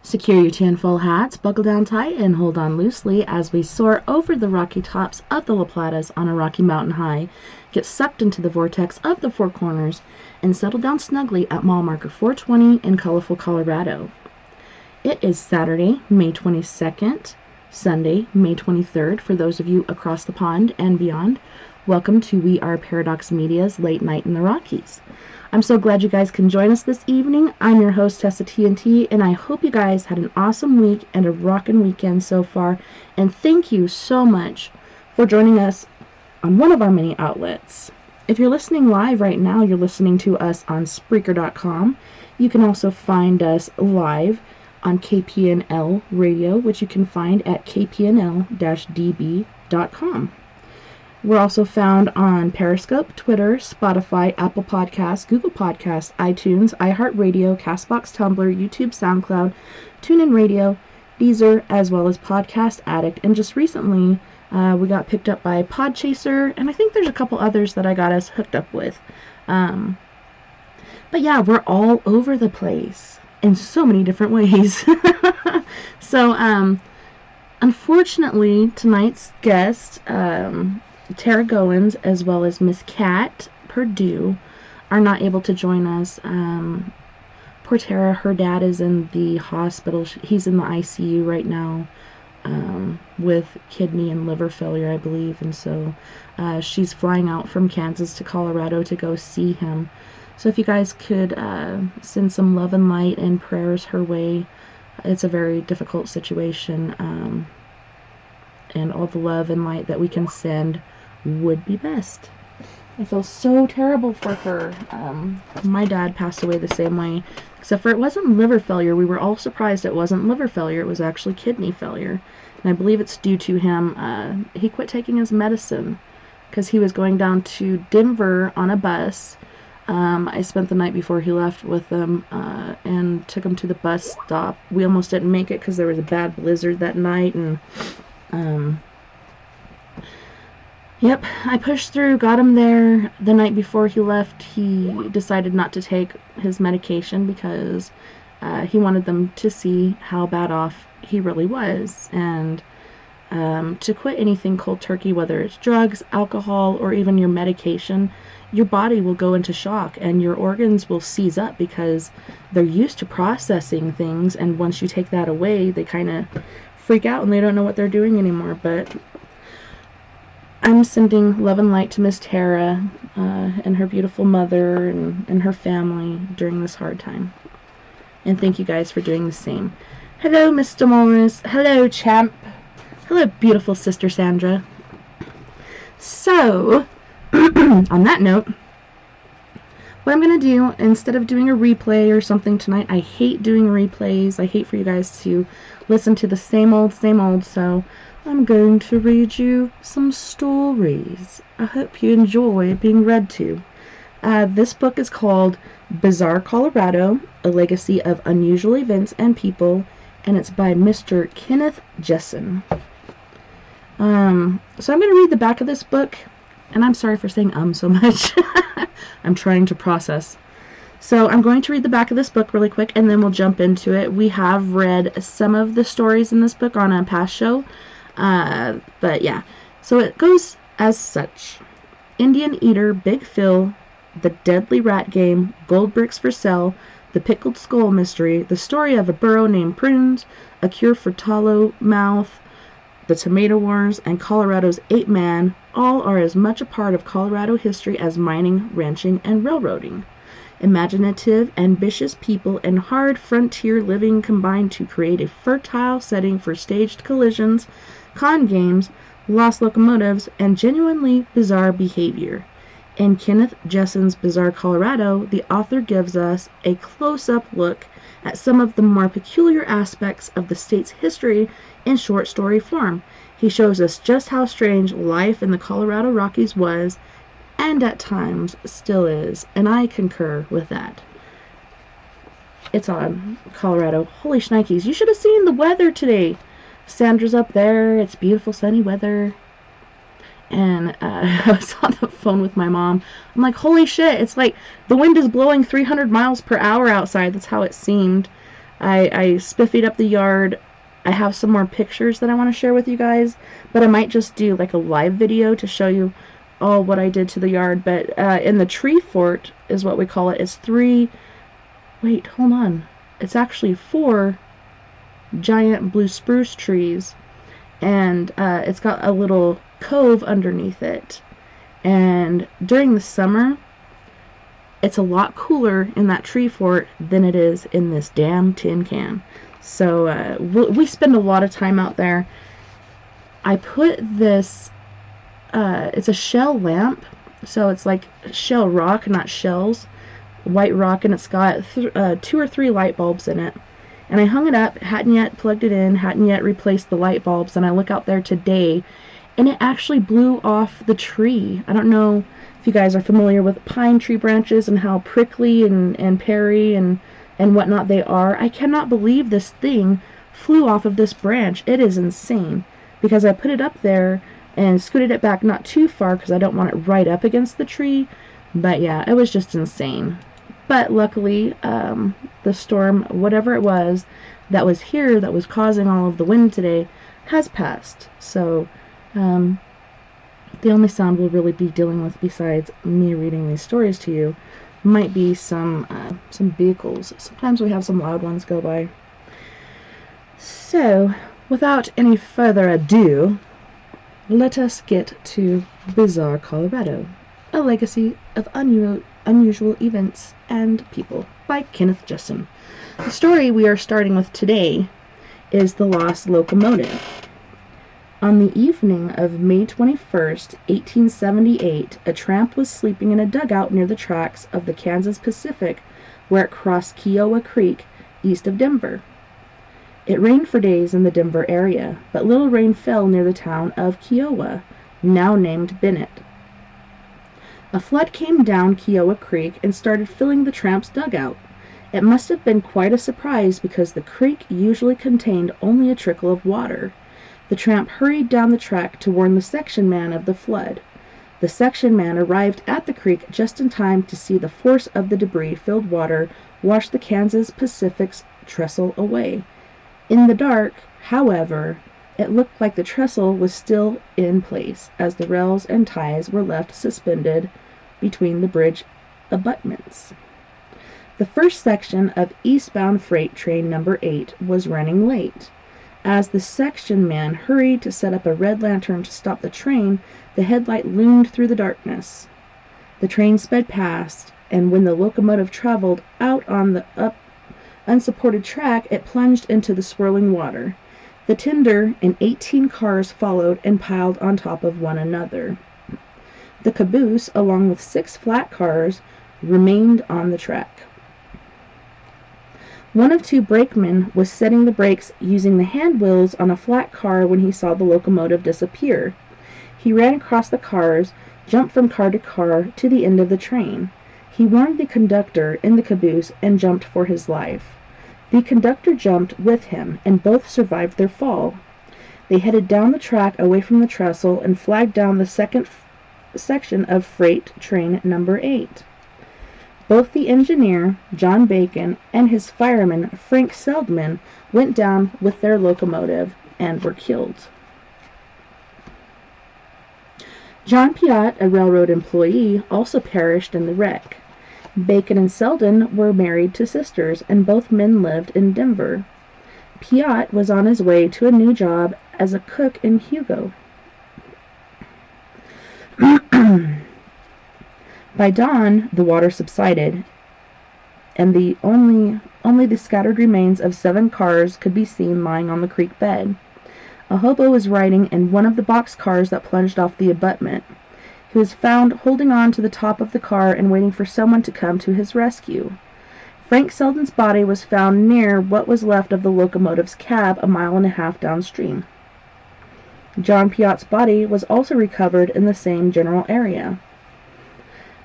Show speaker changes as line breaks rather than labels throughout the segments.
Secure your tinfoil hats, buckle down tight, and hold on loosely as we soar over the rocky tops of the La Platas on a rocky mountain high, get sucked into the vortex of the Four Corners, and settle down snugly at mile marker 420 in colorful Colorado. It is Saturday, May 22nd, Sunday, May 23rd, for those of you across the pond and beyond. Welcome to We Are Paradox Media's Late Night in the Rockies. I'm so glad you guys can join us this evening. I'm your host, TessaTNT, and I hope you guys had an awesome week and a rockin' weekend so far. And thank you so much for joining us on one of our many outlets. If you're listening live right now, you're listening to us on Spreaker.com. You can also find us live on KPNL Radio, which you can find at kpnl-db.com. We're also found on Periscope, Twitter, Spotify, Apple Podcasts, Google Podcasts, iTunes, iHeartRadio, CastBox, Tumblr, YouTube, SoundCloud, TuneIn Radio, Deezer, as well as Podcast Addict. And just recently, we got picked up by Podchaser, and I think there's a couple others that I got us hooked up with. But yeah, we're all over the place in so many different ways. So, unfortunately, tonight's guest, Tara Goins, as well as Miss Kat Purdue, are not able to join us. Poor Tara, her dad is in the hospital. He's in the ICU right now with kidney and liver failure, I believe. And so she's flying out from Kansas to Colorado to go see him. So if you guys could send some love and light and prayers her way. It's a very difficult situation. And all the love and light that we can send would be best. I feel so terrible for her. My dad passed away the same way, except for it wasn't liver failure. We were all surprised it wasn't liver failure. It was actually kidney failure. And I believe it's due to him. He quit taking his medicine because he was going down to Denver on a bus. I spent the night before he left with them and took him to the bus stop. We almost didn't make it because there was a bad blizzard that night, and yep, I pushed through, got him there. The night before he left, he decided not to take his medication because he wanted them to see how bad off he really was. And to quit anything cold turkey, whether it's drugs, alcohol, or even your medication, your body will go into shock and your organs will seize up because they're used to processing things, and once you take that away, they kind of freak out and they don't know what they're doing anymore. But I'm sending love and light to Miss Tara and her beautiful mother and her family during this hard time. And thank you guys for doing the same. Hello, Mr. Morris. Hello, champ. Hello, beautiful sister Sandra. So, on that note, what I'm going to do, instead of doing a replay or something tonight, I hate doing replays. I hate for you guys to listen to the same old, so I'm going to read you some stories. I hope you enjoy being read to. This book is called Bizarre Colorado, A Legacy of Unusual Events and People, and it's by Mr. Kenneth Jensen. So I'm going to read the back of this book, and I'm sorry for saying so much. I'm trying to process. So I'm going to read the back of this book really quick, and then we'll jump into it. We have read some of the stories in this book on a past show, but yeah. So it goes as such. Indian Eater, Big Phil, The Deadly Rat Game, Gold Bricks for Sale, The Pickled Skull Mystery, The Story of a Burro Named Prunes, A Cure for Tallow Mouth, The Tomato Wars, and Colorado's Ape Man all are as much a part of Colorado history as mining, ranching, and railroading. Imaginative, ambitious people and hard frontier living combine to create a fertile setting for staged collisions, con games, lost locomotives, and genuinely bizarre behavior. In Kenneth Jensen's Bizarre Colorado, the author gives us a close-up look at some of the more peculiar aspects of the state's history in short story form. He shows us just how strange life in the Colorado Rockies was, and at times still is, and I concur with that. It's on Colorado. Holy shnikes, you should have seen the weather today. Sandra's up there, it's beautiful sunny weather. And I was on the phone with my mom. I'm like, holy shit, it's like the wind is blowing 300 miles per hour outside. That's how it seemed. I spiffied up the yard. I have some more pictures that I want to share with you guys, but I might just do like a live video to show you all what I did to the yard. But in the tree fort is what we call it. It's 3, wait, hold on. It's actually 4 giant blue spruce trees, and it's got a little cove underneath it. And during the summer, it's a lot cooler in that tree fort than it is in this damn tin can. So we spend a lot of time out there. I put this, it's a shell lamp, so it's like shell rock, not shells, white rock, and it's got 2 or 3 light bulbs in it. And I hung it up, hadn't yet plugged it in, hadn't yet replaced the light bulbs, and I look out there today, and it actually blew off the tree. I don't know if you guys are familiar with pine tree branches and how prickly and perry and whatnot they are. I cannot believe this thing flew off of this branch. It is insane, because I put it up there and scooted it back not too far because I don't want it right up against the tree. But yeah, it was just insane. But luckily, the storm, whatever it was that was here that was causing all of the wind today, has passed. So the only sound we'll really be dealing with, besides me reading these stories to you, might be some vehicles. Sometimes we have some loud ones go by. So, without any further ado, let us get to Bizarre Colorado, a legacy of unusual events and people, by Kenneth Jensen. The story we are starting with today is The Lost Locomotive. On the evening of May 21st, 1878, a tramp was sleeping in a dugout near the tracks of the Kansas Pacific where it crossed Kiowa Creek east of Denver. It rained for days in the Denver area, but little rain fell near the town of Kiowa, now named Bennett. A flood came down Kiowa Creek and started filling the tramp's dugout. It must have been quite a surprise because the creek usually contained only a trickle of water. The tramp hurried down the track to warn the section man of the flood. The section man arrived at the creek just in time to see the force of the debris-filled water wash the Kansas Pacific's trestle away. In the dark, however, it looked like the trestle was still in place, as the rails and ties were left suspended between the bridge abutments. The first section of eastbound freight train number 8 was running late. As the section man hurried to set up a red lantern to stop the train, the headlight loomed through the darkness. The train sped past, and when the locomotive traveled out on the unsupported track, it plunged into the swirling water. The tender and 18 cars followed and piled on top of one another. The caboose, along with 6 flat cars, remained on the track. One of 2 brakemen was setting the brakes using the hand wheels on a flat car when he saw the locomotive disappear. He ran across the cars, jumped from car to car to the end of the train. He warned the conductor in the caboose and jumped for his life. The conductor jumped with him, and both survived their fall. They headed down the track away from the trestle and flagged down the second section of freight train number 8. Both the engineer, John Bacon, and his fireman, Frank Seldman, went down with their locomotive and were killed. John Piatt, a railroad employee, also perished in the wreck. Bacon and Selden were married to sisters, and both men lived in Denver. Piatt was on his way to a new job as a cook in Hugo. By dawn, the water subsided, and only the scattered remains of 7 cars could be seen lying on the creek bed. A hobo was riding in one of the box cars that plunged off the abutment. He was found holding on to the top of the car and waiting for someone to come to his rescue. Frank Selden's body was found near what was left of the locomotive's cab a mile and a half downstream. John Piatt's body was also recovered in the same general area.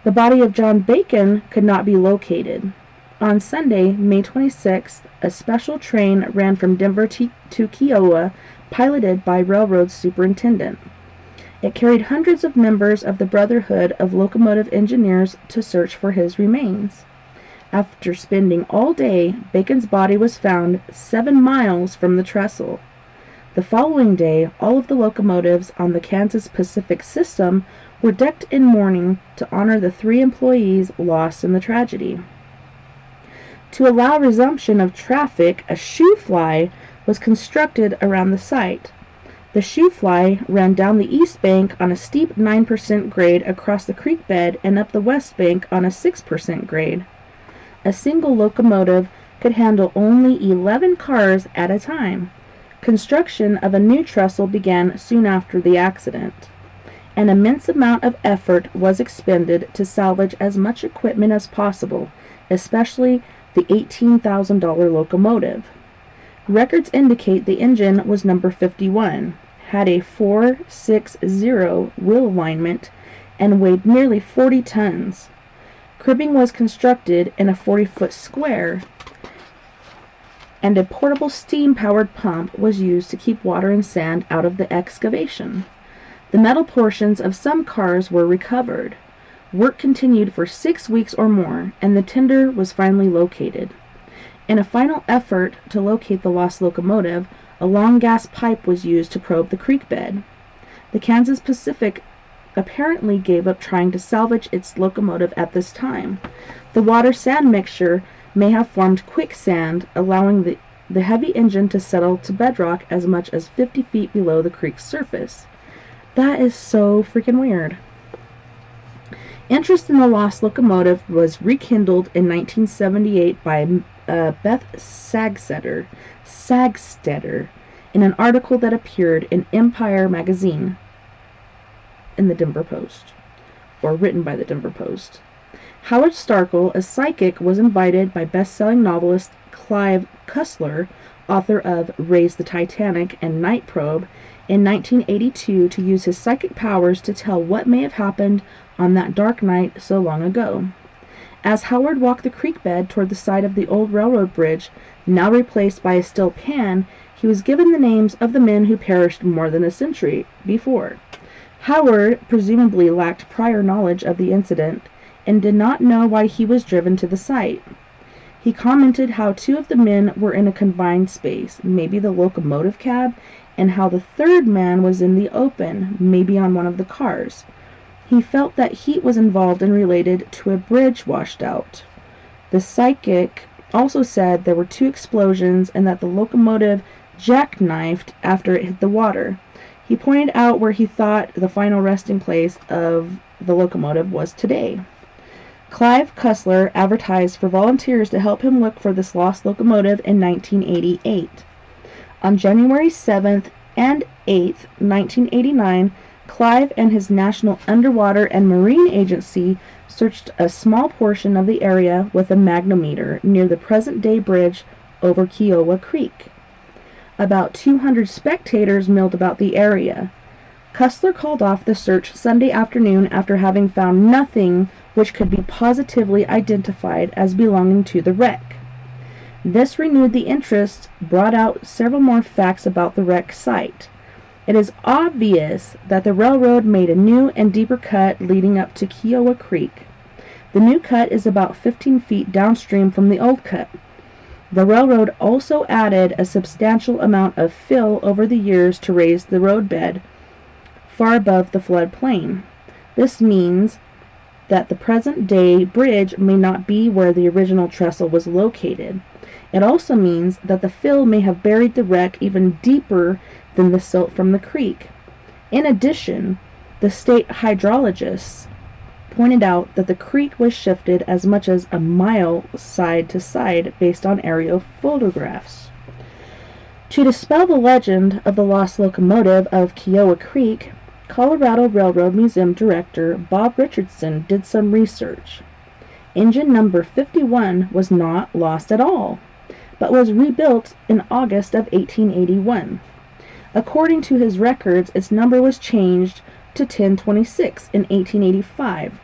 The body of John Bacon could not be located. On Sunday, May 26th, a special train ran from Denver to Kiowa, piloted by railroad superintendent. It carried hundreds of members of the Brotherhood of Locomotive Engineers to search for his remains. After spending all day, Bacon's body was found 7 miles from the trestle. The following day, all of the locomotives on the Kansas Pacific system were decked in mourning to honor the 3 employees lost in the tragedy. To allow resumption of traffic, a shoe fly was constructed around the site. The shoe fly ran down the east bank on a steep 9% grade across the creek bed and up the west bank on a 6% grade. A single locomotive could handle only 11 cars at a time. Construction of a new trestle began soon after the accident. An immense amount of effort was expended to salvage as much equipment as possible, especially the $18,000 locomotive. Records indicate the engine was number 51, had a 460 wheel alignment, and weighed nearly 40 tons. Cribbing was constructed in a 40-foot square, and a portable steam-powered pump was used to keep water and sand out of the excavation. The metal portions of some cars were recovered. Work continued for 6 weeks or more, and the tender was finally located. In a final effort to locate the lost locomotive, a long gas pipe was used to probe the creek bed. The Kansas Pacific apparently gave up trying to salvage its locomotive at this time. The water-sand mixture may have formed quicksand, allowing the heavy engine to settle to bedrock as much as 50 feet below the creek's surface. That is so freaking weird. Interest in the lost locomotive was rekindled in 1978 by Beth Sagstetter in an article that appeared in Empire magazine in the Denver Post, or written by the Denver Post. Howard Starkle, a psychic, was invited by best-selling novelist Clive Cussler, author of Raise the Titanic and Night Probe, in 1982 to use his psychic powers to tell what may have happened on that dark night so long ago. As Howard walked the creek bed toward the side of the old railroad bridge, now replaced by a steel pan, he was given the names of the men who perished more than a century before. Howard presumably lacked prior knowledge of the incident and did not know why he was driven to the site. He commented how 2 of the men were in a confined space, maybe the locomotive cab, and how the 3rd man was in the open, maybe on one of the cars. He felt that heat was involved and related to a bridge washed out. The psychic also said there were 2 explosions and that the locomotive jackknifed after it hit the water. He pointed out where he thought the final resting place of the locomotive was today. Clive Cussler advertised for volunteers to help him look for this lost locomotive in 1988. On January 7th and 8th, 1989, Clive and his National Underwater and Marine Agency searched a small portion of the area with a magnetometer near the present-day bridge over Kiowa Creek. About 200 spectators milled about the area. Cussler called off the search Sunday afternoon after having found nothing which could be positively identified as belonging to the wreck. This renewed the interest, brought out several more facts about the wreck site. It is obvious that the railroad made a new and deeper cut leading up to Kiowa Creek. The new cut is about 15 feet downstream from the old cut. The railroad also added a substantial amount of fill over the years to raise the roadbed far above the floodplain. This means that the present-day bridge may not be where the original trestle was located. It also means that the fill may have buried the wreck even deeper than the silt from the creek. In addition, the state hydrologists pointed out that the creek was shifted as much as a mile side to side based on aerial photographs. To dispel the legend of the lost locomotive of Kiowa Creek, Colorado Railroad Museum Director Bob Richardson did some research. Engine number 51 was not lost at all, but was rebuilt in August of 1881. According to his records, its number was changed to 1026 in 1885.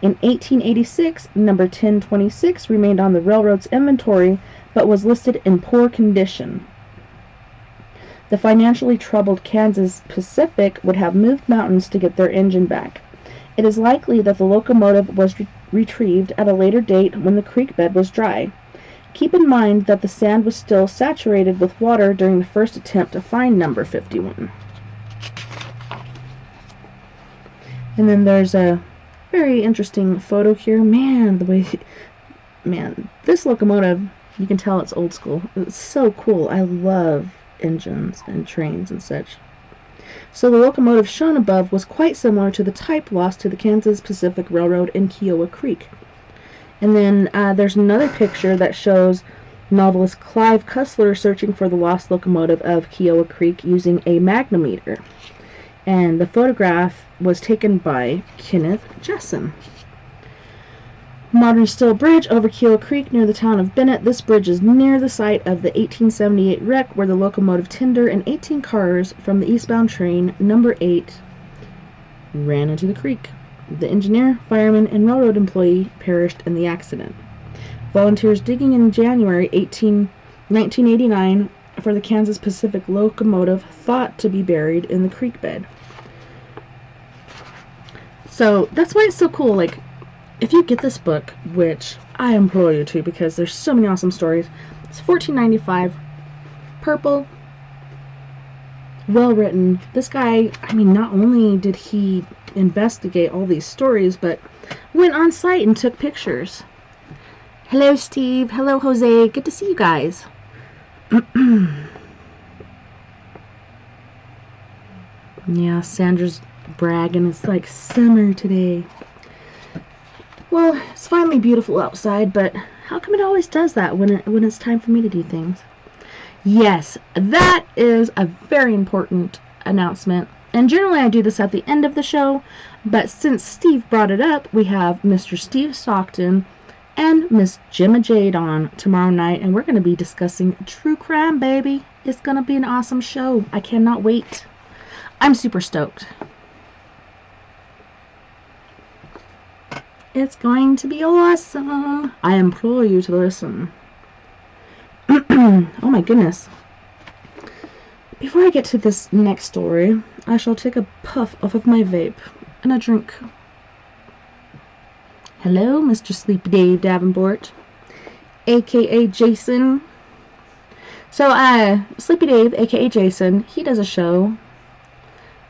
In 1886, number 1026 remained on the railroad's inventory, but was listed in poor condition. The financially troubled Kansas Pacific would have moved mountains to get their engine back. It is likely that the locomotive was retrieved at a later date when the creek bed was dry. Keep in mind that the sand was still saturated with water during the first attempt to find number 51. And then there's a very interesting photo here. Man, this locomotive, you can tell it's old school. It's so cool. I love engines and trains and such. So the locomotive shown above was quite similar to the type lost to the Kansas Pacific Railroad in Kiowa Creek. And then there's another picture that shows novelist Clive Cussler searching for the lost locomotive of Kiowa Creek using a magnometer. And the photograph was taken by Kenneth Jensen. Modern steel bridge over Kiowa Creek near the town of Bennett. This bridge is near the site of the 1878 wreck where the locomotive tender and 18 cars from the eastbound train number 8 ran into the creek. The engineer, fireman, and railroad employee perished in the accident. Volunteers digging in January 1989 for the Kansas Pacific locomotive thought to be buried in the creek bed. So that's why it's so cool. Like, if you get this book, which I implore you to because there's so many awesome stories, it's $14.95, purple, well written. This guy, I mean, not only did he investigate all these stories, but went on site and took pictures. Hello, Steve. Hello, Jose. Good to see you guys. Yeah, Sandra's bragging. It's like summer today. Well, it's finally beautiful outside, but how come it always does that when it's time for me to do things? Yes, that is a very important announcement. And generally I do this at the end of the show, but since Steve brought it up, we have Mr. Steve Stockton and Miss Gemma Jade on tomorrow night, and we're going to be discussing true crime, baby. It's going to be an awesome show. I cannot wait. I'm super stoked. It's going to be awesome. I implore you to listen. Oh my goodness. Before I get to this next story, I shall take a puff off of my vape and a drink. Hello, Mr. Sleepy Dave Davenport, aka Jason. So, Sleepy Dave, aka Jason, he does a show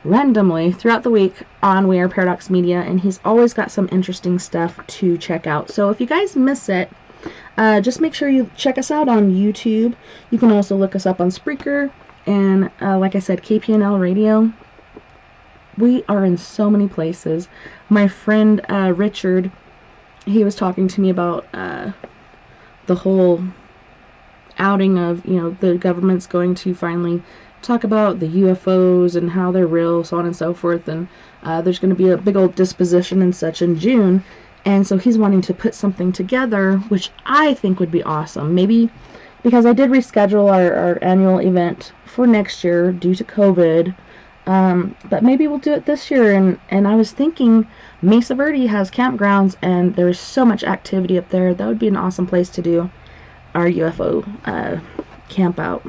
randomly throughout the week on We Are Paradox Media, and he's always got some interesting stuff to check out. So if you guys miss it, just make sure you check us out on YouTube. You can also look us up on Spreaker, and like I said, KPNL Radio. We are in so many places. My friend Richard, he was talking to me about the whole outing of, you know, the government's going to finally talk about the UFOs and how they're real, so on and so forth, and there's going to be a big old disposition and such in June, and so he's wanting to put something together, which I think would be awesome. Maybe, because I did reschedule our annual event for next year due to COVID, but maybe we'll do it this year, and I was thinking Mesa Verde has campgrounds, and there's so much activity up there. That would be an awesome place to do our UFO camp out.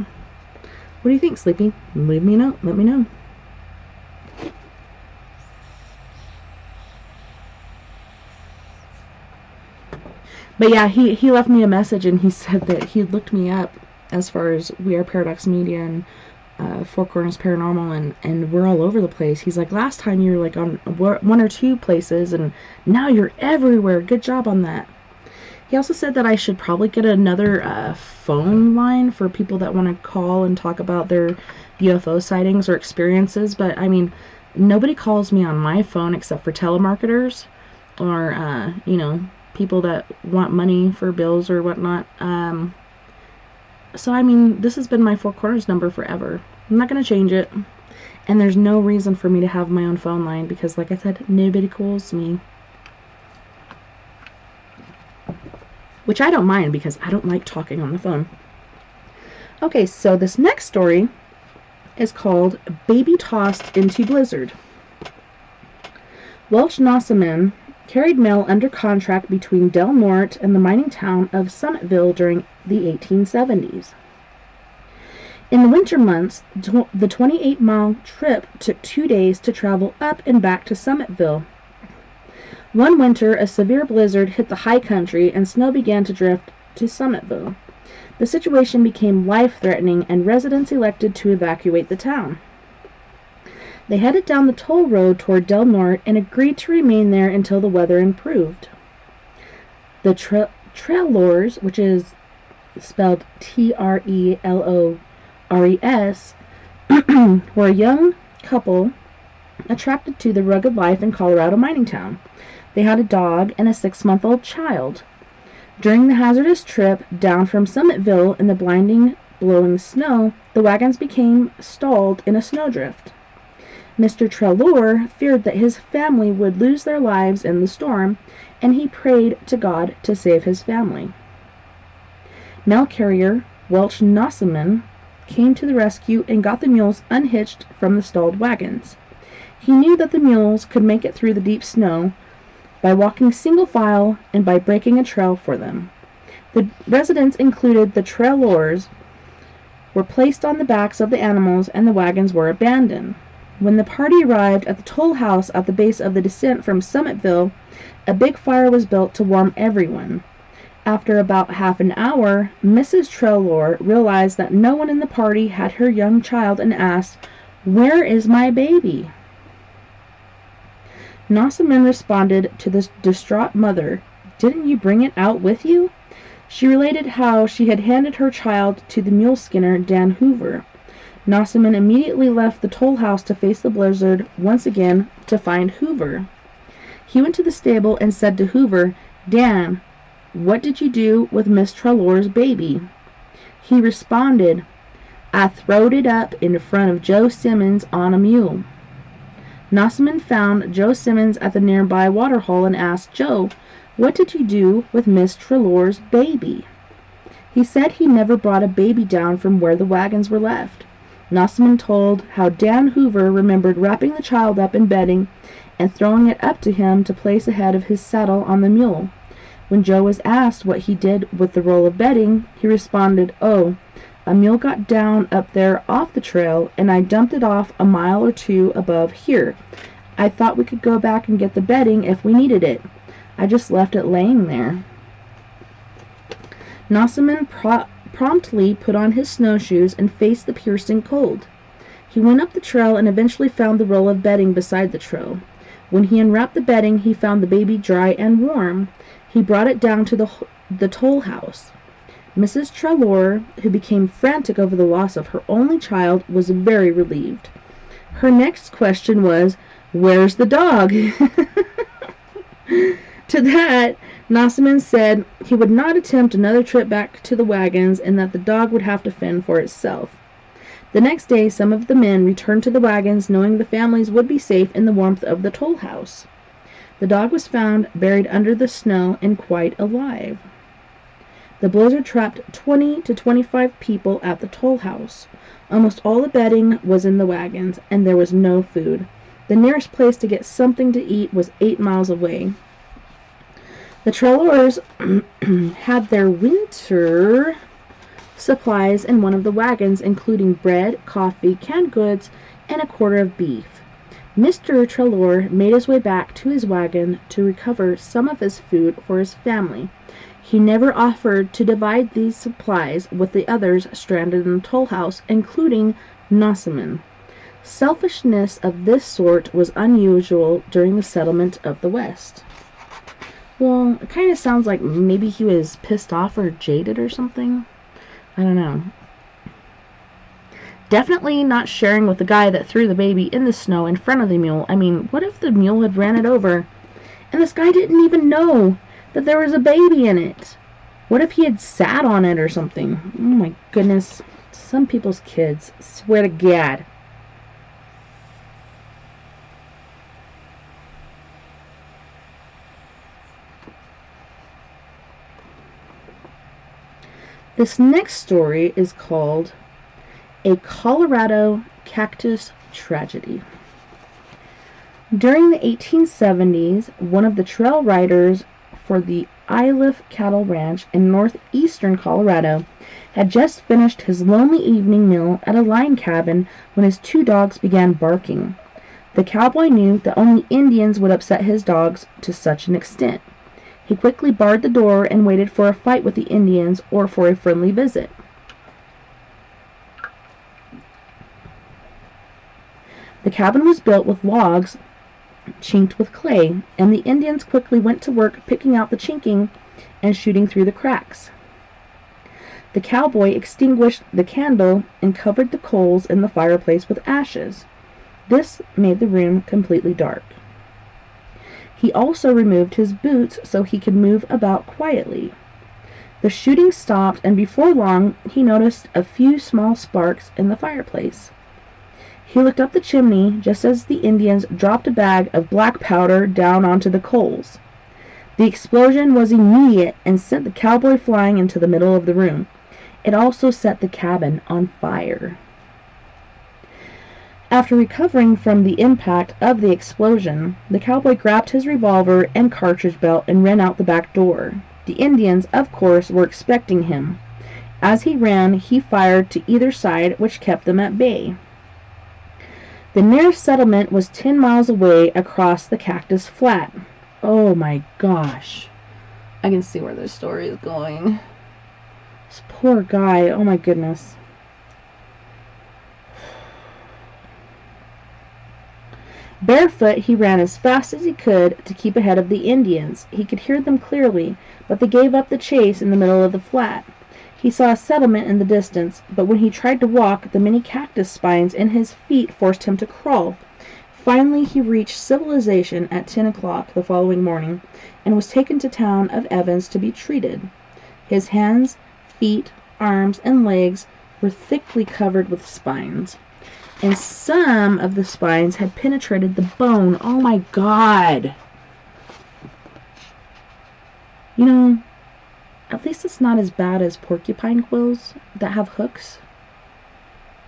What do you think, Sleepy? Leave me a note. Let me know. But yeah, he left me a message, and he said that he looked me up as far as We Are Paradox Media and Four Corners Paranormal, and we're all over the place. He's like, last time you were like on one or two places, and now you're everywhere. Good job on that. He also said that I should probably get another phone line for people that want to call and talk about their UFO sightings or experiences. But, I mean, nobody calls me on my phone except for telemarketers or, you know, people that want money for bills or whatnot. So, I mean, this has been my Four Corners number forever. I'm not going to change it. And there's no reason for me to have my own phone line because, like I said, nobody calls me. Which I don't mind because I don't like talking on the phone. Okay, so this next story is called Baby Tossed into Blizzard. Welch Nossaman carried mail under contract between Del Norte and the mining town of Summitville during the 1870s. In the winter months, the 28-mile trip took 2 days to travel up and back to Summitville. One winter, a severe blizzard hit the high country and snow began to drift to Summitville. The situation became life-threatening and residents elected to evacuate the town. They headed down the toll road toward Del Norte and agreed to remain there until the weather improved. The Trailors, which is spelled Trelores, were a young couple attracted to the rugged life in Colorado mining town. They had a dog and a 6-month-old child. During the hazardous trip down from Summitville in the blinding, blowing snow, the wagons became stalled in a snowdrift. Mr. Trailor feared that his family would lose their lives in the storm, and he prayed to God to save his family. Mail carrier Welch Nossaman came to the rescue and got the mules unhitched from the stalled wagons. He knew that the mules could make it through the deep snow by walking single file and by breaking a trail for them. The residents included the Trailors were placed on the backs of the animals and the wagons were abandoned. When the party arrived at the toll house at the base of the descent from Summitville, a big fire was built to warm everyone. After about half an hour, Mrs. Trailor realized that no one in the party had her young child and asked, "Where is my baby?" Nossaman responded to the distraught mother, "Didn't you bring it out with you?" She related how she had handed her child to the mule skinner, Dan Hoover. Nossaman immediately left the toll house to face the blizzard once again to find Hoover. He went to the stable and said to Hoover, "Dan, what did you do with Miss Trailor's baby?" He responded, "I throwed it up in front of Joe Simmons on a mule." Nossaman found Joe Simmons at the nearby waterhole and asked, "Joe, what did you do with Miss Trailor's baby?" He said he never brought a baby down from where the wagons were left. Nossaman told how Dan Hoover remembered wrapping the child up in bedding and throwing it up to him to place ahead of his saddle on the mule. When Joe was asked what he did with the roll of bedding, he responded, "Oh, a mule got down up there off the trail, and I dumped it off a mile or two above here. I thought we could go back and get the bedding if we needed it. I just left it laying there." Nossaman promptly put on his snowshoes and faced the piercing cold. He went up the trail and eventually found the roll of bedding beside the trail. When he unwrapped the bedding, he found the baby dry and warm. He brought it down to the toll house. Mrs. Trailor, who became frantic over the loss of her only child, was very relieved. Her next question was, "Where's the dog?" To that, Nossaman said he would not attempt another trip back to the wagons and that the dog would have to fend for itself. The next day, some of the men returned to the wagons, knowing the families would be safe in the warmth of the toll house. The dog was found buried under the snow and quite alive. The blizzard trapped 20 to 25 people at the toll house. Almost all the bedding was in the wagons, and there was no food. The nearest place to get something to eat was 8 miles away. The Trailors had their winter supplies in one of the wagons, including bread, coffee, canned goods, and a quarter of beef. Mr. Trailor made his way back to his wagon to recover some of his food for his family. He never offered to divide these supplies with the others stranded in the toll house, including Nossaman. Selfishness of this sort was unusual during the settlement of the West. Well, it kind of sounds like maybe he was pissed off or jaded or something. I don't know. Definitely not sharing with the guy that threw the baby in the snow in front of the mule. I mean, what if the mule had ran it over and this guy didn't even know that there was a baby in it? What if he had sat on it or something? Oh my goodness. Some people's kids, swear to God. This next story is called A Colorado Cactus Tragedy. During the 1870s, one of the trail riders for the Iliff Cattle Ranch in northeastern Colorado had just finished his lonely evening meal at a line cabin when his 2 dogs began barking. The cowboy knew that only Indians would upset his dogs to such an extent. He quickly barred the door and waited for a fight with the Indians or for a friendly visit. The cabin was built with logs chinked with clay, and the Indians quickly went to work picking out the chinking and shooting through the cracks. The cowboy extinguished the candle and covered the coals in the fireplace with ashes. This made the room completely dark. He also removed his boots so he could move about quietly. The shooting stopped, and before long he noticed a few small sparks in the fireplace. He looked up the chimney just as the Indians dropped a bag of black powder down onto the coals. The explosion was immediate and sent the cowboy flying into the middle of the room. It also set the cabin on fire. After recovering from the impact of the explosion, the cowboy grabbed his revolver and cartridge belt and ran out the back door. The Indians, of course, were expecting him. As he ran, he fired to either side, which kept them at bay. The nearest settlement was 10 miles away across the Cactus Flat. Oh my gosh. I can see where this story is going. This poor guy. Oh my goodness. Barefoot, he ran as fast as he could to keep ahead of the Indians. He could hear them clearly, but they gave up the chase in the middle of the flat. He saw a settlement in the distance, but when he tried to walk, the many cactus spines in his feet forced him to crawl. Finally, he reached civilization at 10 o'clock the following morning and was taken to town of Evans to be treated. His hands, feet, arms, and legs were thickly covered with spines, and some of the spines had penetrated the bone. Oh my God! You know, at least it's not as bad as porcupine quills that have hooks.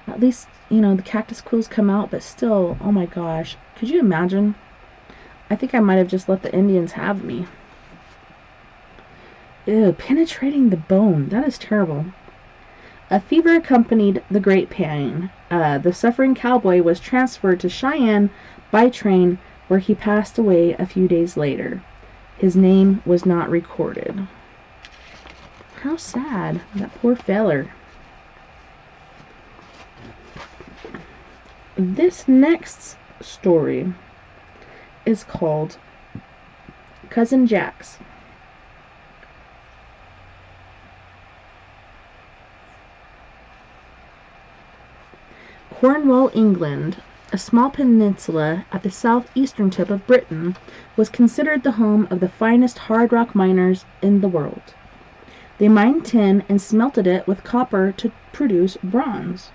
At least, you know, the cactus quills come out, but still, oh my gosh. Could you imagine? I think I might have just let the Indians have me. Ew, penetrating the bone. That is terrible. A fever accompanied the great pain. The suffering cowboy was transferred to Cheyenne by train, where he passed away a few days later. His name was not recorded. How sad. That poor feller. This next story is called Cousin Jack's. Cornwall, England, a small peninsula at the southeastern tip of Britain, was considered the home of the finest hard rock miners in the world. They mined tin and smelted it with copper to produce bronze.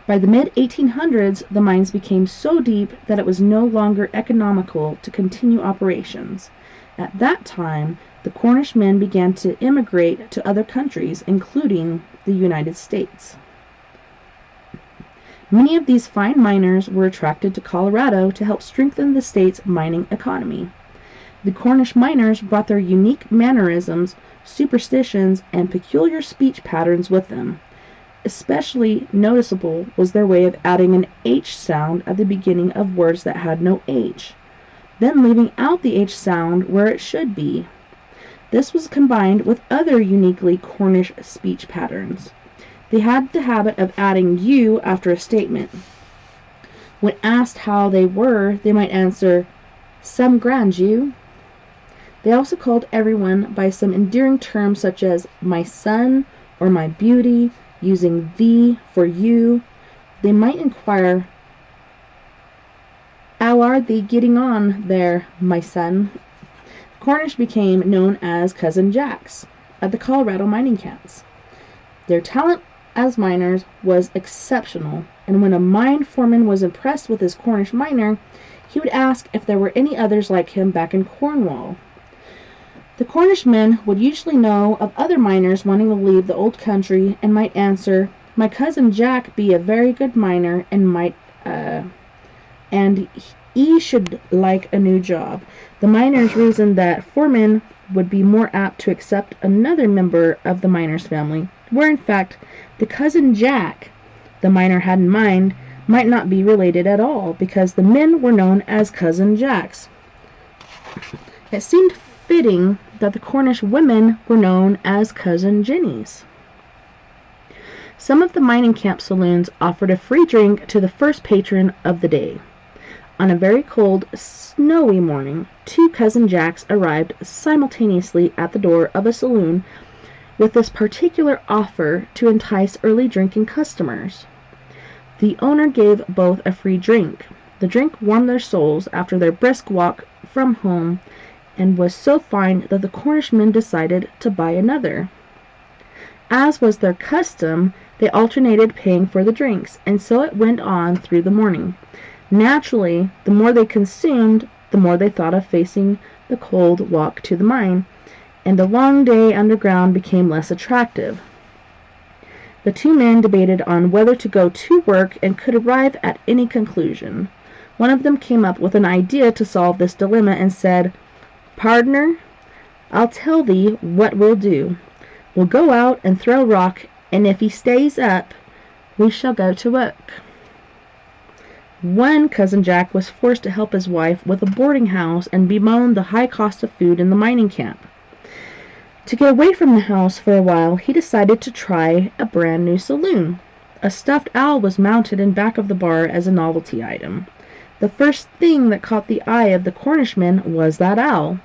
By the mid-1800s, the mines became so deep that it was no longer economical to continue operations. At that time, the Cornish men began to immigrate to other countries, including the United States. Many of these fine miners were attracted to Colorado to help strengthen the state's mining economy. The Cornish miners brought their unique mannerisms, superstitions, and peculiar speech patterns with them. Especially noticeable was their way of adding an H sound at the beginning of words that had no H, then leaving out the H sound where it should be. This was combined with other uniquely Cornish speech patterns. They had the habit of adding "you" after a statement. When asked how they were, they might answer, "Some grand, you." They also called everyone by some endearing terms such as "my son" or "my beauty," using "thee" for "you." They might inquire, "How are thee getting on there, my son?" Cornish became known as Cousin Jacks at the Colorado mining camps. Their talent as miners was exceptional, and when a mine foreman was impressed with his Cornish miner, he would ask if there were any others like him back in Cornwall. The Cornish men would usually know of other miners wanting to leave the old country and might answer, "My cousin Jack be a very good miner and he should like a new job." The miners reasoned that foremen would be more apt to accept another member of the miner's family, where in fact the cousin Jack the miner had in mind might not be related at all, because the men were known as Cousin Jacks. It seemed fitting that the Cornish women were known as Cousin Jennies. Some of the mining camp saloons offered a free drink to the first patron of the day. On a very cold, snowy morning, 2 Cousin Jacks arrived simultaneously at the door of a saloon with this particular offer to entice early drinking customers. The owner gave both a free drink. The drink warmed their souls after their brisk walk from home, and was so fine that the Cornishmen decided to buy another. As was their custom, they alternated paying for the drinks, and so it went on through the morning. Naturally, the more they consumed, the more they thought of facing the cold walk to the mine, and the long day underground became less attractive. The 2 men debated on whether to go to work and could arrive at any conclusion. One of them came up with an idea to solve this dilemma and said, "Pardner, I'll tell thee what we'll do. We'll go out and throw rock, and if he stays up, we shall go to work." One Cousin Jack was forced to help his wife with a boarding house and bemoaned the high cost of food in the mining camp. To get away from the house for a while, he decided to try a brand new saloon. A stuffed owl was mounted in back of the bar as a novelty item. The first thing that caught the eye of the Cornishman was that owl.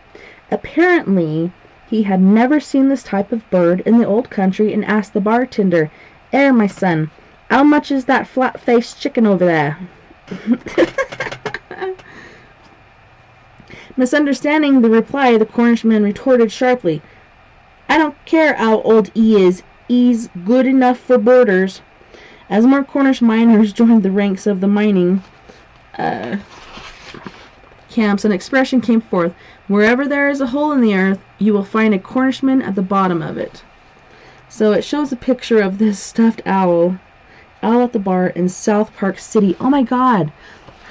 Apparently, he had never seen this type of bird in the old country and asked the bartender, my son, how much is that flat-faced chicken over there?" Misunderstanding the reply, the Cornishman retorted sharply, "I don't care how old he is, he's good enough for boarders." As more Cornish miners joined the ranks of the mining camps, an expression came forth, "Wherever there is a hole in the earth, you will find a Cornishman at the bottom of it." So it shows a picture of this stuffed owl at the bar in South Park City. Oh my God!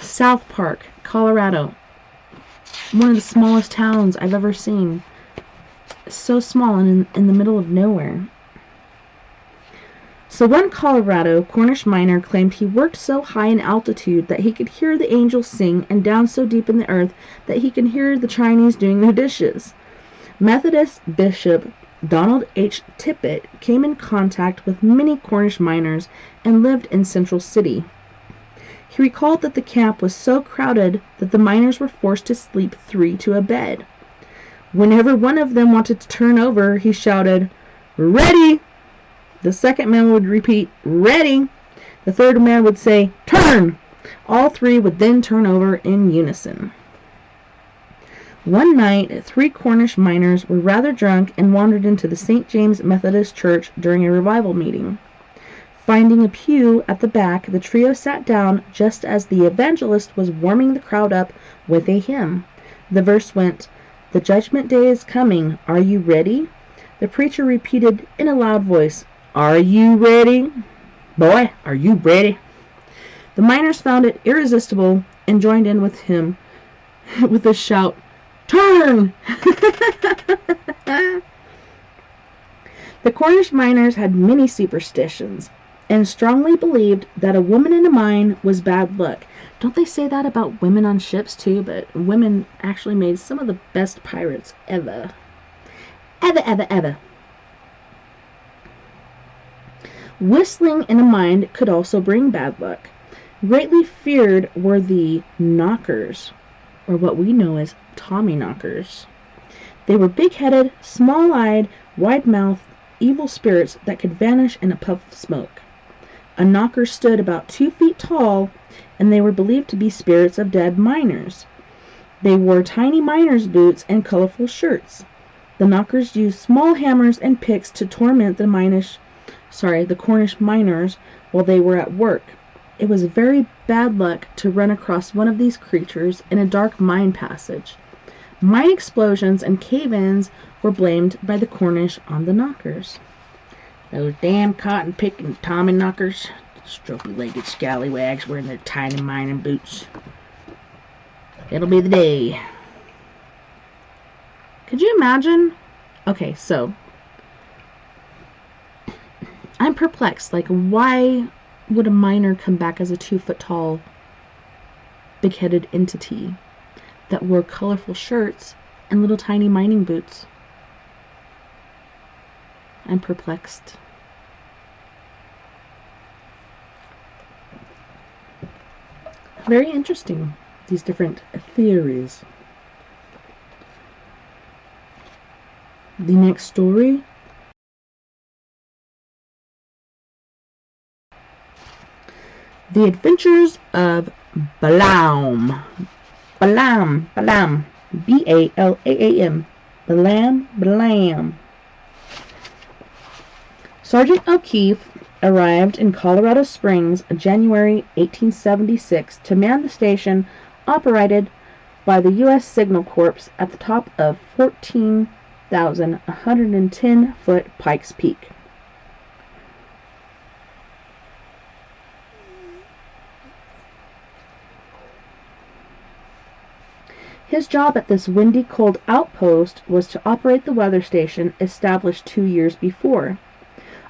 South Park, Colorado. One of the smallest towns I've ever seen. So small and in the middle of nowhere. So one Colorado Cornish miner claimed he worked so high in altitude that he could hear the angels sing, and down so deep in the earth that he can hear the Chinese doing their dishes. Methodist Bishop Donald H. Tippett came in contact with many Cornish miners and lived in Central City. He recalled that the camp was so crowded that the miners were forced to sleep 3 to a bed. Whenever one of them wanted to turn over, he shouted, "Ready!" The second man would repeat, "Ready!" The third man would say, "Turn!" All 3 would then turn over in unison. One night, 3 Cornish miners were rather drunk and wandered into the St. James Methodist Church during a revival meeting. Finding a pew at the back, the trio sat down just as the evangelist was warming the crowd up with a hymn. The verse went, "The judgment day is coming. Are you ready?" The preacher repeated in a loud voice, "Are you ready? Boy, are you ready?" The miners found it irresistible and joined in with him with a shout, "Turn!" The Cornish miners had many superstitions and strongly believed that a woman in a mine was bad luck. Don't they say that about women on ships too? But women actually made some of the best pirates ever. Ever. Whistling in a mine could also bring bad luck. Greatly feared were the knockers, or what we know as Tommy knockers. They were big-headed, small-eyed, wide-mouthed, evil spirits that could vanish in a puff of smoke. A knocker stood about 2 feet tall, and they were believed to be spirits of dead miners. They wore tiny miner's boots and colorful shirts. The knockers used small hammers and picks to torment the Cornish miners while they were at work. It was very bad luck to run across one of these creatures in a dark mine passage. Mine explosions and cave-ins were blamed by the Cornish on the knockers. "Those damn cotton-picking Tommy knockers, strupy-legged scallywags wearing their tiny mining boots. It'll be the day." Could you imagine? Okay, so I'm perplexed. Like, why would a miner come back as a 2-foot-tall, big-headed entity that wore colorful shirts and little tiny mining boots? I'm perplexed. Very interesting, these different theories. The next story. The Adventures of Balaam. Balaam. B-A-L-A-A-M. Balaam. Sergeant O'Keefe arrived in Colorado Springs in January 1876 to man the station operated by the U.S. Signal Corps at the top of 14,110-foot Pikes Peak. His job at this windy, cold outpost was to operate the weather station established 2 years before.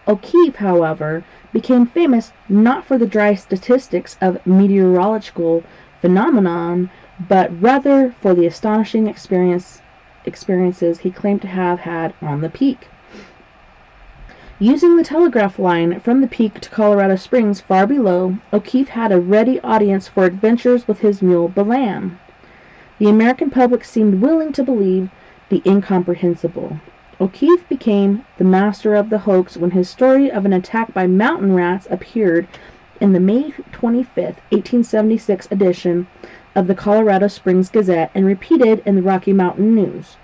O'Keefe, however, became famous not for the dry statistics of meteorological phenomenon, but rather for the astonishing experiences he claimed to have had on the peak. Using the telegraph line from the peak to Colorado Springs far below, O'Keefe had a ready audience for adventures with his mule Balaam. The American public seemed willing to believe the incomprehensible. O'Keefe became the master of the hoax when his story of an attack by mountain rats appeared in the May 25, 1876 edition of the Colorado Springs Gazette and repeated in the Rocky Mountain News.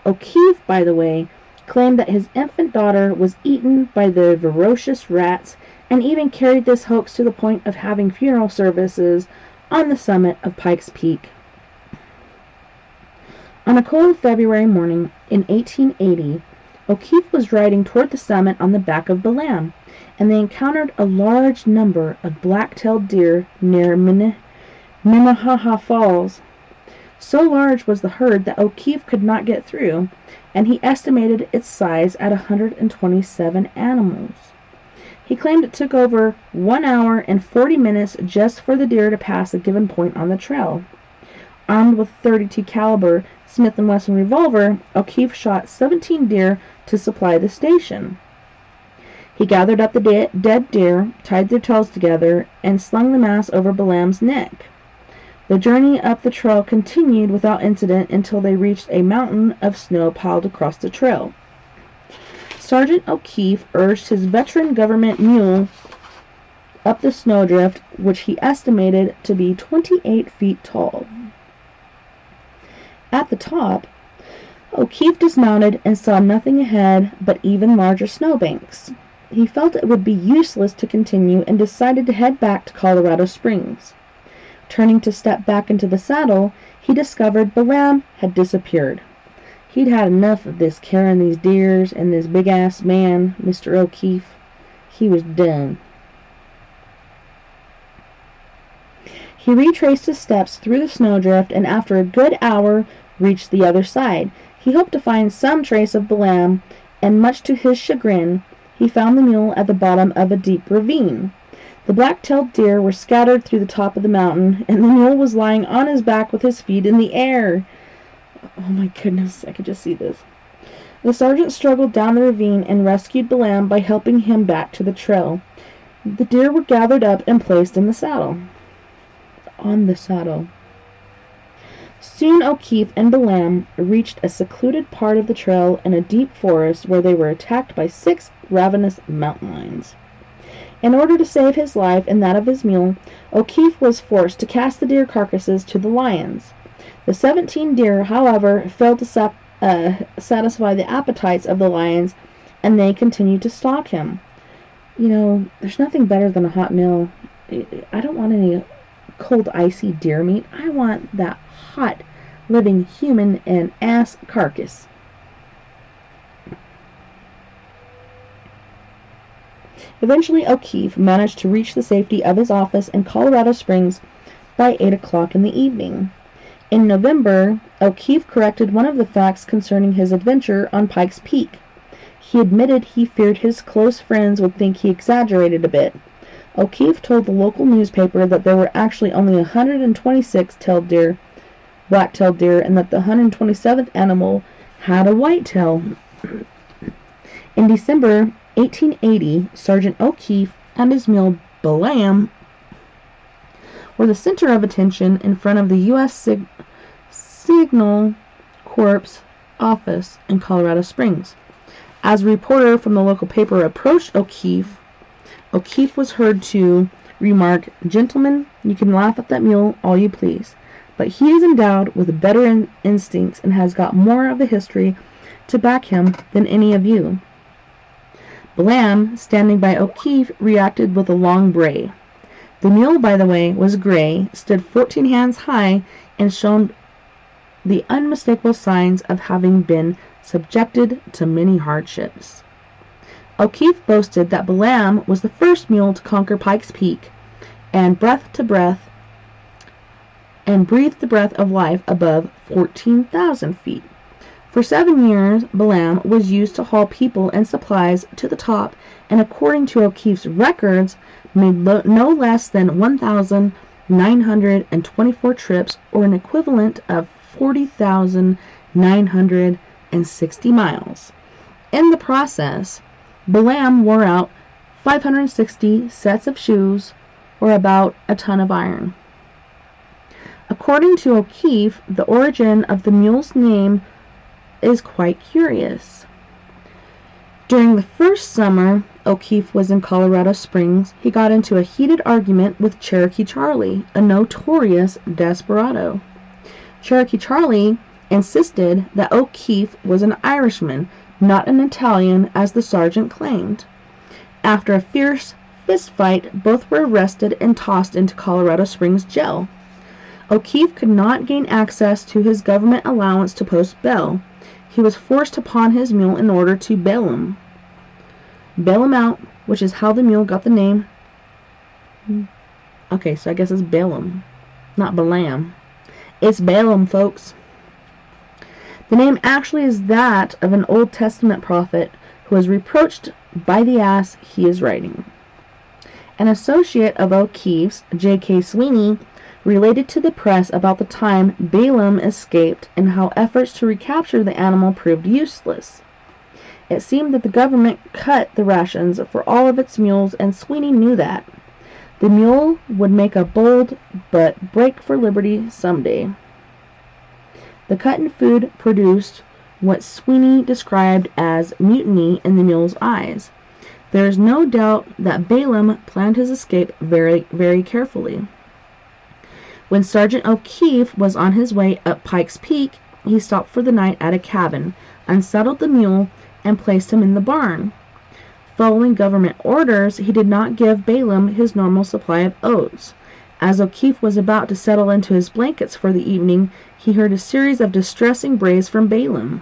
O'Keefe, by the way, claimed that his infant daughter was eaten by the ferocious rats and even carried this hoax to the point of having funeral services on the summit of Pikes Peak. On a cold February morning in 1880, O'Keefe was riding toward the summit on the back of Balaam, and they encountered a large number of black-tailed deer near Minnehaha Falls. So large was the herd that O'Keefe could not get through, and he estimated its size at 127 animals. He claimed it took over 1 hour and 40 minutes just for the deer to pass a given point on the trail. Armed with a .32 caliber Smith & Wesson revolver, O'Keefe shot 17 deer to supply the station. He gathered up the dead deer, tied their tails together, and slung the mass over Balaam's neck. The journey up the trail continued without incident until they reached a mountain of snow piled across the trail. Sergeant O'Keefe urged his veteran government mule up the snowdrift, which he estimated to be 28 feet tall. At the top, O'Keefe dismounted and saw nothing ahead but even larger snowbanks. He felt it would be useless to continue and decided to head back to Colorado Springs. Turning to step back into the saddle, he discovered Balaam had disappeared. He'd had enough of this carrying these deers and this big-ass man, Mr. O'Keefe. He was done. He retraced his steps through the snowdrift and after a good hour reached the other side. He hoped to find some trace of Balaam, and much to his chagrin, he found the mule at the bottom of a deep ravine. The black-tailed deer were scattered through the top of the mountain, and the mule was lying on his back with his feet in the air. Oh my goodness, I could just see this. The sergeant struggled down the ravine and rescued Balaam by helping him back to the trail. The deer were gathered up and placed in the saddle. On the saddle. Soon O'Keefe and Balaam reached a secluded part of the trail in a deep forest where they were attacked by 6 ravenous mountain lions. In order to save his life and that of his mule, O'Keefe was forced to cast the deer carcasses to the lions. The 17 deer, however, failed to satisfy the appetites of the lions, and they continued to stalk him. You know, there's nothing better than a hot meal. I don't want any cold, icy deer meat. I want that hot, living human and ass carcass. Eventually, O'Keefe managed to reach the safety of his office in Colorado Springs by 8 o'clock in the evening. In November, O'Keefe corrected one of the facts concerning his adventure on Pikes Peak. He admitted he feared his close friends would think he exaggerated a bit. O'Keefe told the local newspaper that there were actually only 126 black-tailed deer, and that the 127th animal had a white-tail. In December 1880, Sergeant O'Keefe and his mule Balaam were the center of attention in front of the U.S. Signal Corps office in Colorado Springs. As a reporter from the local paper approached O'Keefe was heard to remark, "Gentlemen, you can laugh at that mule all you please, but he is endowed with better instincts and has got more of the history to back him than any of you." Balaam, standing by O'Keefe, reacted with a long bray. The mule, by the way, was gray, stood 14 hands high, and showed the unmistakable signs of having been subjected to many hardships. O'Keefe boasted that Balaam was the first mule to conquer Pike's Peak and breathe the breath of life above 14,000 feet. For 7 years, Balaam was used to haul people and supplies to the top, and according to O'Keefe's records, made no less than 1,924 trips, or an equivalent of 40,960 miles. In the process, Balaam wore out 560 sets of shoes, or about a ton of iron. According to O'Keefe, the origin of the mule's name is quite curious. During the first summer O'Keefe was in Colorado Springs, he got into a heated argument with Cherokee Charlie, a notorious desperado. Cherokee Charlie insisted that O'Keefe was an Irishman, not an Italian, as the sergeant claimed. After a fierce fist fight, both were arrested and tossed into Colorado Springs jail. O'Keefe could not gain access to his government allowance to post bail. He was forced upon his mule in order to bail him out, which is how the mule got the name. Okay, so I guess it's Balaam, not Balaam. It's Balaam, folks. The name actually is that of an Old Testament prophet who was reproached by the ass he is riding. An associate of O'Keefe's, J.K. Sweeney, related to the press about the time Balaam escaped and how efforts to recapture the animal proved useless. It seemed that the government cut the rations for all of its mules, and Sweeney knew that. The mule would make a bold but break for liberty someday. The cut in food produced what Sweeney described as mutiny in the mule's eyes. There is no doubt that Balaam planned his escape very, very carefully. When Sergeant O'Keefe was on his way up Pike's Peak, he stopped for the night at a cabin, unsaddled the mule, and placed him in the barn. Following government orders, he did not give Balaam his normal supply of oats. As O'Keefe was about to settle into his blankets for the evening, he heard a series of distressing brays from Balaam.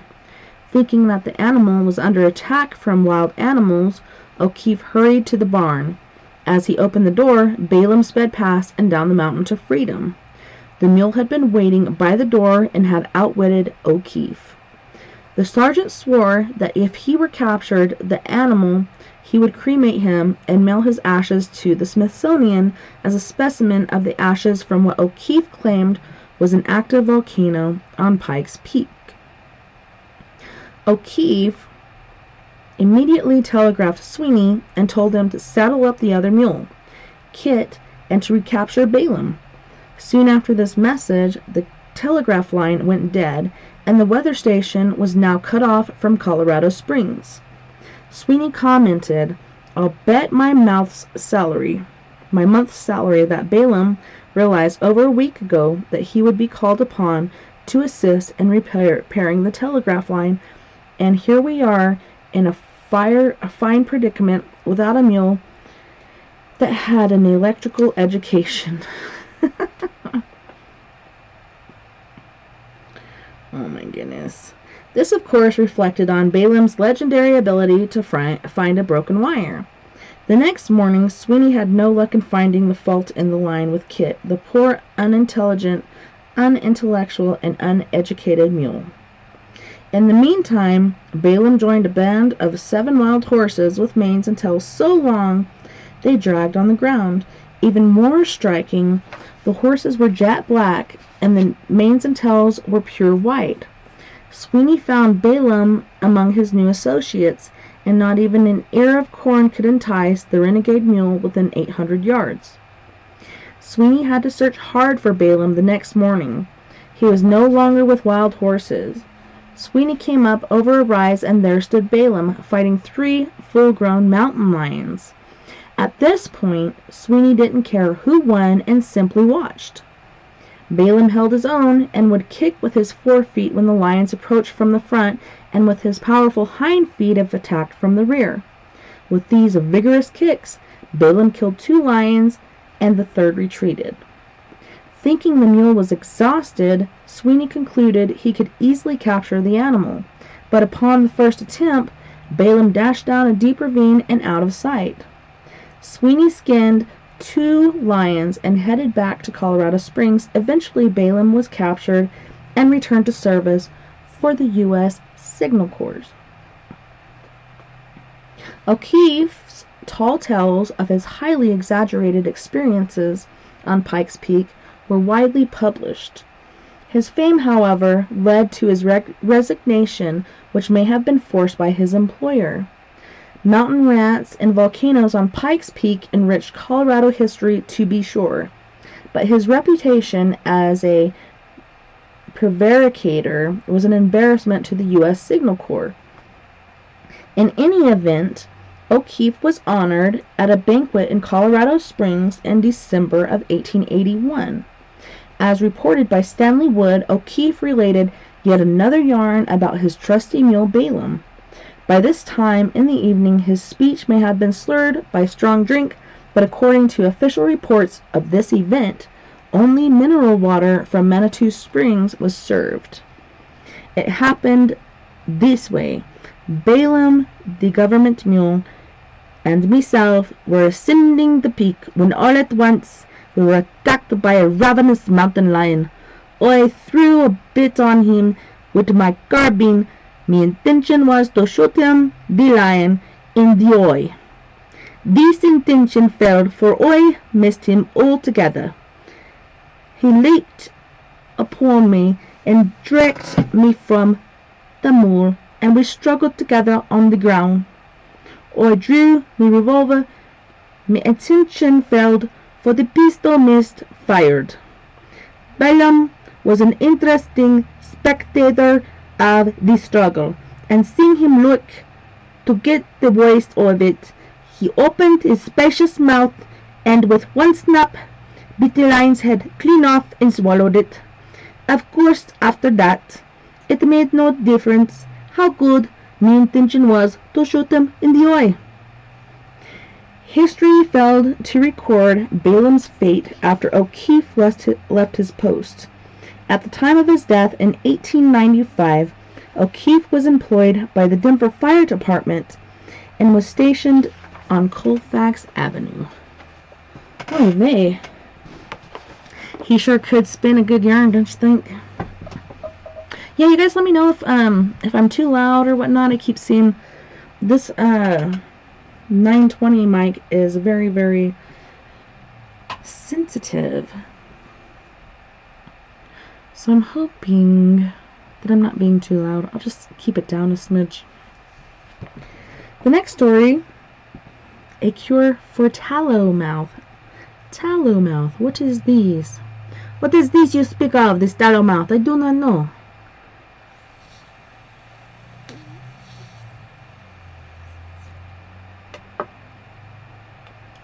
Thinking that the animal was under attack from wild animals, O'Keefe hurried to the barn. As he opened the door, Balaam sped past and down the mountain to freedom. The mule had been waiting by the door and had outwitted O'Keefe. The sergeant swore that if he were captured the animal, he would cremate him and mail his ashes to the Smithsonian as a specimen of the ashes from what O'Keefe claimed was an active volcano on Pike's Peak. O'Keefe immediately telegraphed Sweeney and told him to saddle up the other mule, Kit, and to recapture Balaam. Soon after this message, the telegraph line went dead, and the weather station was now cut off from Colorado Springs. Sweeney commented, "I'll bet my month's salary that Balaam realized over a week ago that he would be called upon to assist in repairing the telegraph line, and here we are in a fine predicament without a mule that had an electrical education." Oh my goodness. This, of course, reflected on Balaam's legendary ability to find a broken wire. The next morning, Sweeney had no luck in finding the fault in the line with Kit, the poor, unintelligent, unintellectual, and uneducated mule. In the meantime, Balaam joined a band of 7 wild horses with manes and tails so long they dragged on the ground. Even more striking, the horses were jet black, and the manes and tails were pure white. Sweeney found Balaam among his new associates, and not even an ear of corn could entice the renegade mule within 800 yards. Sweeney had to search hard for Balaam the next morning. He was no longer with wild horses. Sweeney came up over a rise, and there stood Balaam, fighting 3 full-grown mountain lions. At this point, Sweeney didn't care who won and simply watched. Balaam held his own and would kick with his forefeet when the lions approached from the front, and with his powerful hind feet if attacked from the rear. With these vigorous kicks, Balaam killed 2 lions, and the third retreated. Thinking the mule was exhausted, Sweeney concluded he could easily capture the animal, but upon the first attempt, Balaam dashed down a deep ravine and out of sight. Sweeney skinned 2 lions and headed back to Colorado Springs. Eventually, Balaam was captured and returned to service for the U.S. Signal Corps. O'Keefe's tall tales of his highly exaggerated experiences on Pikes Peak were widely published. His fame, however, led to his resignation, which may have been forced by his employer. Mountain rats and volcanoes on Pikes Peak enriched Colorado history, to be sure, but his reputation as a prevaricator was an embarrassment to the U.S. Signal Corps. In any event, O'Keefe was honored at a banquet in Colorado Springs in December of 1881. As reported by Stanley Wood, O'Keefe related yet another yarn about his trusty mule Balaam. By this time in the evening, his speech may have been slurred by strong drink, but according to official reports of this event, only mineral water from Manitou Springs was served. It happened this way. Balaam, the government mule, and myself were ascending the peak when all at once we were attacked by a ravenous mountain lion. I threw a bit on him with my carbine. My intention was to shoot him, the lion, in the eye. This intention failed, for I missed him altogether. He leaped upon me and dragged me from the mule, and we struggled together on the ground. I drew my revolver. My intention failed, for the pistol missed, fired. Balaam was an interesting spectator of the struggle, and seeing him look to get the worst of it, he opened his spacious mouth, and with one snap bit the lion's head clean off and swallowed it. Of course, after that, it made no difference how good my intention was to shoot him in the eye. History failed to record Balaam's fate after O'Keefe left his post. At the time of his death in 1895, O'Keefe was employed by the Denver Fire Department and was stationed on Colfax Avenue. Oh, he sure could spin a good yarn, don't you think? Yeah, you guys let me know if I'm too loud or whatnot. I keep seeing this 920 mic is very, very sensitive. So I'm hoping that I'm not being too loud. I'll just keep it down a smidge. The next story, a cure for tallow mouth. Tallow mouth, what is this? What is this you speak of, this tallow mouth? I do not know.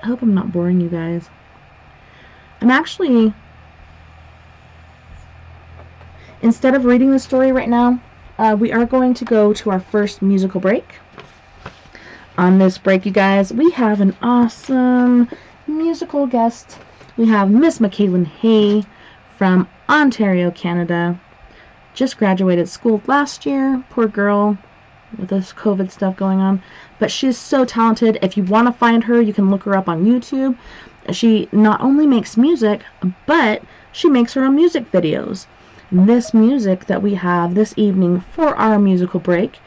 I hope I'm not boring you guys. I'm actually, instead of reading the story right now, we are going to go to our first musical break. On this break, you guys, we have an awesome musical guest. We have Miss McKaylin Hay from Ontario, Canada. Just graduated school last year. Poor girl with this COVID stuff going on. But she's so talented. If you want to find her, you can look her up on YouTube. She not only makes music, but she makes her own music videos. And this music that we have this evening for our musical break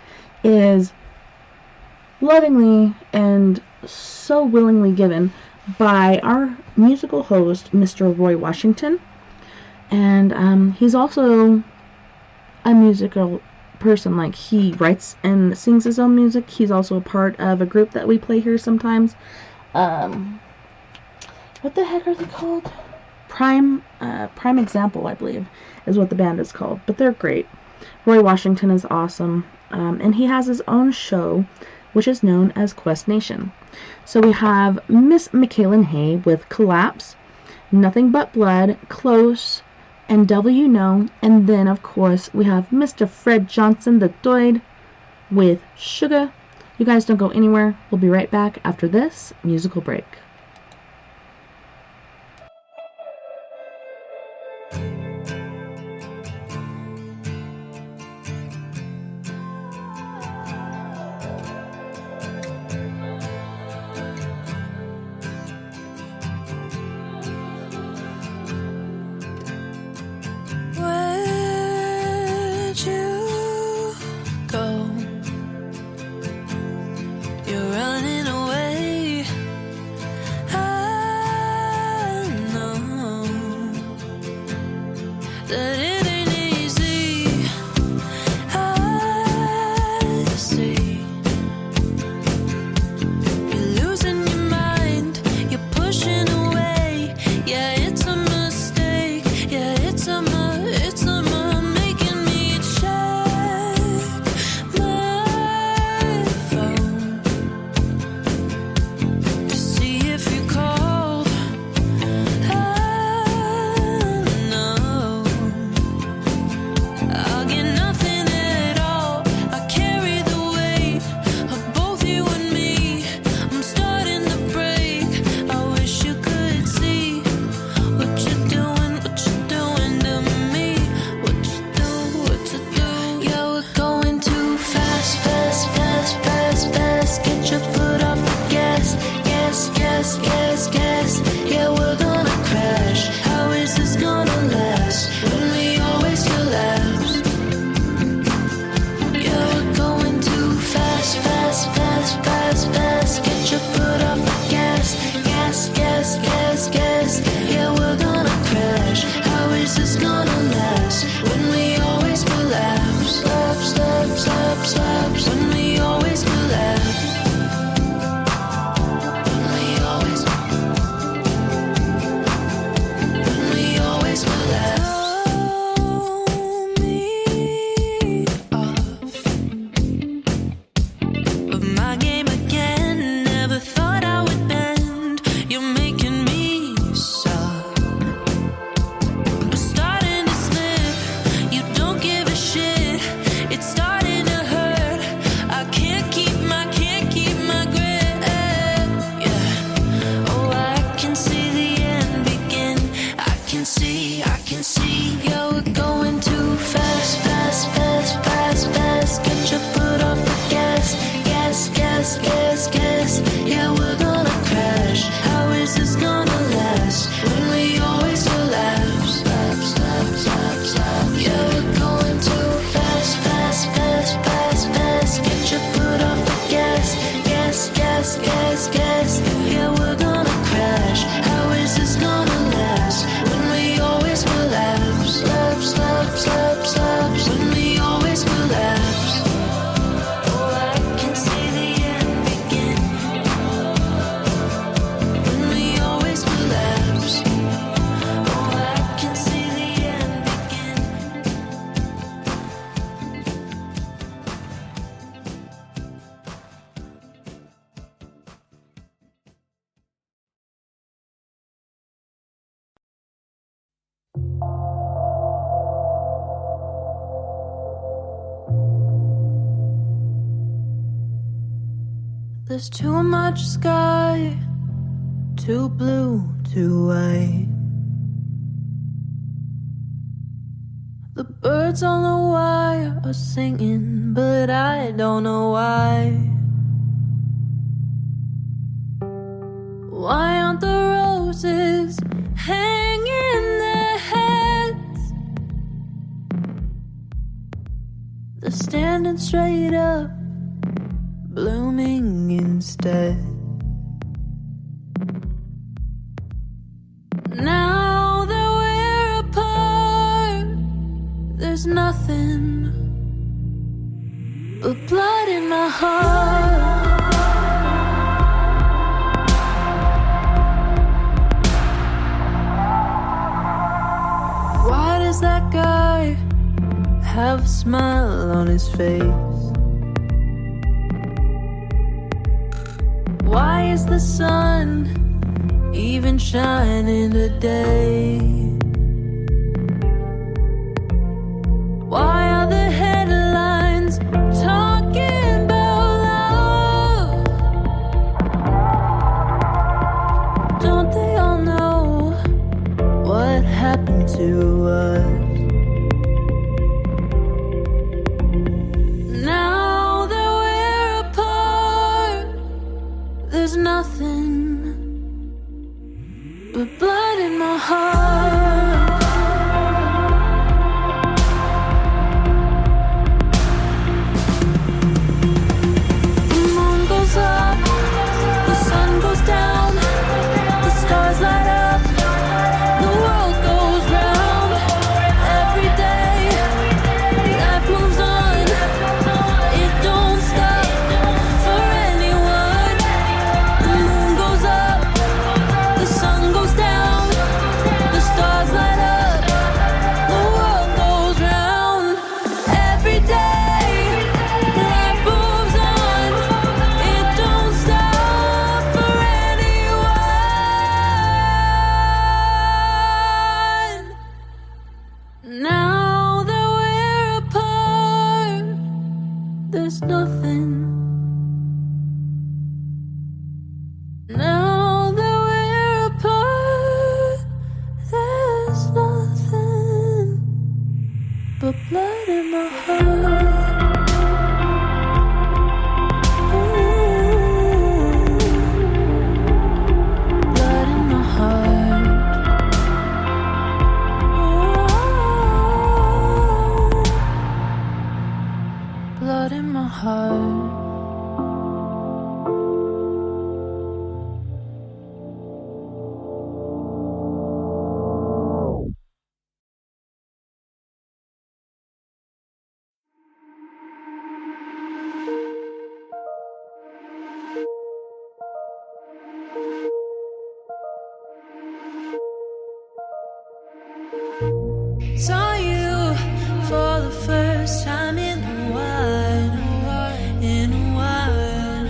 is lovingly and so willingly given by our musical host, Mr. Roy Washington. And he's also a musical person. Like, he writes and sings his own music. He's also a part of a group that we play here sometimes. What the heck are they called? Prime Example, I believe, is what the band is called. But they're great. Roy Washington is awesome. And he has his own show, which is known as Quest Nation. So we have Miss Michaelin Hay with Collapse, Nothing But Blood, Close, and Devil You Know. And then, of course, we have Mr. Fred Johnson III with Sugar. You guys don't go anywhere. We'll be right back after this musical break.
There's too much sky, too blue, too white. The birds on the wire are singing, but I don't know why. Why aren't the roses hanging their heads? They're standing straight up, blooming instead. but blood in my heart. Why does that guy have a smile on his face? Why is the sun even shining today? Why are the headlines talking about love? Don't they all know what happened to us? Now that we're apart, there's nothing but blood in my heart. The moon goes up, the sun goes down, the stars light up, the world goes round. Every day, life moves on, it don't stop for anyone. The moon goes up, the sun goes down, the stars light up, the world goes round. Every day, life moves on, it don't stop for anyone. Now that we're apart, there's nothing. Now that we're apart, there's nothing but blood in my heart. Blood in my heart. Blood in my heart. Saw you for the first time in a while, in a while.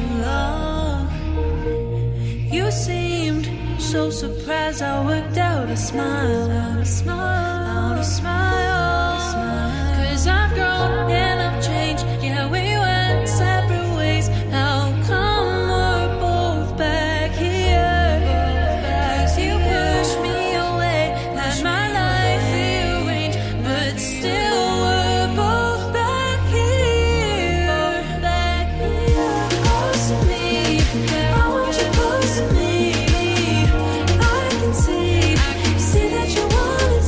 You seemed so surprised. I worked out a smile, out a smile, out a smile. 'Cause I've grown and I've changed. Yeah, we went separate ways. How come we're both back here? 'Cause you pushed me away, had my life rearranged, but still we're both back here. Close to me, I want you close to me. I can see that you want it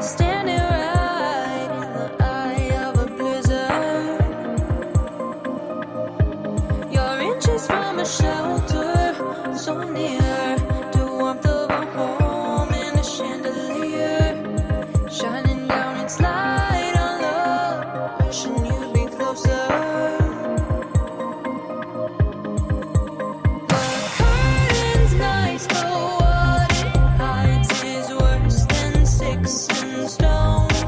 standing right in the eye of a blizzard. You're inches from a shelter, so near to warmth of a home in a chandelier, shining down its light on love, wishing you'd be closer. The curtain's nice, but what it hides is worse than sticks and stones.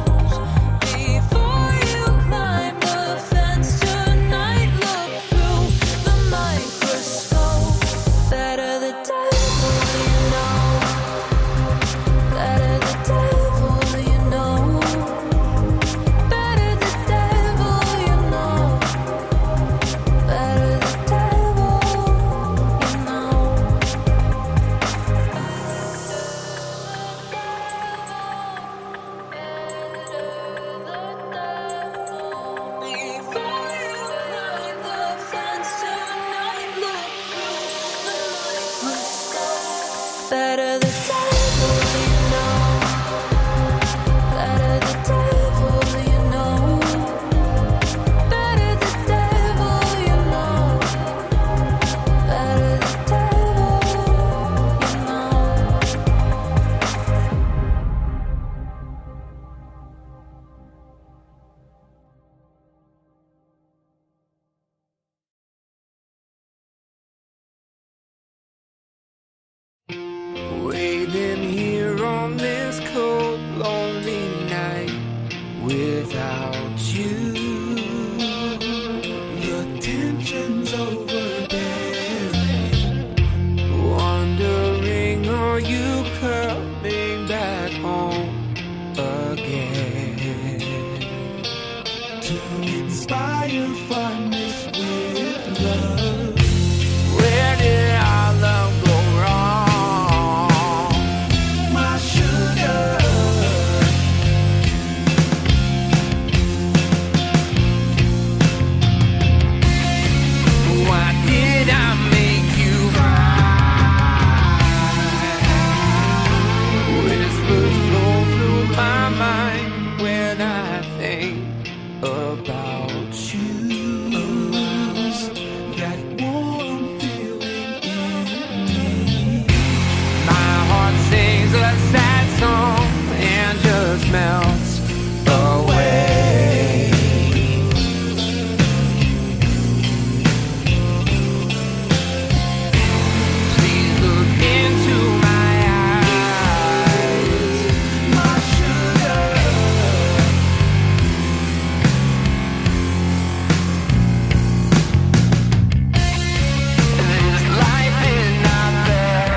Before you climb the fence tonight, look through the microscope. Better the devil you know. Better the devil you know. Better the devil you know. Better the devil you know. Before you climb the fence tonight, look through the microscope. Better the devil you know. Better the devil you know. Better the devil you know. Better the devil you know.
Waiting here on this cold, lonely night without you. The tension's overbearing. Wondering, are you coming back home again? To inspire fondness with love. Where did our love go wrong? My sugar. Why did I make you cry? Whispers flow through my mind when I think about you. That warm feeling in me. My heart sings a sad song and just melts away. Please look into my eyes, my sugar. There's life in out there.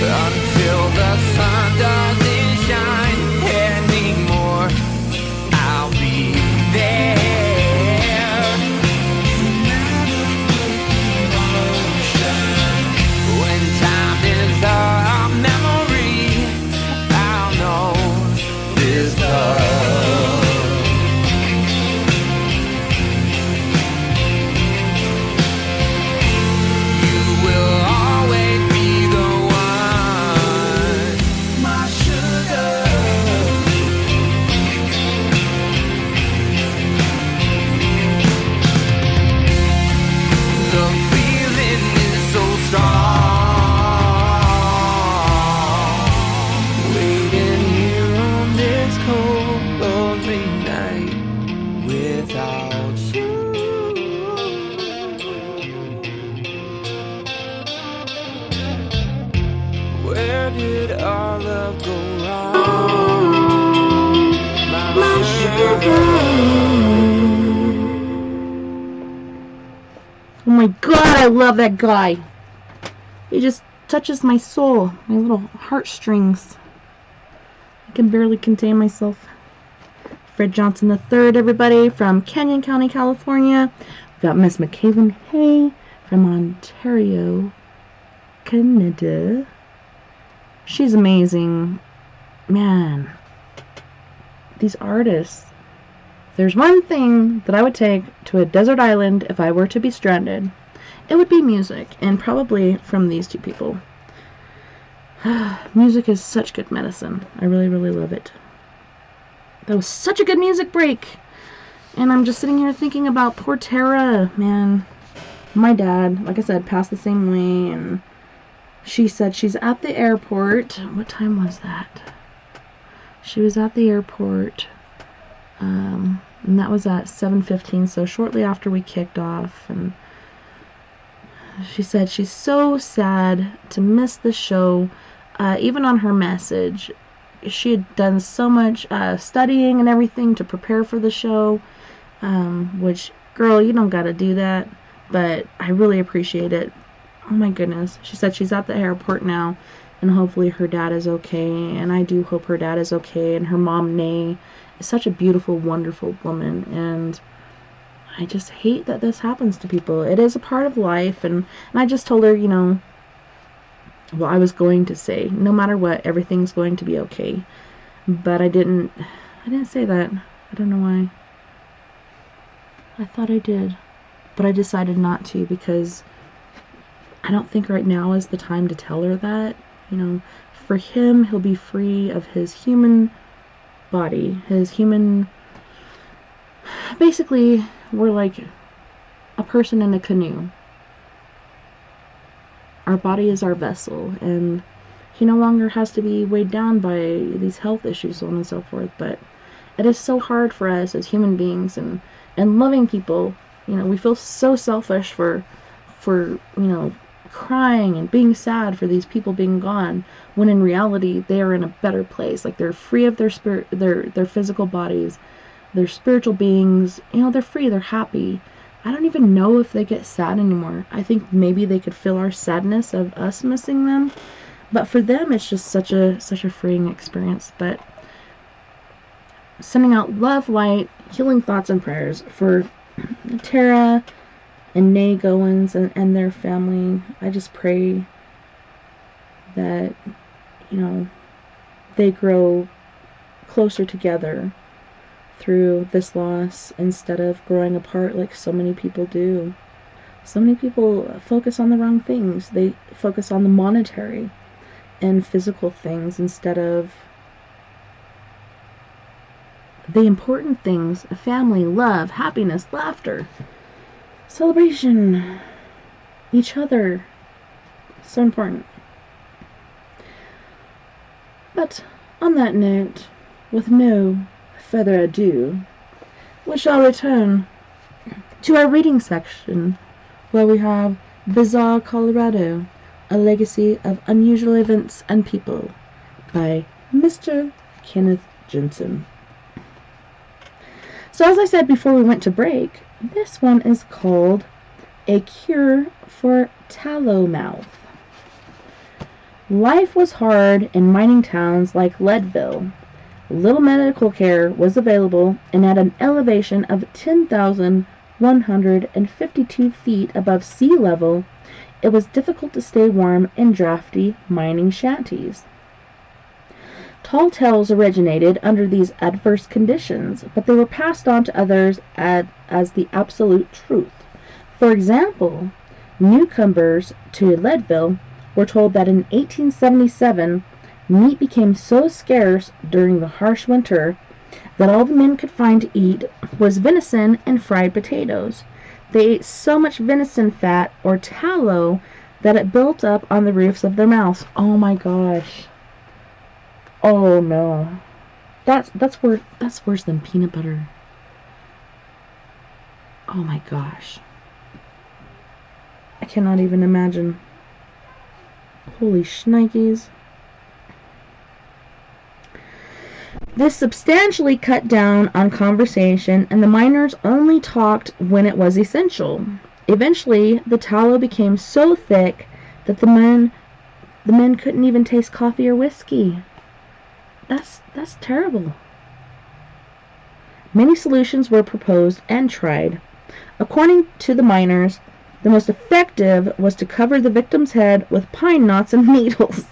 Until the sun doesn't shine anymore, I'll be there. When time is a memory, I'll know this love. You will always be the one, my sugar. The feeling is so strong. Waiting here on this cold, lonely night without you. Where did our love go wrong? My sugar.
Oh my god, I love that guy. He just touches my soul, my little heartstrings. I can barely contain myself. Fred Johnson III, everybody, from Canyon County, California. We've got Miss McCaven Hay from Ontario, Canada. She's amazing. Man, these artists. There's one thing that I would take to a desert island if I were to be stranded. It would be music, and probably from these two people. Music is such good medicine. I really, really love it. That was such a good music break. And I'm just sitting here thinking about poor Tara. Man, my dad, like I said, passed the same way, and she said she's at the airport. What time was that? She was at the airport, and that was at 7:15, so shortly after we kicked off. And she said she's so sad to miss the show. Even on her message, she had done so much studying and everything to prepare for the show, which, girl, you don't gotta do that, but I really appreciate it. Oh my goodness. She said she's at the airport now, and hopefully her dad is okay, and I do hope her dad is okay, and her mom, Nay, is such a beautiful, wonderful woman, and I just hate that this happens to people. It is a part of life, and I just told her, you know, well, I was going to say, no matter what, everything's going to be okay, but I didn't say that. I don't know why. I thought I did, but I decided not to, because I don't think right now is the time to tell her that. You know, for him, he'll be free of his human body, his human... Basically, we're like a person in a canoe. Our body is our vessel, and he no longer has to be weighed down by these health issues, so on and so forth. But it is so hard for us as human beings and loving people. You know, we feel so selfish for you know, crying and being sad for these people being gone, when in reality they are in a better place. Like, they're free of their spirit, their physical bodies, they're spiritual beings. You know, they're free, they're happy. I don't even know if they get sad anymore. I think maybe they could feel our sadness of us missing them, but for them it's just such a freeing experience. But sending out love, light, healing thoughts and prayers for Tara and Nay Goins and their family. I just pray that, you know, they grow closer together through this loss, instead of growing apart like so many people do. So many people focus on the wrong things. They focus on the monetary and physical things instead of the important things: family, love, happiness, laughter, celebration, each other. So important. But on that note, with no further ado, we shall return to our reading section, where we have Bizarre Colorado, A Legacy of Unusual Events and People by Mr. Kenneth Jensen. So as I said before we went to break, this one is called A Cure for Tallow Mouth. Life was hard in mining towns like Leadville. Little medical care was available, and at an elevation of 10,152 feet above sea level, it was difficult to stay warm in drafty mining shanties. Tall tales originated under these adverse conditions, but they were passed on to others as the absolute truth. For example, newcomers to Leadville were told that in 1877, meat became so scarce during the harsh winter that all the men could find to eat was venison and fried potatoes. They ate so much venison fat, or tallow, that it built up on the roofs of their mouths. Oh my gosh. Oh no. That's worse than peanut butter. Oh my gosh. I cannot even imagine. Holy shnikes. This substantially cut down on conversation, and the miners only talked when it was essential. Eventually, the tallow became so thick that the men couldn't even taste coffee or whiskey. That's terrible. Many solutions were proposed and tried. According to the miners, the most effective was to cover the victim's head with pine knots and needles.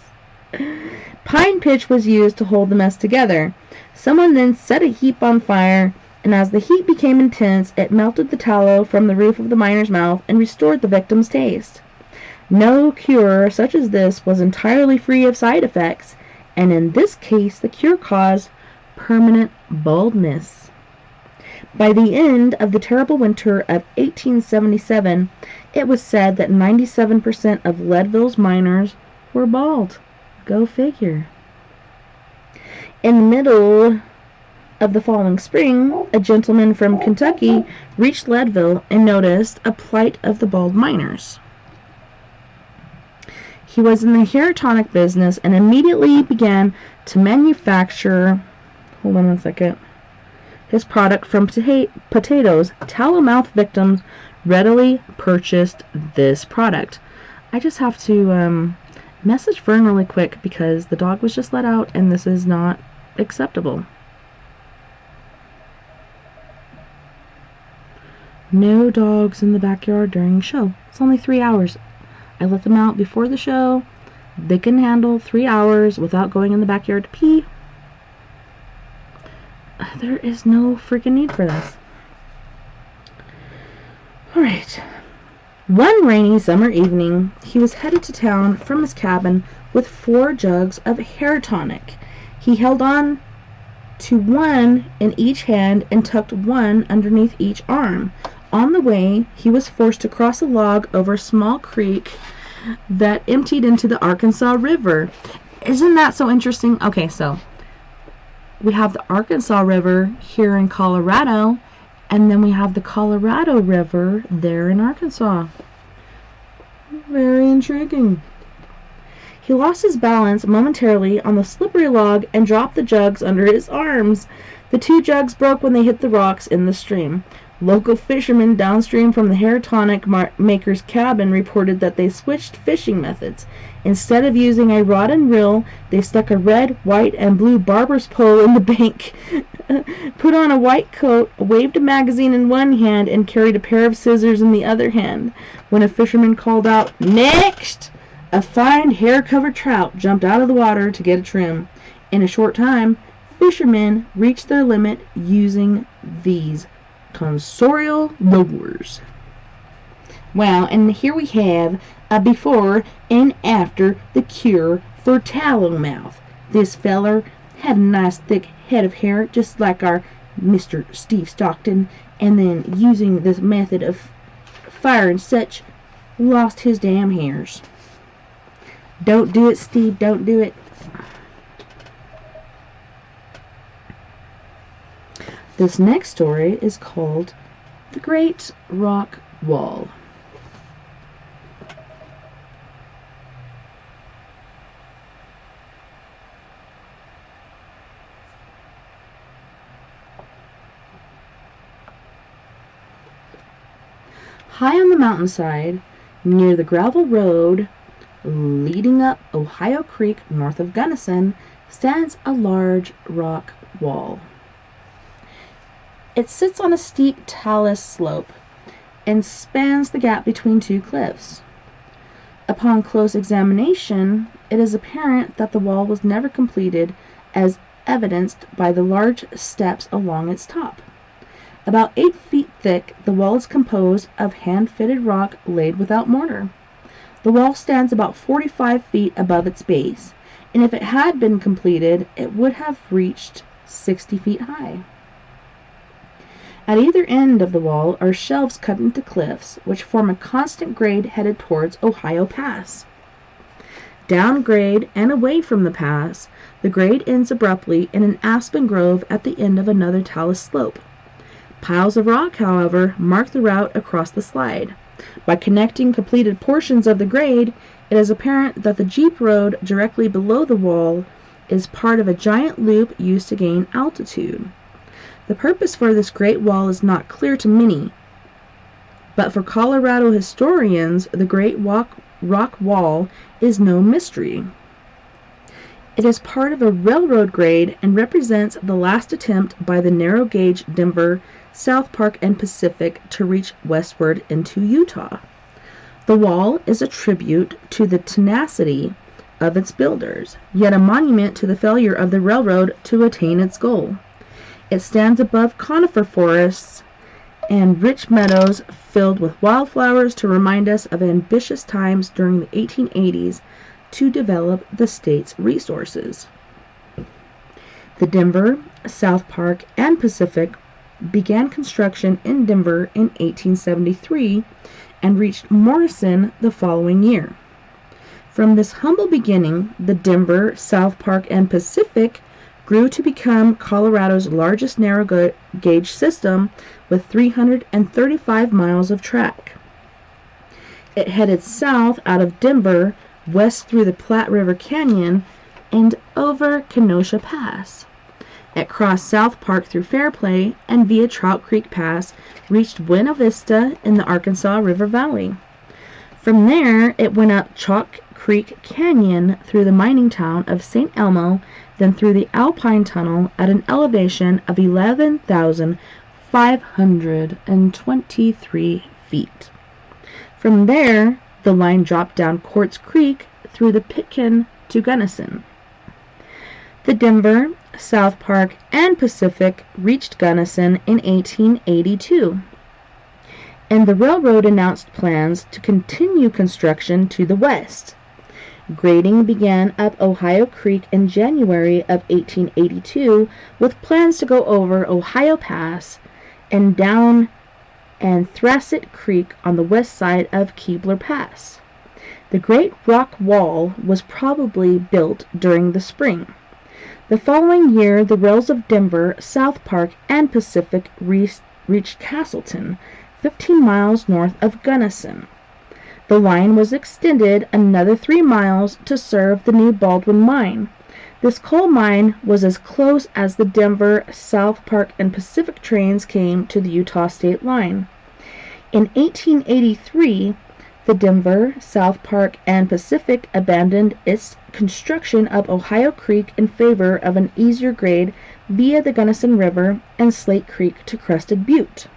Pine pitch was used to hold the mess together. Someone then set a heap on fire, and as the heat became intense, it melted the tallow from the roof of the miner's mouth and restored the victim's taste. No cure such as this was entirely free of side effects, and in this case the cure caused permanent baldness. By the end of the terrible winter of 1877, it was said that 97% of Leadville's miners were bald. Go figure. In the middle of the following spring, a gentleman from Kentucky reached Leadville and noticed a plight of the bald miners. He was in the hair tonic business and immediately began to manufacture, his product from potatoes. Tallow mouth victims readily purchased this product. I just have to message Fern really quick because the dog was just let out and this is not acceptable. No dogs in the backyard during the show. It's only 3 hours. I let them out before the show. They can handle 3 hours without going in the backyard to pee. There is no freaking need for this. Alright. One rainy summer evening, he was headed to town from his cabin with 4 jugs of hair tonic. He held on to one in each hand and tucked one underneath each arm. On the way, he was forced to cross a log over a small creek that emptied into the Arkansas River. Isn't that so interesting? Okay, so we have the Arkansas River here in Colorado, and then we have the Colorado River there in Arkansas. Very intriguing. He lost his balance momentarily on the slippery log and dropped the jugs under his arms. The 2 jugs broke when they hit the rocks in the stream. Local fishermen downstream from the hair tonic maker's cabin reported that they switched fishing methods. Instead of using a rod and reel, they stuck a red, white, and blue barber's pole in the bank, put on a white coat, waved a magazine in one hand, and carried a pair of scissors in the other hand. When a fisherman called out, "Next!" a fine hair-covered trout jumped out of the water to get a trim. In a short time, fishermen reached their limit using these tonsorial lures. Well, and here we have a before and after the cure for tallow mouth. This feller had a nice thick head of hair, just like our Mr. Steve Stockton, and then using this method of fire and such, lost his damn hairs. Don't do it, Steve, don't do it. This next story is called The Great Rock Wall. High on the mountainside, near the gravel road leading up Ohio Creek north of Gunnison, stands a large rock wall. It sits on a steep talus slope and spans the gap between 2 cliffs. Upon close examination, it is apparent that the wall was never completed, as evidenced by the large steps along its top. About 8 feet thick, the wall is composed of hand-fitted rock laid without mortar. The wall stands about 45 feet above its base, and if it had been completed, it would have reached 60 feet high. At either end of the wall are shelves cut into cliffs, which form a constant grade headed towards Ohio Pass. Down grade and away from the pass, the grade ends abruptly in an aspen grove at the end of another talus slope. Piles of rock, however, mark the route across the slide. By connecting completed portions of the grade, it is apparent that the jeep road directly below the wall is part of a giant loop used to gain altitude. The purpose for this great wall is not clear to many, but for Colorado historians, the Great Rock Wall is no mystery. It is part of a railroad grade and represents the last attempt by the narrow gauge Denver, South Park, and Pacific to reach westward into Utah. The wall is a tribute to the tenacity of its builders, yet a monument to the failure of the railroad to attain its goal. It stands above conifer forests and rich meadows filled with wildflowers to remind us of ambitious times during the 1880s to develop the state's resources. The Denver, South Park, and Pacific began construction in Denver in 1873 and reached Morrison the following year. From this humble beginning, the Denver, South Park, and Pacific grew to become Colorado's largest narrow gauge system with 335 miles of track. It headed south out of Denver, west through the Platte River Canyon, and over Kenosha Pass. It crossed South Park through Fairplay and via Trout Creek Pass reached Buena Vista in the Arkansas River Valley. From there, it went up Chalk Creek Canyon through the mining town of St. Elmo, then through the Alpine Tunnel at an elevation of 11,523 feet. From there, the line dropped down Quartz Creek through the Pitkin to Gunnison. The Denver, South Park, and Pacific reached Gunnison in 1882, and the railroad announced plans to continue construction to the west. Grading began up Ohio Creek in January of 1882 with plans to go over Ohio Pass and down and Thrasit Creek on the west side of Keebler Pass. The Great Rock Wall was probably built during the spring. The following year, the rails of Denver, South Park, and Pacific reached Castleton, 15 miles north of Gunnison. The line was extended another 3 miles to serve the new Baldwin mine. This coal mine was as close as the Denver, South Park, and Pacific trains came to the Utah state line. In 1883, the Denver, South Park, and Pacific abandoned its construction up Ohio Creek in favor of an easier grade via the Gunnison River and Slate Creek to Crested Butte.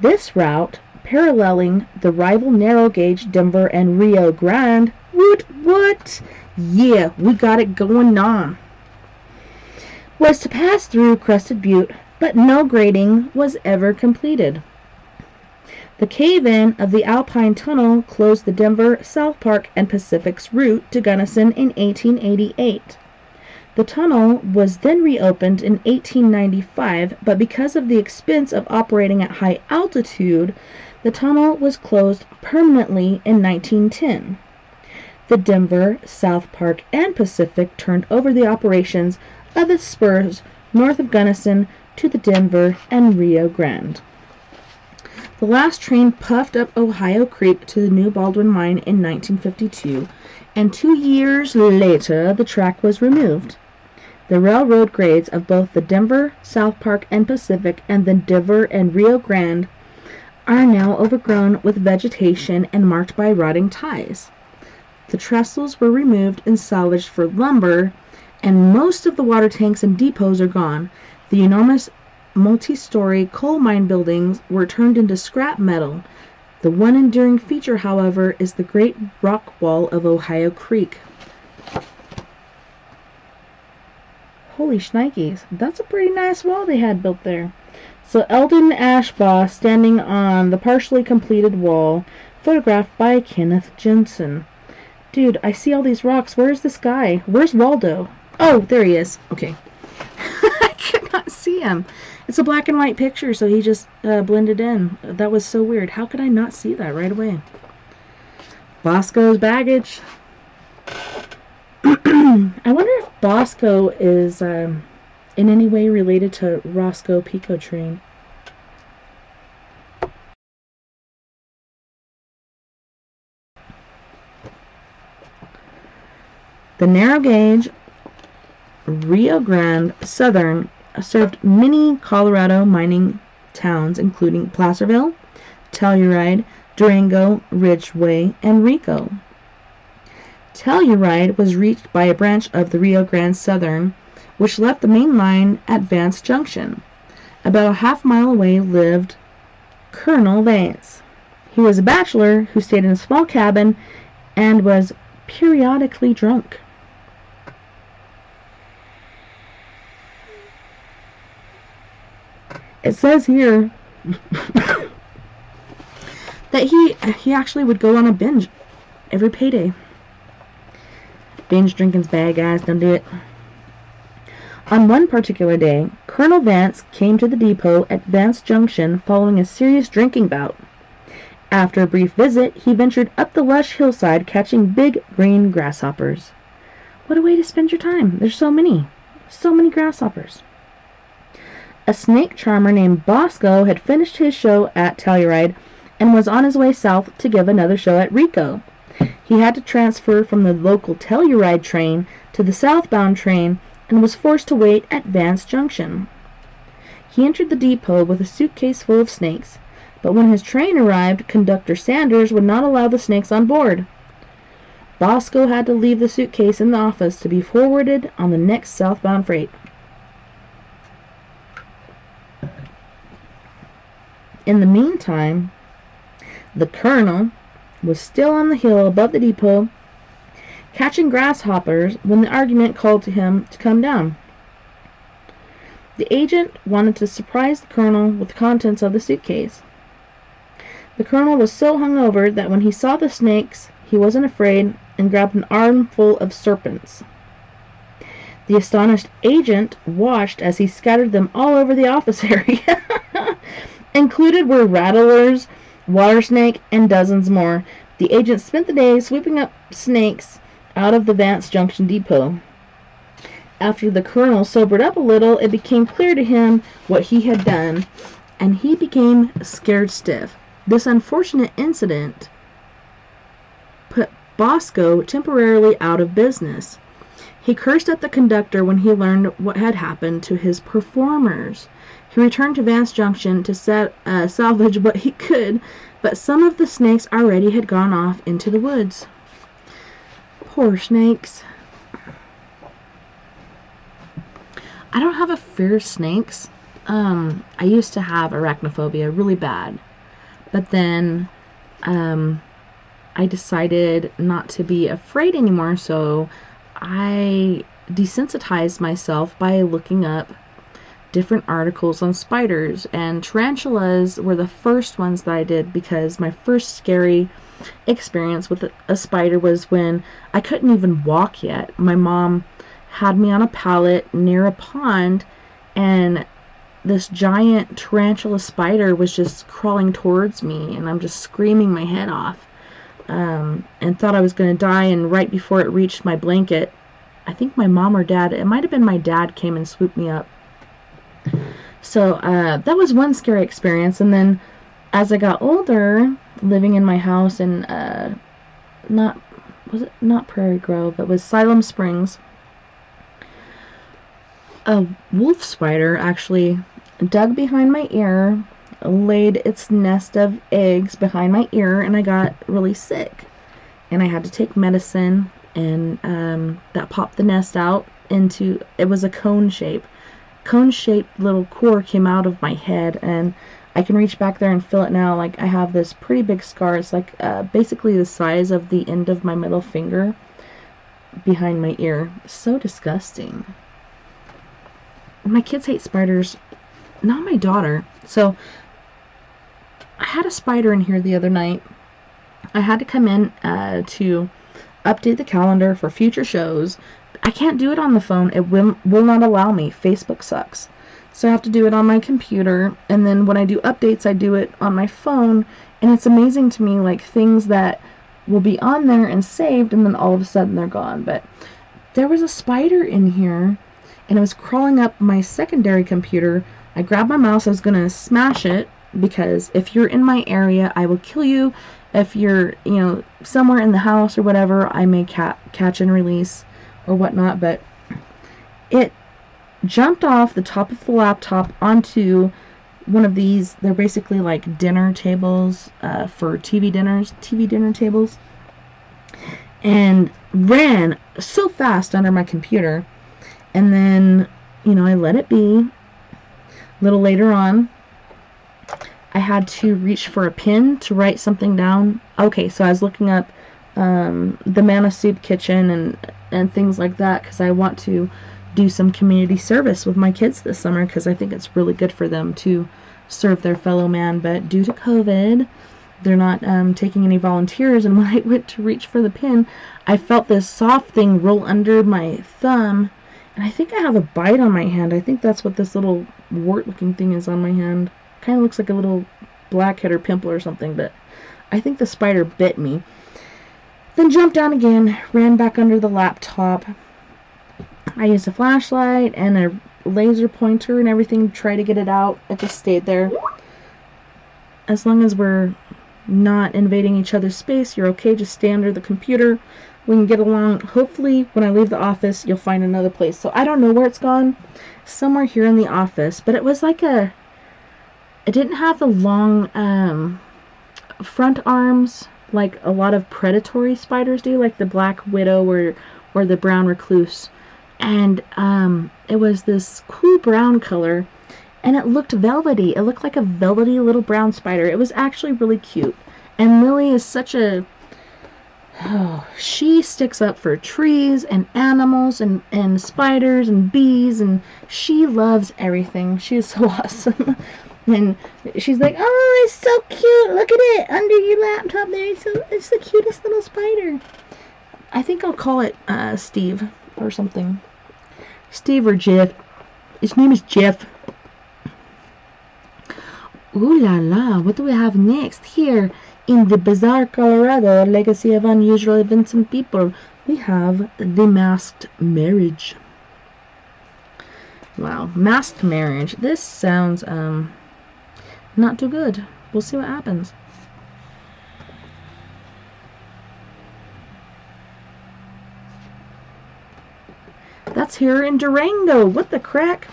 This route, paralleling the rival narrow gauge Denver and Rio Grande, what? Yeah, we got it going on. Was to pass through Crested Butte, but no grading was ever completed. The cave-in of the Alpine Tunnel closed the Denver, South Park, and Pacific's route to Gunnison in 1888. The tunnel was then reopened in 1895, but because of the expense of operating at high altitude, the tunnel was closed permanently in 1910. The Denver, South Park, and Pacific turned over the operations of its spurs north of Gunnison to the Denver and Rio Grande. The last train puffed up Ohio Creek to the new Baldwin mine in 1952, and 2 years later the track was removed. The railroad grades of both the Denver, South Park, and Pacific and the Denver and Rio Grande are now overgrown with vegetation and marked by rotting ties. The trestles were removed and salvaged for lumber, and most of the water tanks and depots are gone. The enormous multi-story coal mine buildings were turned into scrap metal. The one enduring feature, however, is the Great Rock Wall of Ohio Creek. Holy shnikes, that's a pretty nice wall they had built there. So Eldon Ashbaugh standing on the partially completed wall, photographed by Kenneth Jensen. Dude, I see all these rocks. Where's this guy? Where's Waldo? Oh, there he is. Okay. I could not see him. It's a black and white picture, so he just blended in. That was so weird. How could I not see that right away? Bosco's baggage. I wonder if Bosco is in any way related to Roscoe Pico Train. The narrow gauge Rio Grande Southern served many Colorado mining towns, including Placerville, Telluride, Durango, Ridgway, and Rico. Telluride was reached by a branch of the Rio Grande Southern, which left the main line at Vance Junction. About a half-mile away lived Colonel Vance. He was a bachelor who stayed in a small cabin and was periodically drunk. It says here that he actually would go on a binge every payday. Binge drinking's bad, guys. Don't do it. On one particular day, Colonel Vance came to the depot at Vance Junction following a serious drinking bout. After a brief visit, he ventured up the lush hillside catching big green grasshoppers. What a way to spend your time. There's so many grasshoppers. A snake charmer named Bosco had finished his show at Telluride and was on his way south to give another show at Rico. He had to transfer from the local Telluride train to the southbound train and was forced to wait at Vance Junction. He entered the depot with a suitcase full of snakes, but when his train arrived, Conductor Sanders would not allow the snakes on board. Bosco had to leave the suitcase in the office to be forwarded on the next southbound freight. In the meantime, the colonel was still on the hill above the depot, catching grasshoppers when the argument called to him to come down. The agent wanted to surprise the colonel with the contents of the suitcase. The colonel was so hungover that when he saw the snakes, he wasn't afraid and grabbed an armful of serpents. The astonished agent watched as he scattered them all over the office area. Included were rattlers, water snake, and dozens more. The agent spent the day sweeping up snakes out of the Vance Junction depot. After the colonel sobered up a little, it became clear to him what he had done, and he became scared stiff. This unfortunate incident put Bosco temporarily out of business. He cursed at the conductor when he learned what had happened to his performers. He returned to Vance Junction to salvage what he could, but some of the snakes already had gone off into the woods. Poor snakes. I don't have a fear of snakes. I used to have arachnophobia really bad, but then I decided not to be afraid anymore, so I desensitized myself by looking up different articles on spiders, and tarantulas were the first ones that I did, because my first scary experience with a spider was when I couldn't even walk yet. My mom had me on a pallet near a pond, and this giant tarantula spider was just crawling towards me, and I'm just screaming my head off, and thought I was going to die. And right before it reached my blanket, I think my mom or dad, it might have been my dad, came and swooped me up. So that was one scary experience. And then as I got older, living in my house in not Prairie Grove, it was Siloam Springs, a wolf spider actually dug behind my ear, laid its nest of eggs behind my ear, and I got really sick, and I had to take medicine, and that popped the nest out into, it was a cone-shaped little core came out of my head, and I can reach back there and feel it now. Like, I have this pretty big scar. It's like basically the size of the end of my middle finger behind my ear. So disgusting. My kids hate spiders, not my daughter. So I had a spider in here the other night. I had to come in to update the calendar for future shows. I can't do it on the phone. It will not allow me. Facebook sucks. So I have to do it on my computer, and then when I do updates, I do it on my phone, and it's amazing to me, like, things that will be on there and saved, and then all of a sudden they're gone. But there was a spider in here, and it was crawling up my secondary computer. I grabbed my mouse. I was going to smash it, because if you're in my area, I will kill you. If you're, somewhere in the house or whatever, I may catch and release or whatnot. But it jumped off the top of the laptop onto one of these. They're basically like dinner tables for TV dinner tables. and ran so fast under my computer. And then, I let it be. A little later on, I had to reach for a pen to write something down. Okay, so I was looking up the Mana Soup Kitchen and things like that, because I want to do some community service with my kids this summer, because I think it's really good for them to serve their fellow man. But due to COVID, they're not taking any volunteers, and when I went to reach for the pen, I felt this soft thing roll under my thumb, and I think I have a bite on my hand. I think that's what this little wart-looking thing is on my hand. Kind of looks like a little blackhead or pimple or something, but I think the spider bit me. Then jumped down again, ran back under the laptop. I used a flashlight and a laser pointer and everything to try to get it out. It just stayed there. As long as we're not invading each other's space, you're okay. Just stay under the computer. We can get along. Hopefully, when I leave the office, you'll find another place. So I don't know where it's gone. Somewhere here in the office. But it was like it didn't have the long front arms like a lot of predatory spiders do, like the black widow or the brown recluse. And it was this cool brown color, and it looked velvety. It looked like a velvety little brown spider. It was actually really cute. And Lily is such a... she sticks up for trees and animals and spiders and bees, and she loves everything. She is so awesome. And she's like, oh, it's so cute. Look at it under your laptop there. It's the cutest little spider. I think I'll call it Steve or something. Steve or Jeff. His name is Jeff. Ooh la la, what do we have next? Here in the bizarre Colorado, legacy of unusual events and people, we have the masked marriage. Wow, masked marriage. This sounds not too good. We'll see what happens. That's here in Durango. What the crack?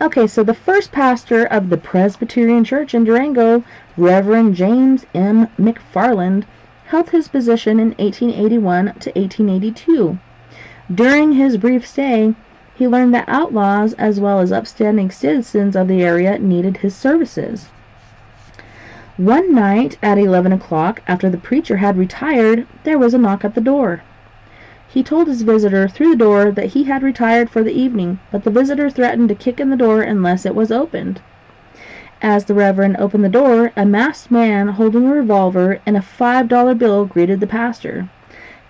Okay, so the first pastor of the Presbyterian Church in Durango, Reverend James M. McFarland, held his position in 1881 to 1882. During his brief stay, he learned that outlaws as well as upstanding citizens of the area needed his services. One night at 11 o'clock, after the preacher had retired, there was a knock at the door. He told his visitor through the door that he had retired for the evening, but the visitor threatened to kick in the door unless it was opened. As the Reverend opened the door, a masked man holding a revolver and a $5 bill greeted the pastor.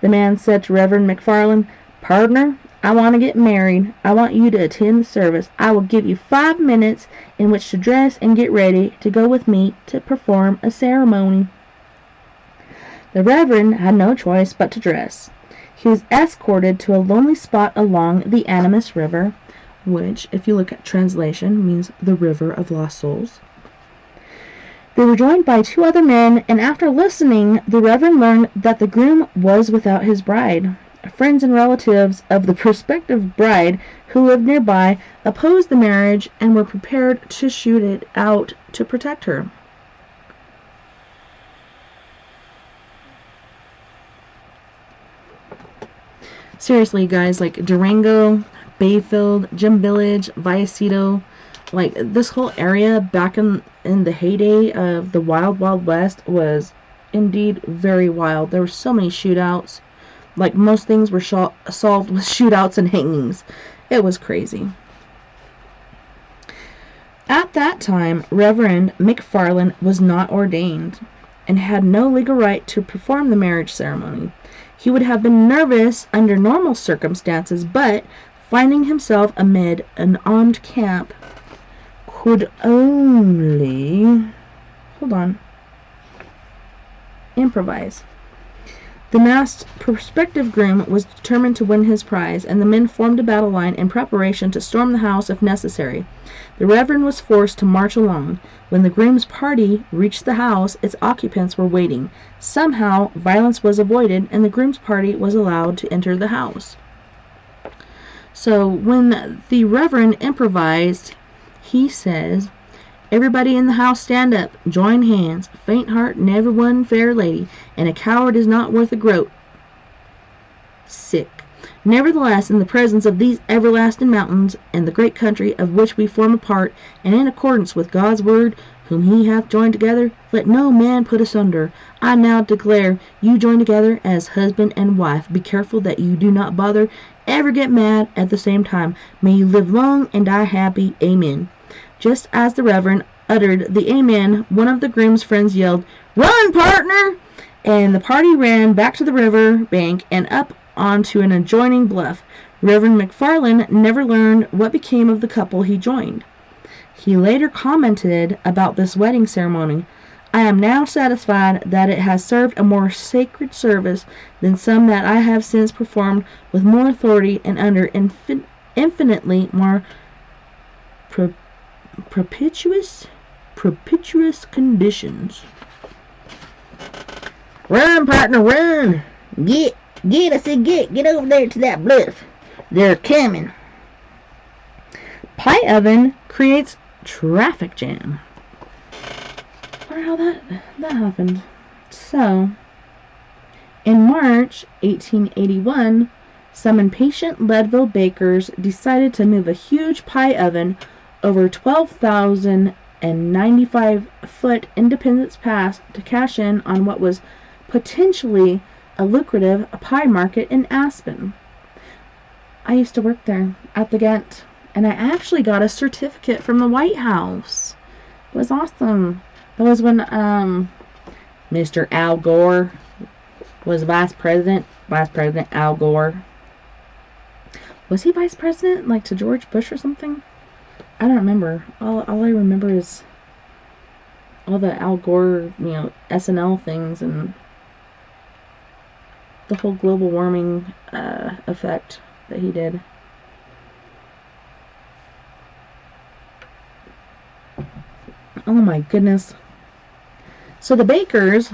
The man said to Reverend McFarland, "Partner, I want to get married. I want you to attend the service. I will give you 5 minutes in which to dress and get ready to go with me to perform a ceremony." The Reverend had no choice but to dress. He was escorted to a lonely spot along the Animus River, which, if you look at translation, means the River of Lost Souls. They were joined by 2 other men, and after listening, the Reverend learned that the groom was without his bride. Friends and relatives of the prospective bride who lived nearby opposed the marriage and were prepared to shoot it out to protect her. Seriously, guys, like Durango, Bayfield, Gem Village, Vallecito, like this whole area back in the heyday of the Wild Wild West was indeed very wild. There were so many shootouts. Like most things were solved with shootouts and hangings. It was crazy. At that time, Reverend McFarland was not ordained and had no legal right to perform the marriage ceremony. He would have been nervous under normal circumstances, but finding himself amid an armed camp could only improvise. The masked prospective groom was determined to win his prize, and the men formed a battle line in preparation to storm the house if necessary. The Reverend was forced to march along. When the groom's party reached the house, its occupants were waiting. Somehow, violence was avoided, and the groom's party was allowed to enter the house. So, when the Reverend improvised, he says, "Everybody in the house stand up, join hands, faint heart never won fair lady, and a coward is not worth a groat." sick. Nevertheless, in the presence of these everlasting mountains, and the great country of which we form a part, and in accordance with God's word, whom he hath joined together, let no man put asunder. I now declare you join together as husband and wife. Be careful that you do not bother, ever get mad at the same time. May you live long and die happy. Amen. Just as the Reverend uttered the amen, one of the groom's friends yelled, "Run, partner!" And the party ran back to the river bank and up onto an adjoining bluff. Reverend McFarland never learned what became of the couple he joined. He later commented about this wedding ceremony, "I am now satisfied that it has served a more sacred service than some that I have since performed with more authority and under infinitely more propitious conditions." Run, partner, run! Get, I said get over there to that bluff. They're coming. Pie oven creates traffic jam. I wonder how that happened. So, in March 1881, some impatient Leadville bakers decided to move a huge pie oven over 12,095-foot Independence Pass to cash in on what was potentially a lucrative pie market in Aspen. I used to work there at the Ghent, and I actually got a certificate from the White House. It was awesome. That was when Mr. Al Gore was vice president. Vice President Al Gore. Was he vice president, like to George Bush or something? I don't remember. All I remember is all the Al Gore, SNL things and the whole global warming effect that he did. Oh my goodness. So the bakers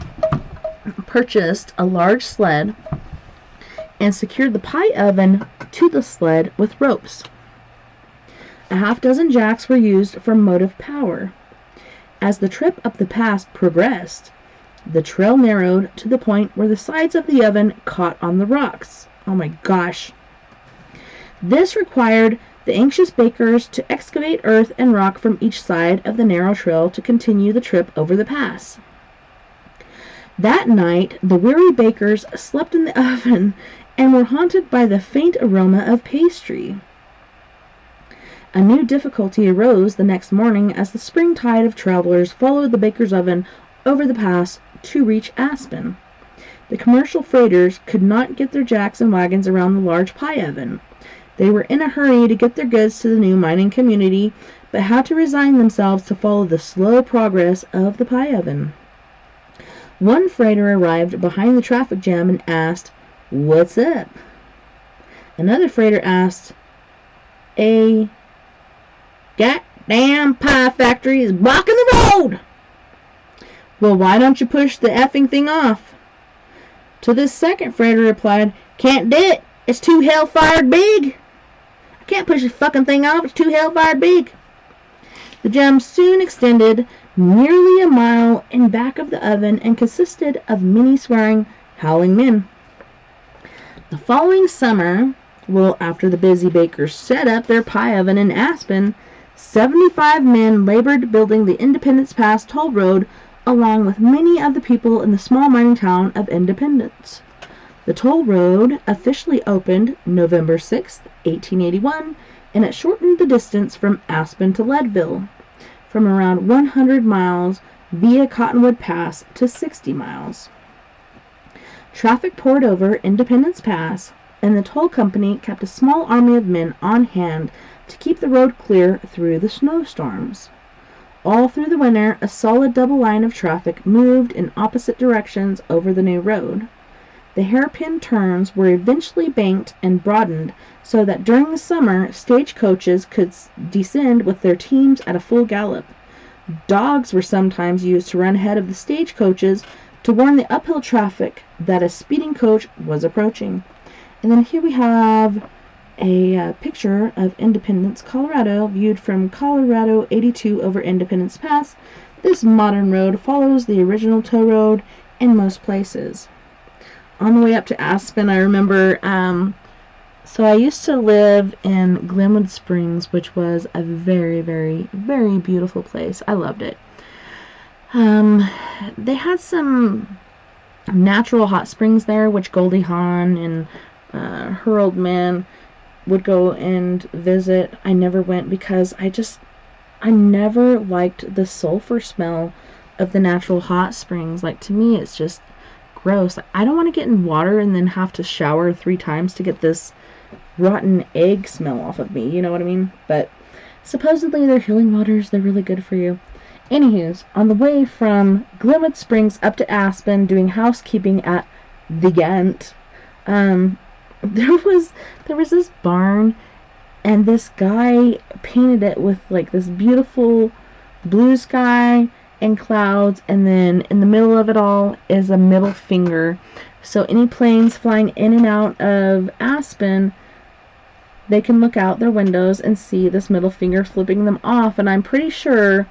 purchased a large sled and secured the pie oven to the sled with ropes. A half-dozen jacks were used for motive power. As the trip up the pass progressed, the trail narrowed to the point where the sides of the oven caught on the rocks. Oh my gosh. This required the anxious bakers to excavate earth and rock from each side of the narrow trail to continue the trip over the pass. That night, the weary bakers slept in the oven and were haunted by the faint aroma of pastry. A new difficulty arose the next morning as the spring tide of travelers followed the baker's oven over the pass to reach Aspen. The commercial freighters could not get their jacks and wagons around the large pie oven. They were in a hurry to get their goods to the new mining community, but had to resign themselves to follow the slow progress of the pie oven. One freighter arrived behind the traffic jam and asked, "What's up?" Another freighter asked, "A goddamn pie factory is blocking the road." "Well, why don't you push the effing thing off?" To this second freighter replied, "Can't do it. It's too hellfired big. I can't push the fucking thing off. It's too hellfired big." The jam soon extended nearly a mile in back of the oven and consisted of many swearing, howling men. The following summer, well, after the busy bakers set up their pie oven in Aspen, 75 men labored building the Independence Pass toll road along with many of the people in the small mining town of Independence. The toll road officially opened November 6, 1881, and it shortened the distance from Aspen to Leadville from around 100 miles via Cottonwood Pass to 60 miles. Traffic poured over Independence Pass, and the toll company kept a small army of men on hand to keep the road clear through the snowstorms. All through the winter, a solid double line of traffic moved in opposite directions over the new road. The hairpin turns were eventually banked and broadened so that during the summer, stagecoaches could descend with their teams at a full gallop. Dogs were sometimes used to run ahead of the stagecoaches to warn the uphill traffic that a speeding coach was approaching. And then here we have a picture of Independence, Colorado, viewed from Colorado 82 over Independence Pass. This modern road follows the original tow road in most places. on the way up to Aspen, I remember, so I used to live in Glenwood Springs, which was a very, very, very beautiful place. I loved it. They had some natural hot springs there, which Goldie Hawn and her old man would go and visit. I never went because I never liked the sulfur smell of the natural hot springs. Like, to me, it's just gross. Like, I don't want to get in water and then have to shower 3 times to get this rotten egg smell off of me. You know what I mean? But supposedly they're healing waters. They're really good for you. Anywho's, on the way from Glenwood Springs up to Aspen, doing housekeeping at the Gant, there was this barn, and this guy painted it with like this beautiful blue sky and clouds, and then in the middle of it all is a middle finger. So any planes flying in and out of Aspen, they can look out their windows and see this middle finger flipping them off. And I'm pretty sure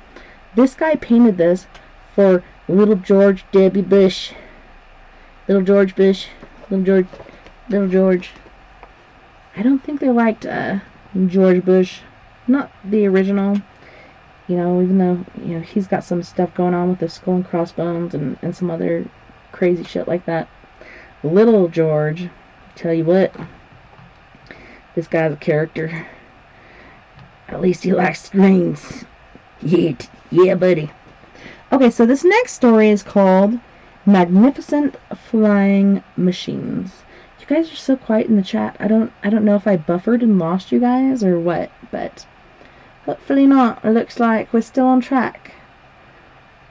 this guy painted this for little George W. Bush. Little George Bush. Little George. I don't think they liked George Bush. Not the original. You know, even though, you know, he's got some stuff going on with his skull and crossbones and some other crazy shit like that. Little George, tell you what, this guy's a character. At least he likes screens. Yeah, buddy. Okay, so this next story is called Magnificent Flying Machines. You guys are so quiet in the chat. I don't know if I buffered and lost you guys or what, but hopefully not. It looks like we're still on track.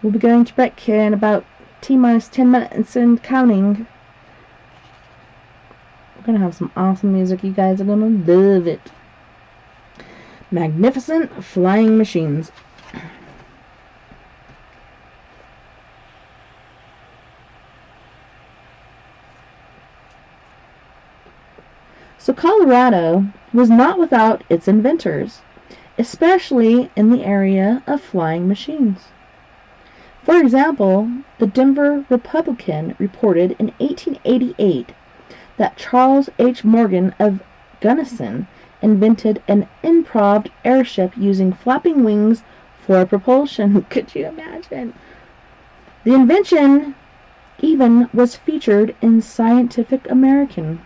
We'll be going to break here in about T-minus 10 minutes and counting. We're going to have some awesome music. You guys are going to love it. Magnificent Flying Machines. So Colorado was not without its inventors, especially in the area of flying machines. For example, the Denver Republican reported in 1888 that Charles H. Morgan of Gunnison invented an improv airship using flapping wings for propulsion. Could you imagine? The invention even was featured in Scientific American.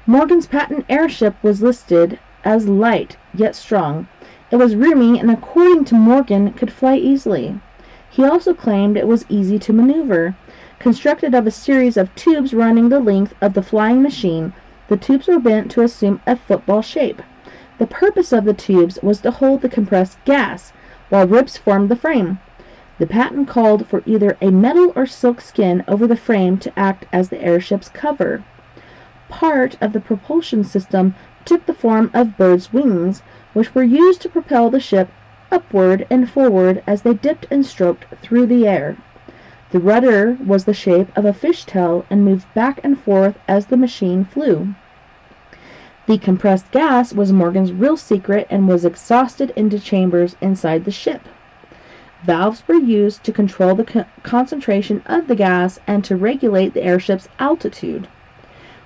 Morgan's patent airship was listed as light yet strong. It was roomy and, according to Morgan, could fly easily. He also claimed it was easy to maneuver. Constructed of a series of tubes running the length of the flying machine, the tubes were bent to assume a football shape. The purpose of the tubes was to hold the compressed gas, while ribs formed the frame. The patent called for either a metal or silk skin over the frame to act as the airship's cover. Part of the propulsion system took the form of birds' wings, which were used to propel the ship upward and forward as they dipped and stroked through the air. The rudder was the shape of a fishtail and moved back and forth as the machine flew. The compressed gas was Morgan's real secret and was exhausted into chambers inside the ship. Valves were used to control the concentration of the gas and to regulate the airship's altitude.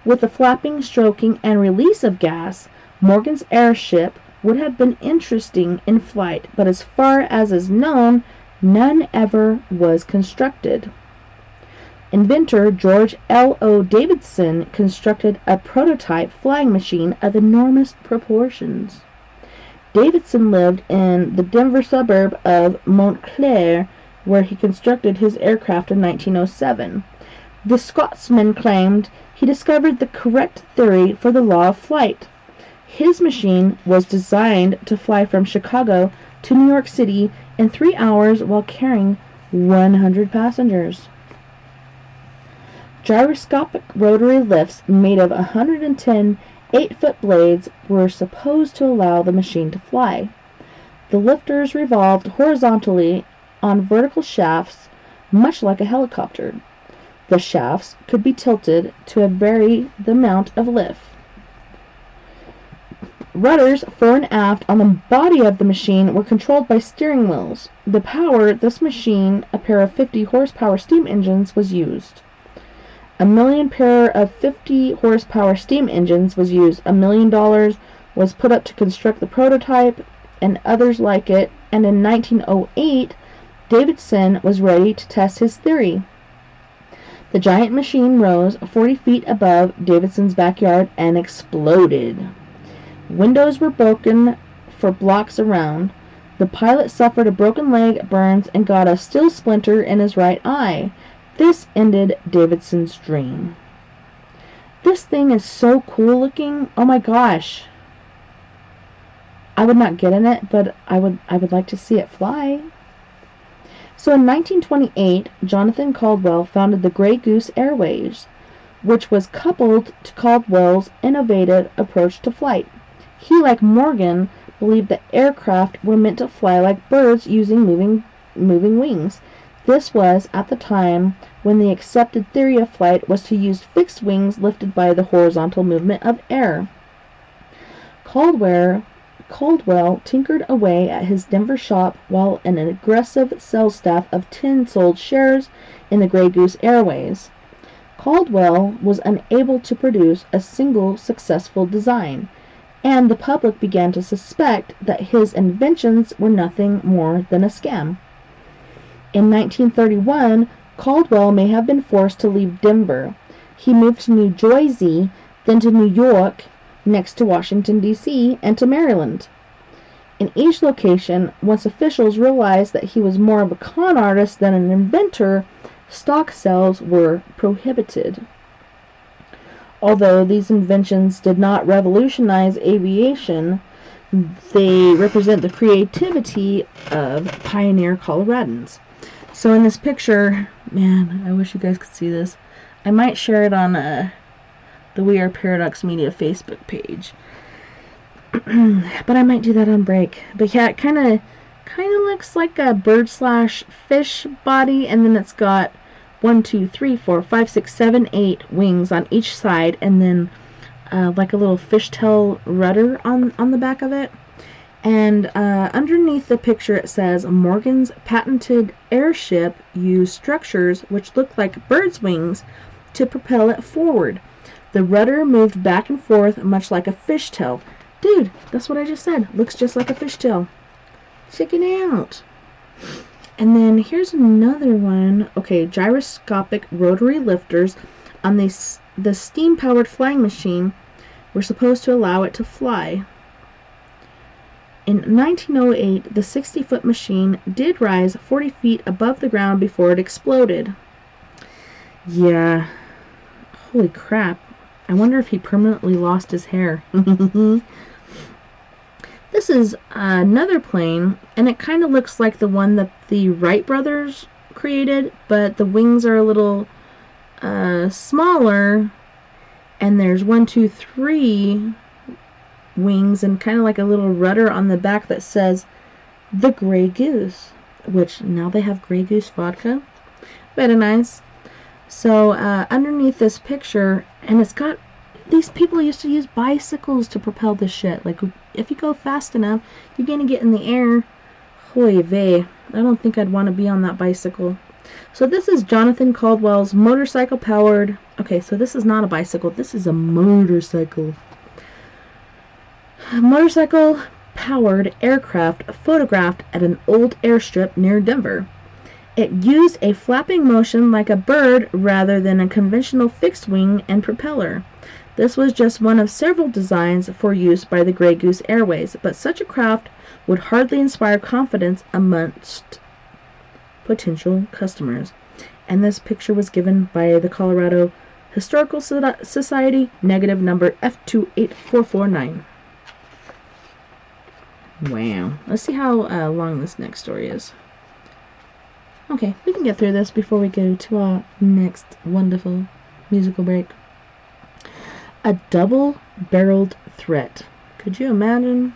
With the flapping, stroking, and release of gas, Morgan's airship would have been interesting in flight, but as far as is known, none ever was constructed. Inventor George L.O. Davidson constructed a prototype flying machine of enormous proportions. Davidson lived in the Denver suburb of Montclair, where he constructed his aircraft in 1907. The Scotsman claimed he discovered the correct theory for the law of flight. His machine was designed to fly from Chicago to New York City in 3 hours while carrying 100 passengers. Gyroscopic rotary lifts made of 110 8-foot blades were supposed to allow the machine to fly. The lifters revolved horizontally on vertical shafts, much like a helicopter. The shafts could be tilted to vary the amount of lift. Rudders fore and aft on the body of the machine were controlled by steering wheels. To power this machine, a pair of 50 horsepower steam engines was used. 1 million pair of 50 horsepower steam engines was used. $1 million was put up to construct the prototype and others like it, and in 1908, Davidson was ready to test his theory. The giant machine rose 40 feet above Davidson's backyard and exploded. Windows were broken for blocks around. The pilot suffered a broken leg, burns, and got a steel splinter in his right eye. This ended Davidson's dream. This thing is so cool looking. Oh my gosh. I would not get in it, but I would like to see it fly. So in 1928, Jonathan Caldwell founded the Grey Goose Airways, which was coupled to Caldwell's innovative approach to flight. He, like Morgan, believed that aircraft were meant to fly like birds using moving wings. This was at the time when the accepted theory of flight was to use fixed wings lifted by the horizontal movement of air. Caldwell tinkered away at his Denver shop while an aggressive sales staff of 10 sold shares in the Grey Goose Airways. Caldwell was unable to produce a single successful design, and the public began to suspect that his inventions were nothing more than a scam. In 1931, Caldwell may have been forced to leave Denver. He moved to New Jersey, then to New York, next to Washington, D.C., and to Maryland. In each location, once officials realized that he was more of a con artist than an inventor, stock sales were prohibited. Although these inventions did not revolutionize aviation, they represent the creativity of pioneer Coloradans. So in this picture, man, I wish you guys could see this. I might share it on the We Are Paradox Media Facebook page. But I might do that on break. But yeah, it kind of looks like a bird/fish body, and then it's got 1, 2, 3, 4, 5, 6, 7, 8 wings on each side, and then like a little fishtail rudder on the back of it. And underneath the picture it says, Morgan's patented airship used structures which look like bird's wings to propel it forward. The rudder moved back and forth much like a fishtail. Dude, that's what I just said. Looks just like a fishtail. Check it out. And then here's another one. Okay, gyroscopic rotary lifters on the steam-powered flying machine were supposed to allow it to fly. In 1908, the 60-foot machine did rise 40 feet above the ground before it exploded. Yeah. Holy crap. I wonder if he permanently lost his hair. This is another plane, and it kind of looks like the one that the Wright brothers created, but the wings are a little smaller, and there's 1, 2, 3 wings and kind of like a little rudder on the back that says the Grey Goose, which now they have Grey Goose vodka. Very nice. So underneath this picture, and it's got, these people used to use bicycles to propel this shit. Like, if you go fast enough, you're gonna get in the air. Hoy vey. I don't think I'd want to be on that bicycle. So this is Jonathan Caldwell's motorcycle powered, okay, so this is not a bicycle, this is a motorcycle. A motorcycle powered aircraft photographed at an old airstrip near Denver. It used a flapping motion like a bird rather than a conventional fixed wing and propeller. This was just one of several designs for use by the Grey Goose Airways, but such a craft would hardly inspire confidence amongst potential customers. And this picture was given by the Colorado Historical Society, negative number F28449. Wow. Let's see how long this next story is. Okay, we can get through this before we go to our next wonderful musical break. A double-barreled threat. Could you imagine?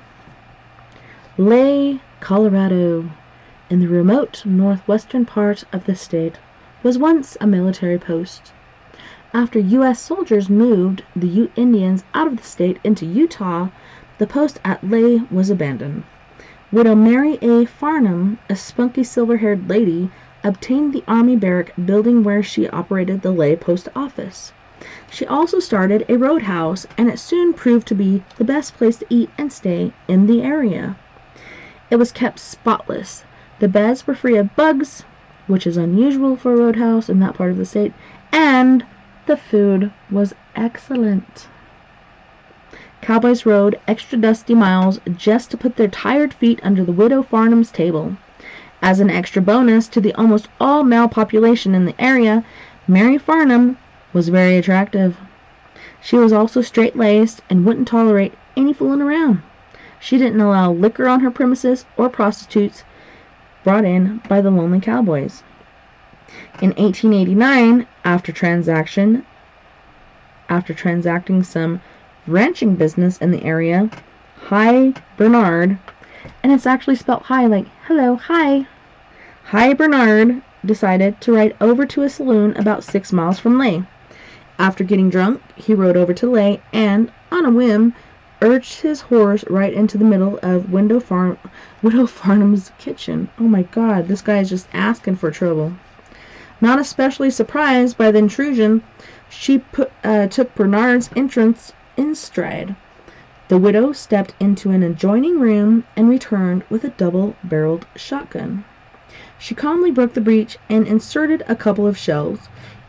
Lay, Colorado, in the remote northwestern part of the state, was once a military post. After U.S. soldiers moved the Indians out of the state into Utah, the post at Lay was abandoned. Widow Mary A. Farnham, a spunky silver-haired lady, obtained the Army barrack building where she operated the Leh post office. She also started a roadhouse, and it soon proved to be the best place to eat and stay in the area. It was kept spotless. The beds were free of bugs, which is unusual for a roadhouse in that part of the state, and the food was excellent. Cowboys rode extra dusty miles just to put their tired feet under the Widow Farnham's table. As an extra bonus to the almost all-male population in the area, Mary Farnham was very attractive. She was also straight-laced and wouldn't tolerate any fooling around. She didn't allow liquor on her premises or prostitutes brought in by the lonely cowboys. In 1889, after transacting some ranching business in the area, High Bernard, and it's actually spelled high like, hello, hi. High Bernard decided to ride over to a saloon about 6 miles from Leh. After getting drunk, he rode over to Leh and, on a whim, urged his horse right into the middle of Widow Farnham's kitchen. Oh my god, this guy is just asking for trouble. Not especially surprised by the intrusion, she took Bernard's entrance in stride. The widow stepped into an adjoining room and returned with a double-barreled shotgun. She calmly broke the breech and inserted a couple of shells.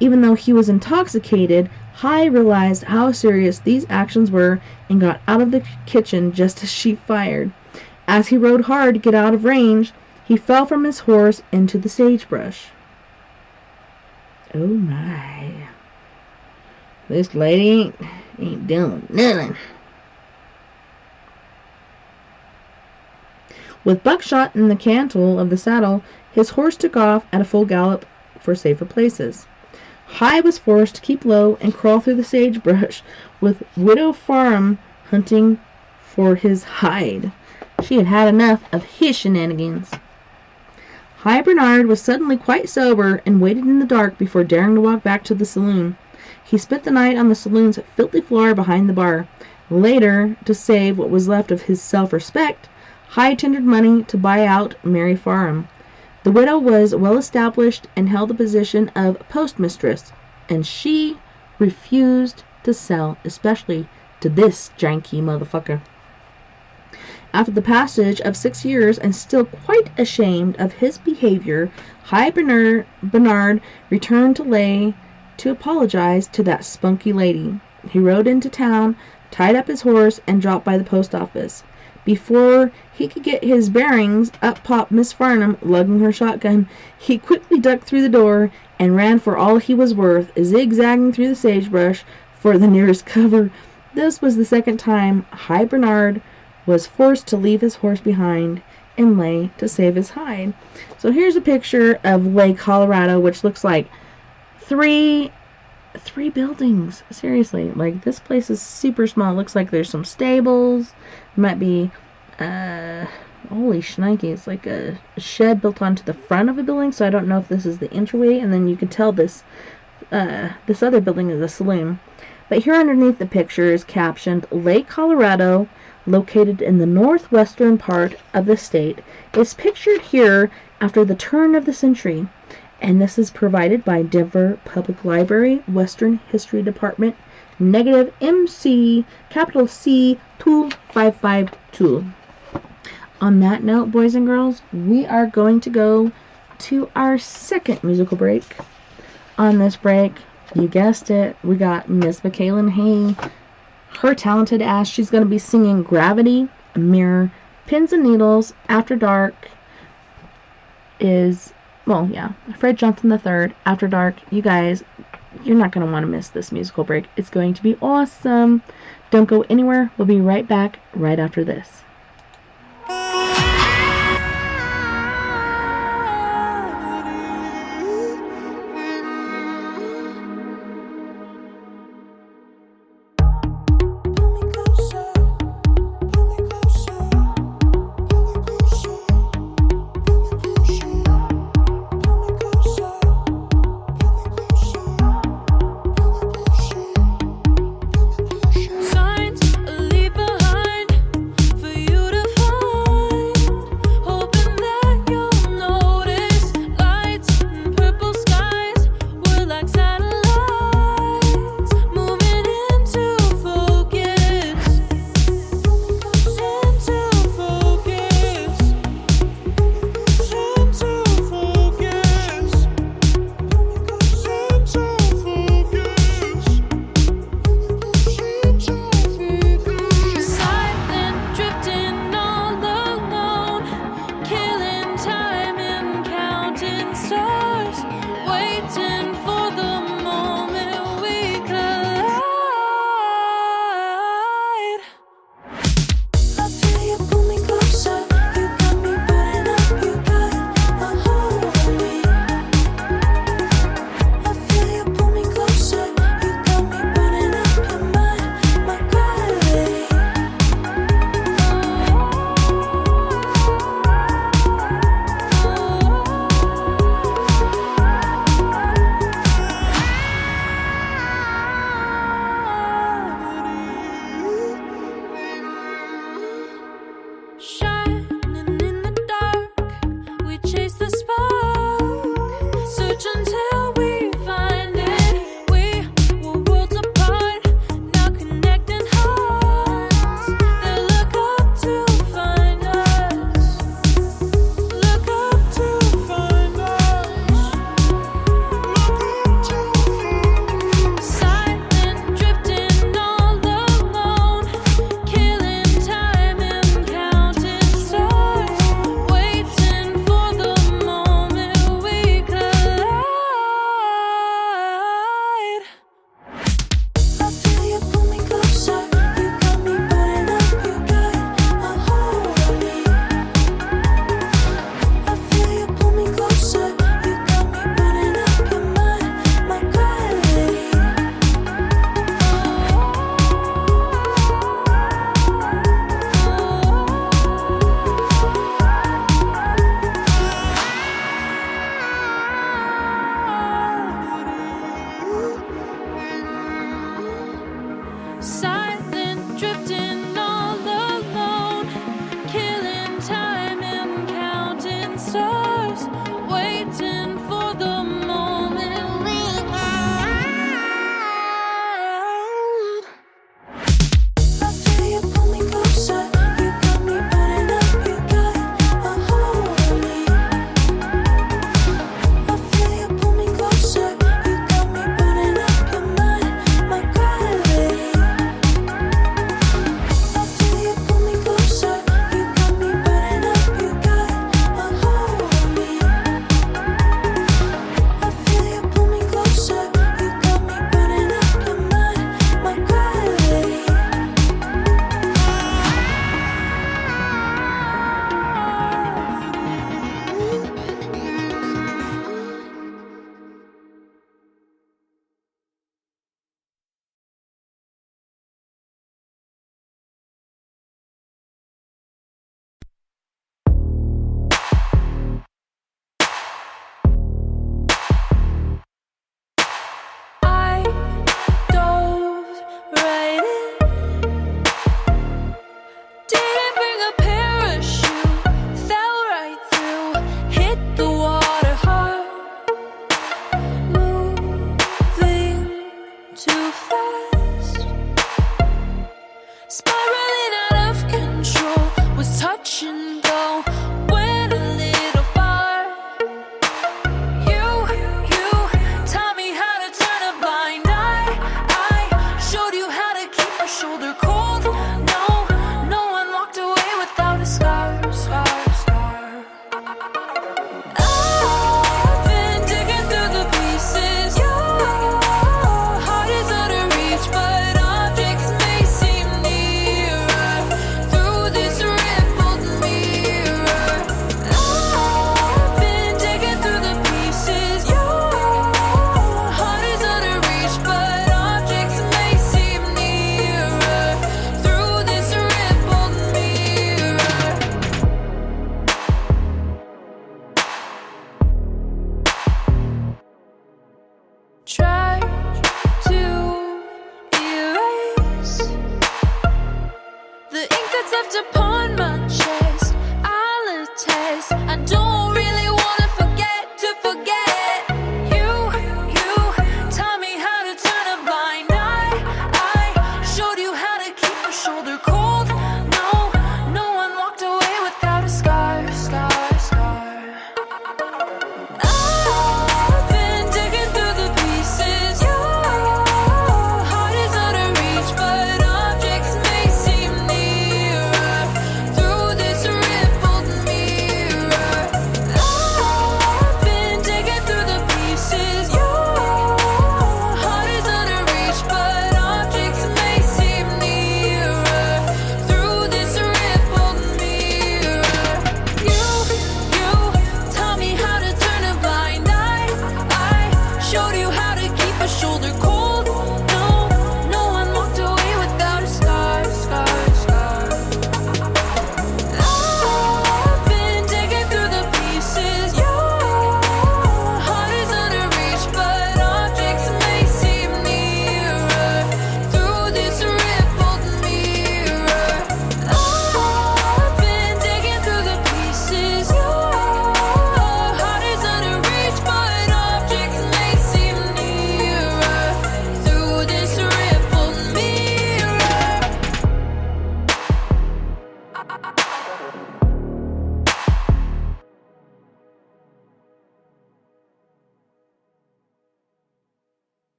Even though he was intoxicated, High realized how serious these actions were and got out of the kitchen just as she fired. As he rode hard to get out of range, he fell from his horse into the sagebrush. Oh my. This lady ain't doing nothing. With buckshot in the cantle of the saddle, his horse took off at a full gallop for safer places. High was forced to keep low and crawl through the sagebrush, with Widow Farnham hunting for his hide. She had had enough of his shenanigans. High Bernard was suddenly quite sober and waited in the dark before daring to walk back to the saloon. He spent the night on the saloon's filthy floor behind the bar. Later, to save what was left of his self-respect, High tendered money to buy out Mary Farnham. The widow was well established and held the position of postmistress, and she refused to sell, especially to this janky motherfucker. After the passage of 6 years, and still quite ashamed of his behavior, High Bernard returned to Leh to apologize to that spunky lady. He rode into town, tied up his horse, and dropped by the post office. Before he could get his bearings, up popped Miss Farnham, lugging her shotgun. He quickly ducked through the door and ran for all he was worth, zigzagging through the sagebrush for the nearest cover. This was the second time High Bernard was forced to leave his horse behind in Leh to save his hide. So here's a picture of Leh, Colorado, which looks like three buildings. Seriously, like, this place is super small. It looks like there's some stables. It might be holy shnikes, it's like a shed built onto the front of a building, so I don't know if this is the entryway, and then you can tell this other building is a saloon. But here underneath the picture is captioned, Leh, Colorado, located in the northwestern part of the state, is pictured here after the turn of the century. And this is provided by Denver Public Library, Western History Department, negative MC, capital C, 2552. On that note, boys and girls, we are going to go to our second musical break. On this break, you guessed it, we got Miss Michaela Hay. Her talented ass, she's going to be singing Gravity, Mirror, Pins and Needles, After Dark is... Well, yeah, Fred Johnson III, After Dark. You guys, you're not going to want to miss this musical break. It's going to be awesome. Don't go anywhere. We'll be right back right after this.
Signs I leave behind for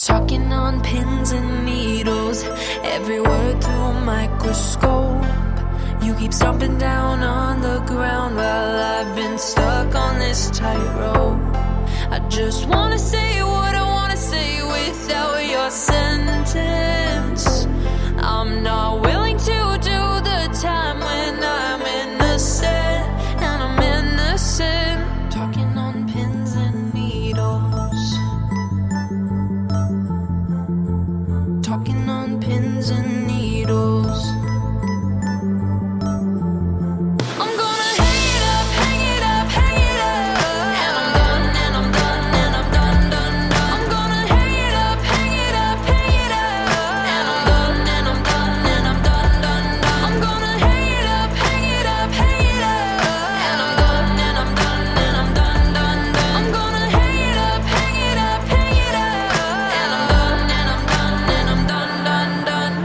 Talking on pins and needles, every word through a microscope. You keep stomping down on the ground while I've been stuck on this tightrope. I just wanna say what I wanna say without your sentence. I'm not willing to do the time when I'm innocent, and I'm innocent. Talking on pins and needles. Talking on pins and needles. I'm gonna hang it up, hang it up, hang it up. And I'm done, and I'm done, and I'm done, done, done. I'm gonna hang it up, hang it up, hang it up. And I'm done, and I'm done, and I'm done, done, done. I'm gonna hang it up, hang it up, hang it up. And I'm done, and I'm done, and I'm done, done, done. I'm gonna hang it up, hang it up, hang it up. And I'm done, and I'm done, and I'm done, done, done.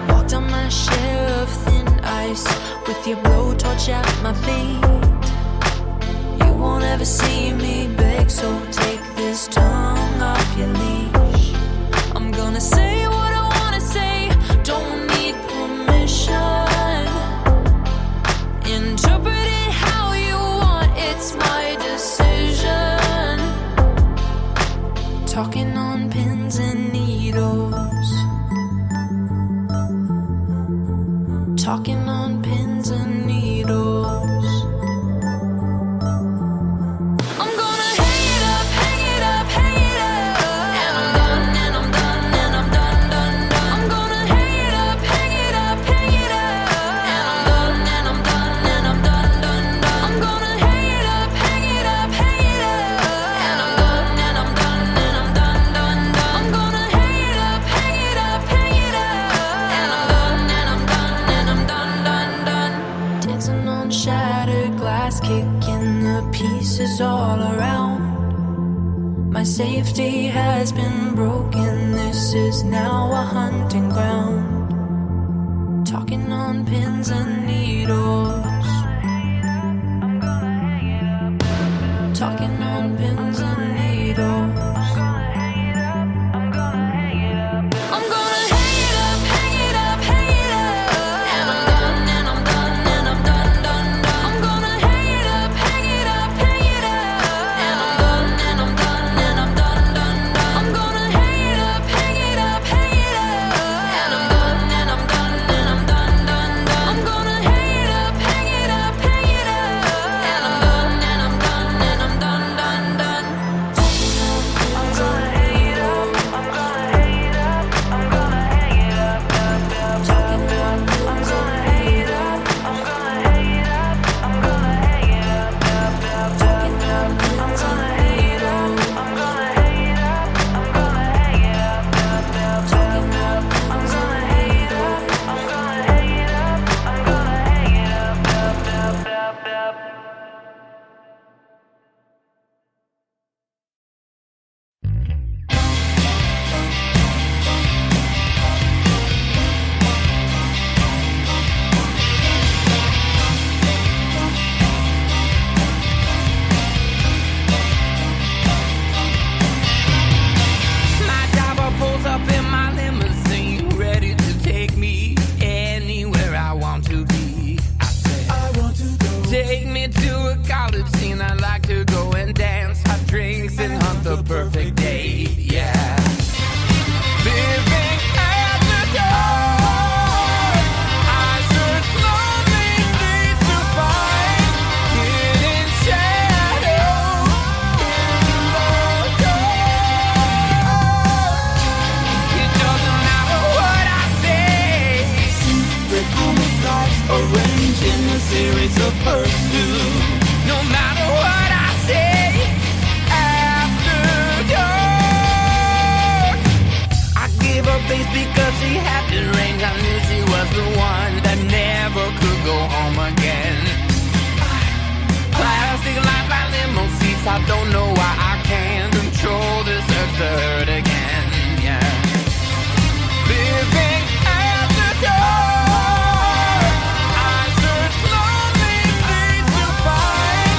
Walked on my share of thin ice with your blowtorch at my feet. You won't ever see me beg, so take this tongue off your leash. I'm gonna say what I wanna say, don't need permission. Interpret it how you want, it's my decision. Talking on pins and needles. Talking on pins and needles. I'm gonna hang it up, hang it up, hang it up. And I'm done, and I'm done, and I'm done, done, done. I'm gonna hang it up, hang it up, hang it up. And I'm done, and I'm done, and I'm done, done, done. I'm gonna hang it up, hang it up, hang it up. And I'm done, and I'm done, and I'm done, done, done. I'm gonna hang it up, hang it up, hang it up. And I'm done, and I'm done, and I'm done, done, done. Dancing on shattered glass, kicking the pieces all around. My safety has been broken, this is now a hunting ground. Talking on pins and needles. Talking on pins and needles. I'm gonna hang it up, hang it up, hang it up. And I'm done, and I'm done, and I'm done, done, done. I'm gonna hang it up, hang it up, hang it up. And I'm done, and I'm done, and I'm done, done, done. I'm gonna hang it up, hang it up, hang it up. And I'm done, and I'm done, and I'm done, done, done. I'm gonna hang it up, hang it up, hang it up. And I'm done, and I'm done, and I'm done, done, done. I'm gonna hang it up, I'm gonna hang it up, I'm gonna hang it up, up, up. Talking about, I'm gonna hang it up, I'm gonna hang it up, I'm gonna hang it up, up, up. Talking about, I'm gonna hang it up, I'm gonna hang it up, I'm gonna hang it up, up, up. Talking about, I'm gonna hang it up, I'm gonna hang it up, I'm gonna hang it up, up, up, up, up.
My driver pulls up in my limousine, ready to take me anywhere I want to be. I said, I want to go. Take me to a college scene. I'd like to go and dance, have drinks, and hunt the perfect day. Yeah. Living at the dark, I search lonely streets to find hidden shadows in the dark. It doesn't matter what I say. Secret homicides arranged in a series of pursuits. No matter what I say, after dark, I gave her face because she had the range. I knew she was the one that never could go home again. Plastic lights by limo seats. I don't know why I can't control this urge to hurt again. Yeah. Living at the dark, I search lonely streets to find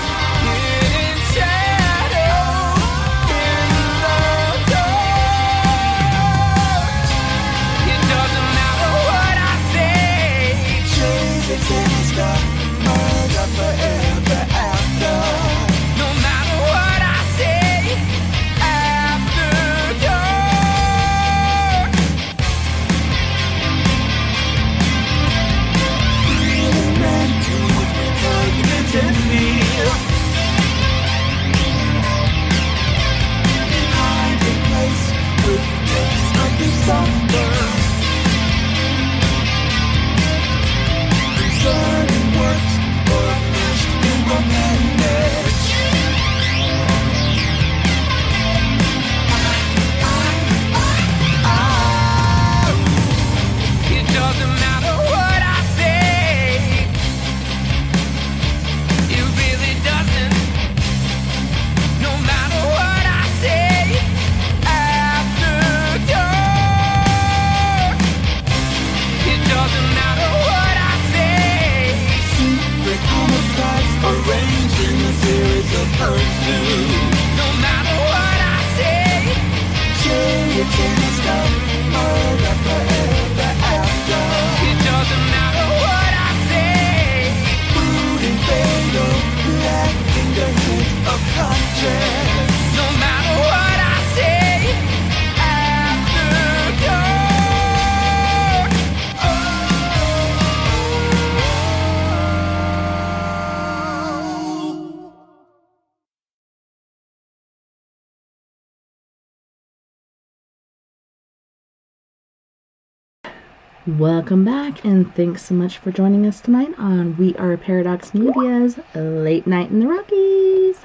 Welcome back, and thanks so much for joining us tonight on We Are Paradox Media's Late Night in the Rockies.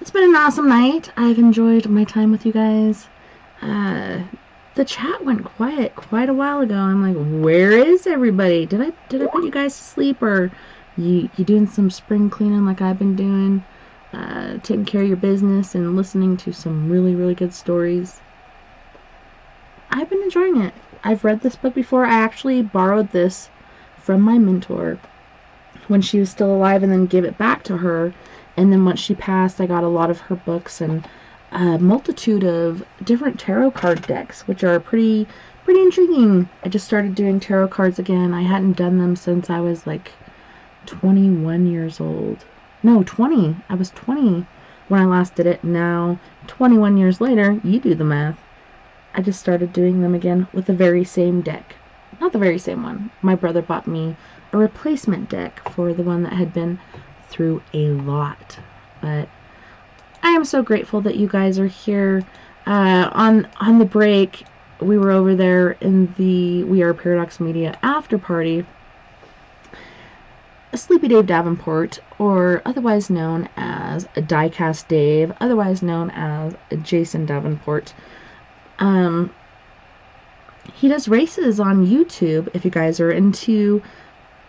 It's been an awesome night. I've enjoyed my time with you guys. The chat went quiet quite a while ago. I'm like, where is everybody? Did I put you guys to sleep, or you doing some spring cleaning like I've been doing, taking care of your business and listening to some really, really good stories? I've been enjoying it. I've read this book before. I actually borrowed this from my mentor when she was still alive and then gave it back to her. And then once she passed, I got a lot of her books and a multitude of different tarot card decks, which are pretty intriguing. I just started doing tarot cards again. I hadn't done them since I was like 21 years old. No, 20. I was 20 when I last did it. Now, 21 years later, you do the math. I just started doing them again with the very same deck. Not the very same one. My brother bought me a replacement deck for the one that had been through a lot. But I am so grateful that you guys are here. On the break, we were over there in the We Are Paradox Media after party. Sleepy Dave Davenport, or otherwise known as Diecast Dave, otherwise known as Jason Davenport. He does races on YouTube. If you guys are into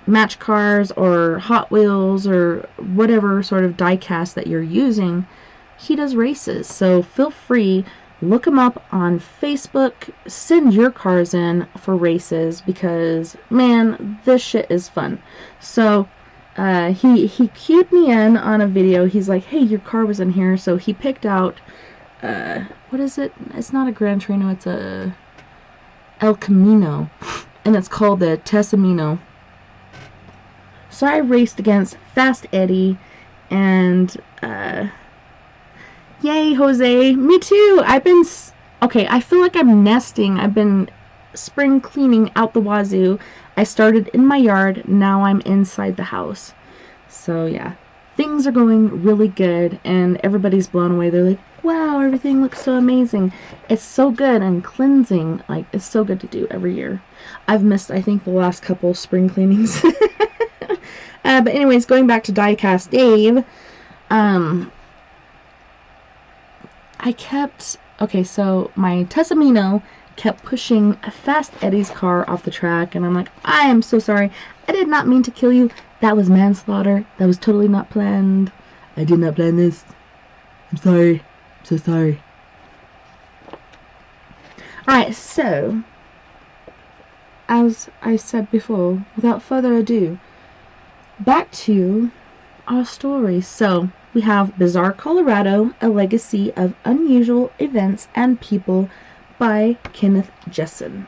match cars or Hot Wheels or whatever sort of diecast that you're using, he does races. So feel free, look him up on Facebook, send your cars in for races, because man, this shit is fun. So he cued me in on a video. He's like, hey, your car was in here. So he picked out what is it? It's not a Gran Torino, it's a El Camino, and it's called the TessaTNT. So I raced against Fast Eddie, and yay, Jose, me too. I feel like I'm nesting. I've been spring cleaning out the wazoo. I started in my yard, now I'm inside the house. So yeah, things are going really good, and everybody's blown away. They're like, wow, everything looks so amazing. It's so good and cleansing. Like, it's so good to do every year. I've missed, I think, the last couple spring cleanings. But anyways, going back to Diecast Dave, so my TessaTNT kept pushing Fast Eddie's car off the track, and I'm like, I am so sorry. I did not mean to kill you. That was manslaughter. That was totally not planned. I did not plan this. I'm sorry. I'm so sorry. Alright, so, as I said before, without further ado, back to our story. So, we have Bizarre Colorado, A Legacy of Unusual Events and People by Kenneth Jensen.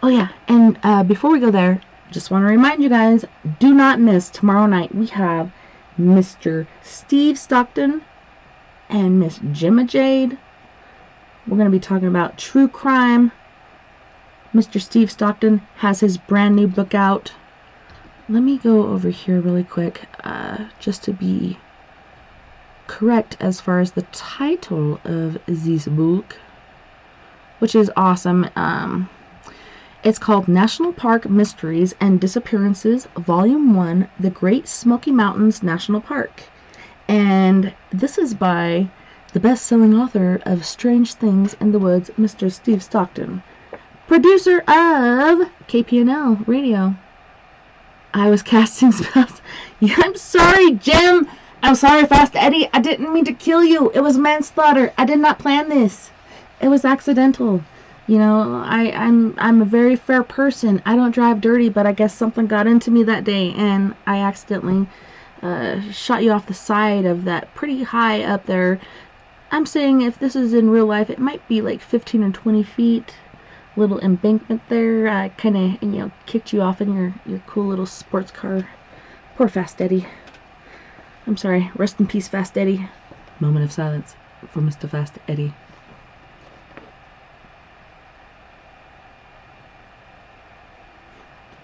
Oh yeah, and before we go there, just want to remind you guys, do not miss tomorrow night. We have Mr. Steve Stockton and Miss Gemma Jade. We're going to be talking about true crime. Mr. Steve Stockton has his brand new book out. Let me go over here really quick, just to be correct as far as the title of this book, which is awesome. It's called National Park Mysteries and Disappearances, Volume 1, The Great Smoky Mountains National Park. And this is by the best-selling author of Strange Things in the Woods, Mr. Steve Stockton, producer of KPNL Radio. I was casting spells. Yeah, I'm sorry, Jim. I'm sorry, Fast Eddie. I didn't mean to kill you. It was manslaughter. I did not plan this. It was accidental. You know, I'm a very fair person. I don't drive dirty, but I guess something got into me that day, and I accidentally shot you off the side of that pretty high up there. I'm saying if this is in real life, it might be like 15 or 20 feet. Little embankment there. I kind of, kicked you off in your cool little sports car. Poor Fast Eddie. I'm sorry. Rest in peace, Fast Eddie. Moment of silence for Mr. Fast Eddie.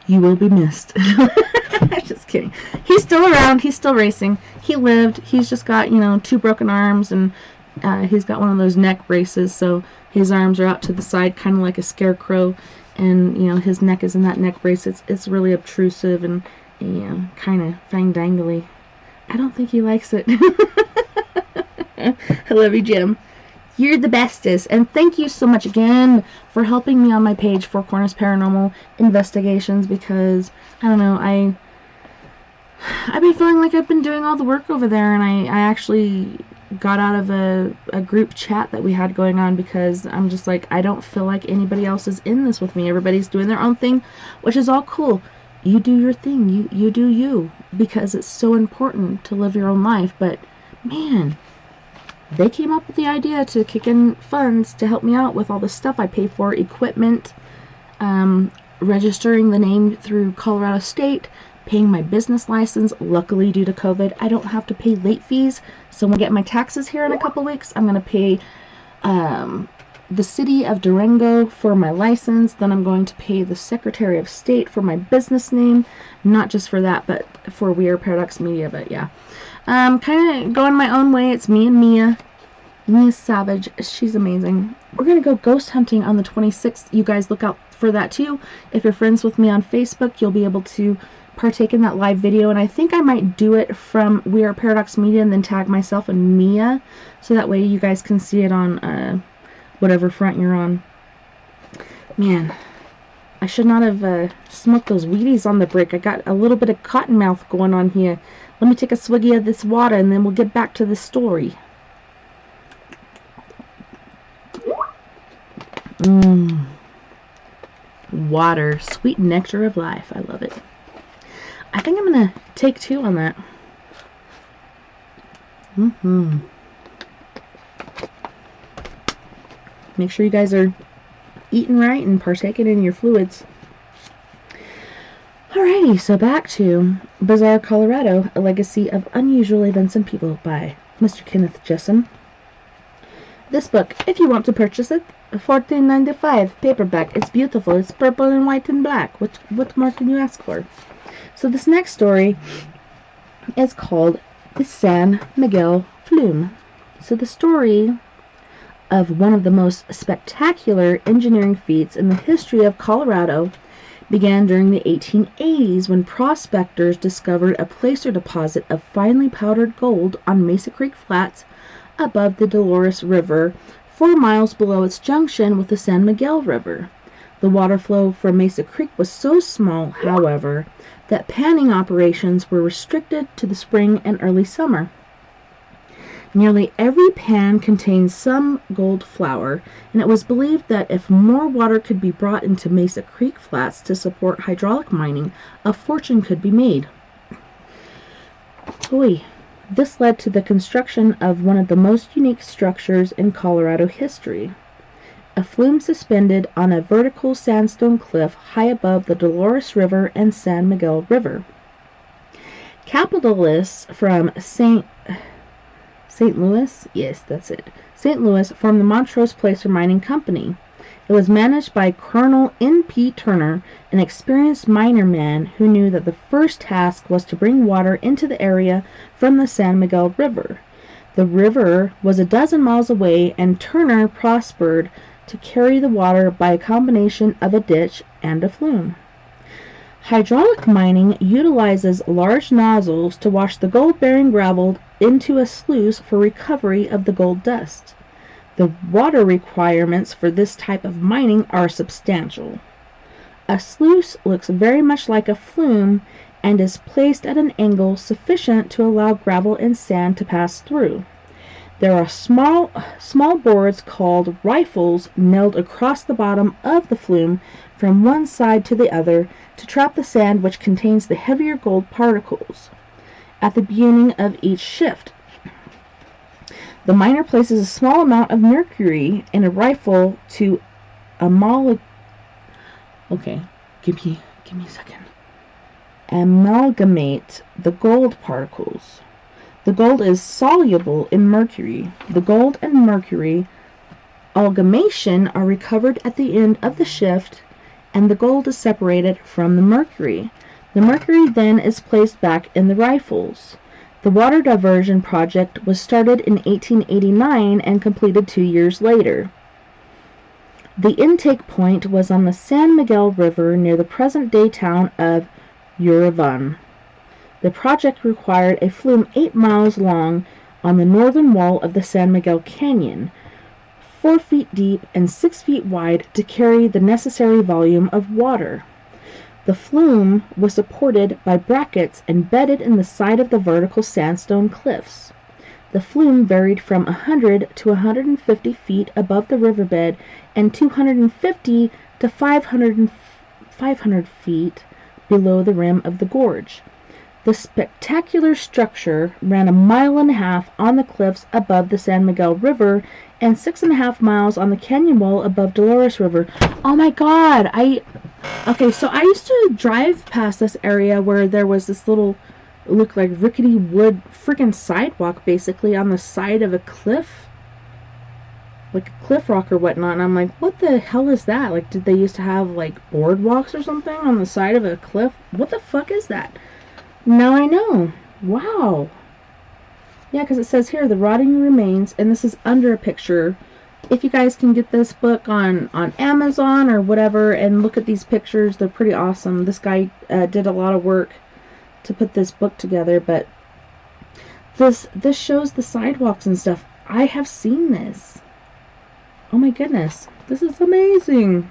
You will be missed. Just kidding. He's still around. He's still racing. He lived. He's just got, 2 broken arms, and he's got one of those neck braces, so his arms are out to the side, kind of like a scarecrow. and his neck is in that neck brace. It's really obtrusive and kind of fang dangly. I don't think he likes it. I love you, Jim. You're the bestest, and thank you so much again for helping me on my page, Four Corners Paranormal Investigations, because I don't know, I've been feeling like I've been doing all the work over there, and I actually got out of a group chat that we had going on because I'm just like, I don't feel like anybody else is in this with me. Everybody's doing their own thing, which is all cool. You do your thing. You do you, because it's so important to live your own life. But man, they came up with the idea to kick in funds to help me out with all the stuff I pay for, equipment, registering the name through Colorado State, paying my business license. Luckily, due to COVID, I don't have to pay late fees. So when I get my taxes here in a couple weeks, I'm going to pay the city of Durango for my license. Then I'm going to pay the Secretary of State for my business name. Not just for that, but for We Are Paradox Media. But yeah, kind of going my own way. It's me and Mia. Mia Savage. She's amazing. We're going to go ghost hunting on the 26th. You guys look out for that too. If you're friends with me on Facebook, you'll be able to partake in that live video, and I think I might do it from We Are Paradox Media and then tag myself and Mia, so that way you guys can see it on whatever front you're on. Man, I should not have smoked those Wheaties on the break. I got a little bit of cotton mouth going on here. Let me take a swiggy of this water and then we'll get back to the story. Water, sweet nectar of life. I love it. I think I'm going to take 2 on that. Make sure you guys are eating right and partaking in your fluids. Alrighty, so back to Bizarre Colorado, A Legacy of Unusual Events and People by Mr. Kenneth Jensen. This book, if you want to purchase it, $14.95 paperback. It's beautiful. It's purple and white and black. What more can you ask for? So this next story is called The San Miguel Flume. So the story of one of the most spectacular engineering feats in the history of Colorado began during the 1880s when prospectors discovered a placer deposit of finely powdered gold on Mesa Creek Flats above the Dolores River, 4 miles below its junction with the San Miguel River. The water flow from Mesa Creek was so small, however, that panning operations were restricted to the spring and early summer. Nearly every pan contained some gold flour, and it was believed that if more water could be brought into Mesa Creek Flats to support hydraulic mining, a fortune could be made. This led to the construction of one of the most unique structures in Colorado history. A flume suspended on a vertical sandstone cliff high above the Dolores River and San Miguel River. Capitalists from St. Louis? Yes, that's it. St. Louis formed the Montrose Placer Mining Company. It was managed by Colonel N.P. Turner, an experienced miner man who knew that the first task was to bring water into the area from the San Miguel River. The river was a dozen miles away, and Turner prospered to carry the water by a combination of a ditch and a flume. Hydraulic mining utilizes large nozzles to wash the gold-bearing gravel into a sluice for recovery of the gold dust. The water requirements for this type of mining are substantial. A sluice looks very much like a flume and is placed at an angle sufficient to allow gravel and sand to pass through. There are small boards called rifles nailed across the bottom of the flume from one side to the other to trap the sand which contains the heavier gold particles. At the beginning of each shift, the miner places a small amount of mercury in a rifle to amalgamate the gold particles. The gold is soluble in mercury. The gold and mercury amalgamation are recovered at the end of the shift, and the gold is separated from the mercury. The mercury then is placed back in the rifles. The water diversion project was started in 1889 and completed 2 years later. The intake point was on the San Miguel River near the present-day town of Yerevan. The project required a flume 8 miles long on the northern wall of the San Miguel Canyon, 4 feet deep and 6 feet wide, to carry the necessary volume of water. The flume was supported by brackets embedded in the side of the vertical sandstone cliffs. The flume varied from 100 to 150 feet above the riverbed and 250 to 500 feet below the rim of the gorge. The spectacular structure ran 1.5 miles on the cliffs above the San Miguel River and 6.5 miles on the canyon wall above Dolores River. Oh my God! Okay, so I used to drive past this area where there was this little, looked like rickety wood freaking sidewalk basically on the side of a cliff, like a cliff rock or whatnot, and I'm like, what the hell is that? Like, did they used to have like boardwalks or something on the side of a cliff? What the fuck is that? Now I know. Wow. Yeah, because it says here, the rotting remains, and this is under a picture. If you guys can get this book on Amazon or whatever and look at these pictures, they're pretty awesome. This guy did a lot of work to put this book together, but this shows the sidewalks and stuff. I have seen this. Oh my goodness. This is amazing.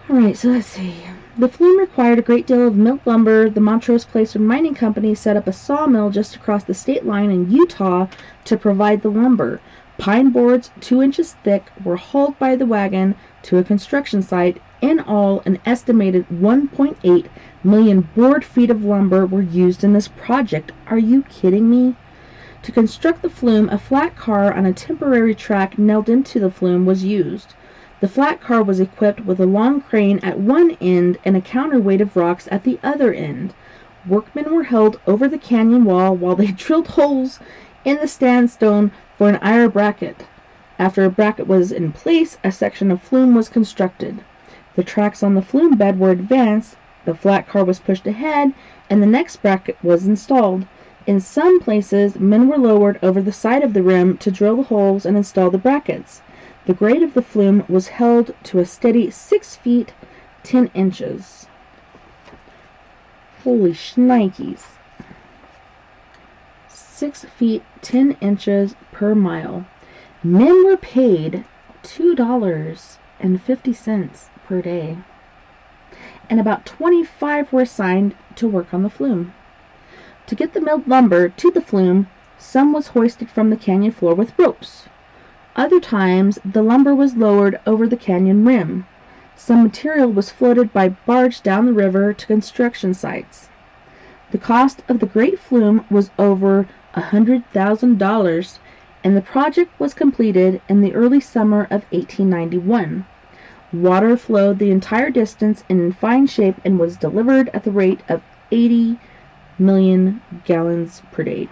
Alright, so let's see. The flume required a great deal of milled lumber. The Montrose Placer Mining Company set up a sawmill just across the state line in Utah to provide the lumber. Pine boards 2 inches thick were hauled by the wagon to a construction site. In all, an estimated 1.8 million board feet of lumber were used in this project. Are you kidding me? To construct the flume, a flat car on a temporary track nailed into the flume was used. The flat car was equipped with a long crane at one end and a counterweight of rocks at the other end. Workmen were held over the canyon wall while they drilled holes in the sandstone for an iron bracket. After a bracket was in place, a section of flume was constructed. The tracks on the flume bed were advanced, the flat car was pushed ahead, and the next bracket was installed. In some places, men were lowered over the side of the rim to drill the holes and install the brackets. The grade of the flume was held to a steady 6 feet 10 inches. Holy shnikes. 6 feet 10 inches per mile. Men were paid $2.50 per day, and about 25 were assigned to work on the flume. To get the milled lumber to the flume, some was hoisted from the canyon floor with ropes. Other times, the lumber was lowered over the canyon rim. Some material was floated by barge down the river to construction sites. The cost of the great flume was over $100,000, and the project was completed in the early summer of 1891. Water flowed the entire distance in fine shape and was delivered at the rate of 80 million gallons per day.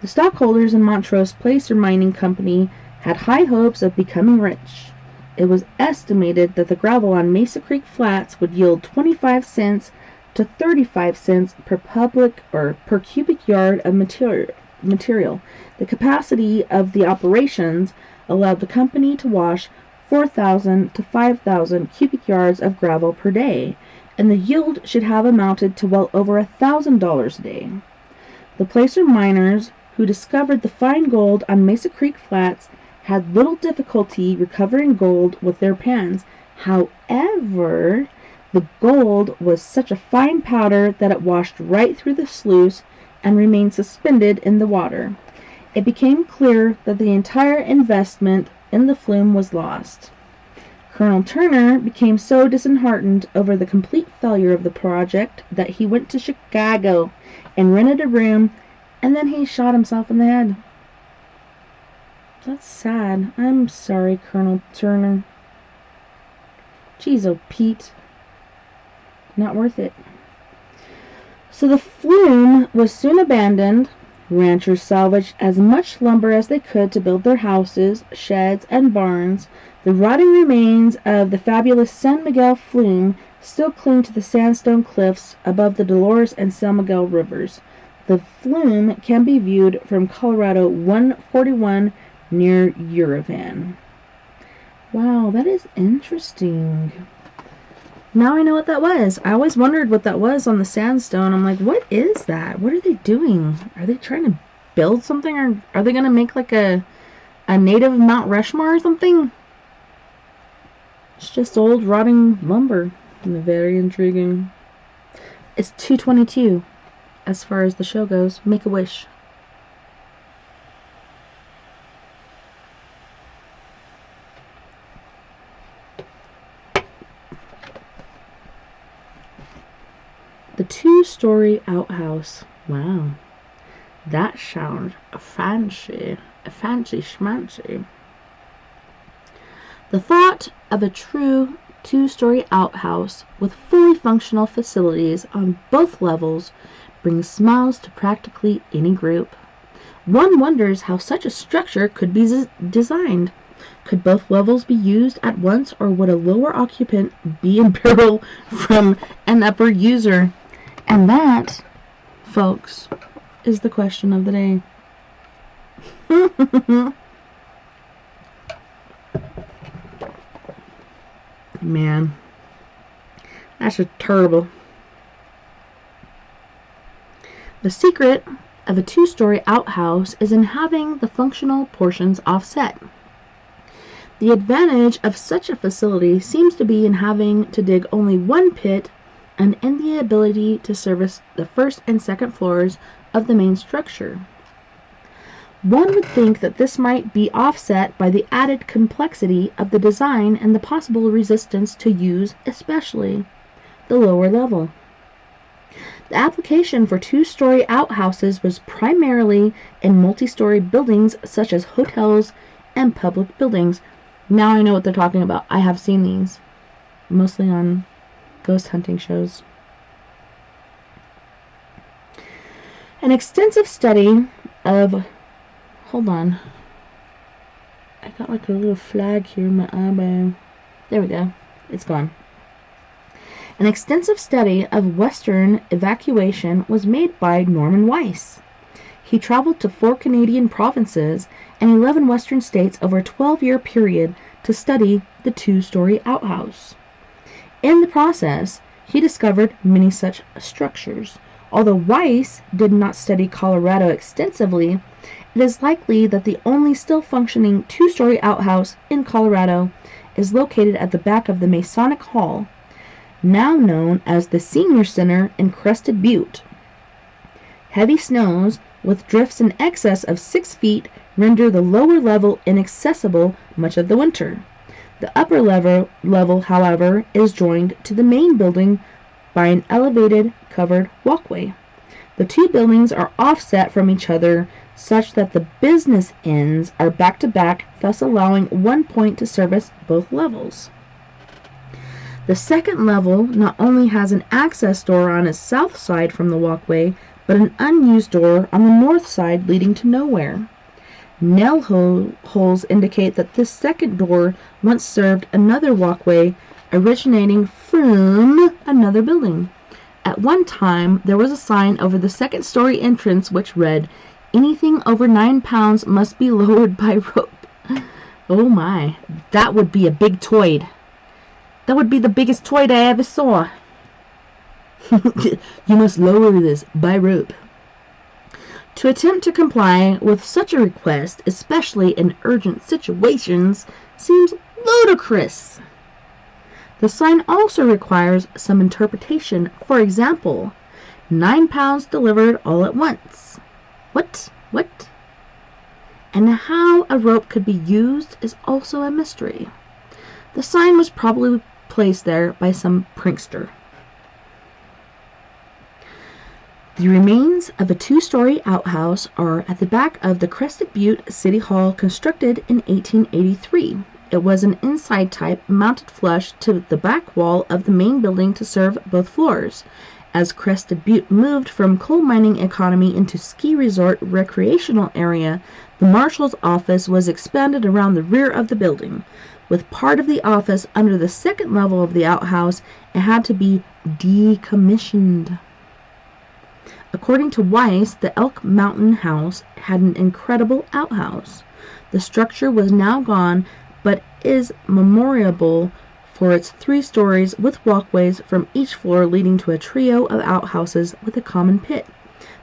The stockholders in Montrose Placer Mining Company had high hopes of becoming rich. It was estimated that the gravel on Mesa Creek Flats would yield 25 cents to 35 cents per cubic yard of material. The capacity of the operations allowed the company to wash 4,000 to 5,000 cubic yards of gravel per day, and the yield should have amounted to well over $1,000 a day. The placer miners who discovered the fine gold on Mesa Creek Flats had little difficulty recovering gold with their pans. However, the gold was such a fine powder that it washed right through the sluice and remained suspended in the water. It became clear that the entire investment in the flume was lost. Colonel Turner became so disheartened over the complete failure of the project that he went to Chicago and rented a room, and then he shot himself in the head. That's sad. I'm sorry, Colonel Turner. Jeez, oh Pete. Not worth it. So the flume was soon abandoned. Ranchers salvaged as much lumber as they could to build their houses, sheds, and barns. The rotting remains of the fabulous San Miguel Flume still cling to the sandstone cliffs above the Dolores and San Miguel rivers. The flume can be viewed from Colorado 141 near Yerevan. Wow, that is interesting. Now I know what that was. I always wondered what that was on the sandstone. I'm like, what is that? What are they doing? Are they trying to build something, or are they going to make like a native Mount Rushmore or something? It's just old rotting lumber. Very intriguing. It's 2:22 as far as the show goes. Make a wish. The 2-story outhouse. Wow. That sounds fancy. Fancy schmancy. The thought of a true 2-story outhouse with fully functional facilities on both levels brings smiles to practically any group. One wonders how such a structure could be designed. Could both levels be used at once, or would a lower occupant be in peril from an upper user? And that, folks, is the question of the day. Man, that's just terrible. The secret of a 2-story outhouse is in having the functional portions offset. The advantage of such a facility seems to be in having to dig only one pit and in the ability to service the first and second floors of the main structure. One would think that this might be offset by the added complexity of the design and the possible resistance to use, especially the lower level. The application for 2-story outhouses was primarily in multi-story buildings such as hotels and public buildings. Now I know what they're talking about. I have seen these, mostly on ghost hunting shows. An extensive study of... Hold on. I got like a little flag here in my eyebrow. There we go. It's gone. An extensive study of Western evacuation was made by Norman Weiss. He traveled to 4 Canadian provinces and 11 Western states over a 12-year period to study the 2-story outhouse. In the process, he discovered many such structures. Although Weiss did not study Colorado extensively, it is likely that the only still functioning 2-story outhouse in Colorado is located at the back of the Masonic Hall, now known as the Senior Center in Crested Butte. Heavy snows with drifts in excess of 6 feet render the lower level inaccessible much of the winter. The upper level, however, is joined to the main building by an elevated covered walkway. The 2 buildings are offset from each other such that the business ends are back to back, thus allowing one point to service both levels. The second level not only has an access door on its south side from the walkway, but an unused door on the north side leading to nowhere. Nail holes indicate that this second door once served another walkway originating from another building. At one time, there was a sign over the second-story entrance which read, "Anything over 9 pounds must be lowered by rope." Oh my, that would be a big toid. That would be the biggest toid I ever saw. You must lower this by rope. To attempt to comply with such a request, especially in urgent situations, seems ludicrous. The sign also requires some interpretation. For example, 9 pounds delivered all at once. What? And how a rope could be used is also a mystery. The sign was probably placed there by some prankster. The remains of a 2-story outhouse are at the back of the Crested Butte City Hall, constructed in 1883. It was an inside type mounted flush to the back wall of the main building to serve both floors. As Crested Butte moved from coal mining economy into ski resort recreational area, the marshal's office was expanded around the rear of the building. With part of the office under the second level of the outhouse, it had to be decommissioned. According to Weiss, the Elk Mountain house had an incredible outhouse. The structure was now gone, but is memorable for its 3 stories with walkways from each floor leading to a trio of outhouses with a common pit.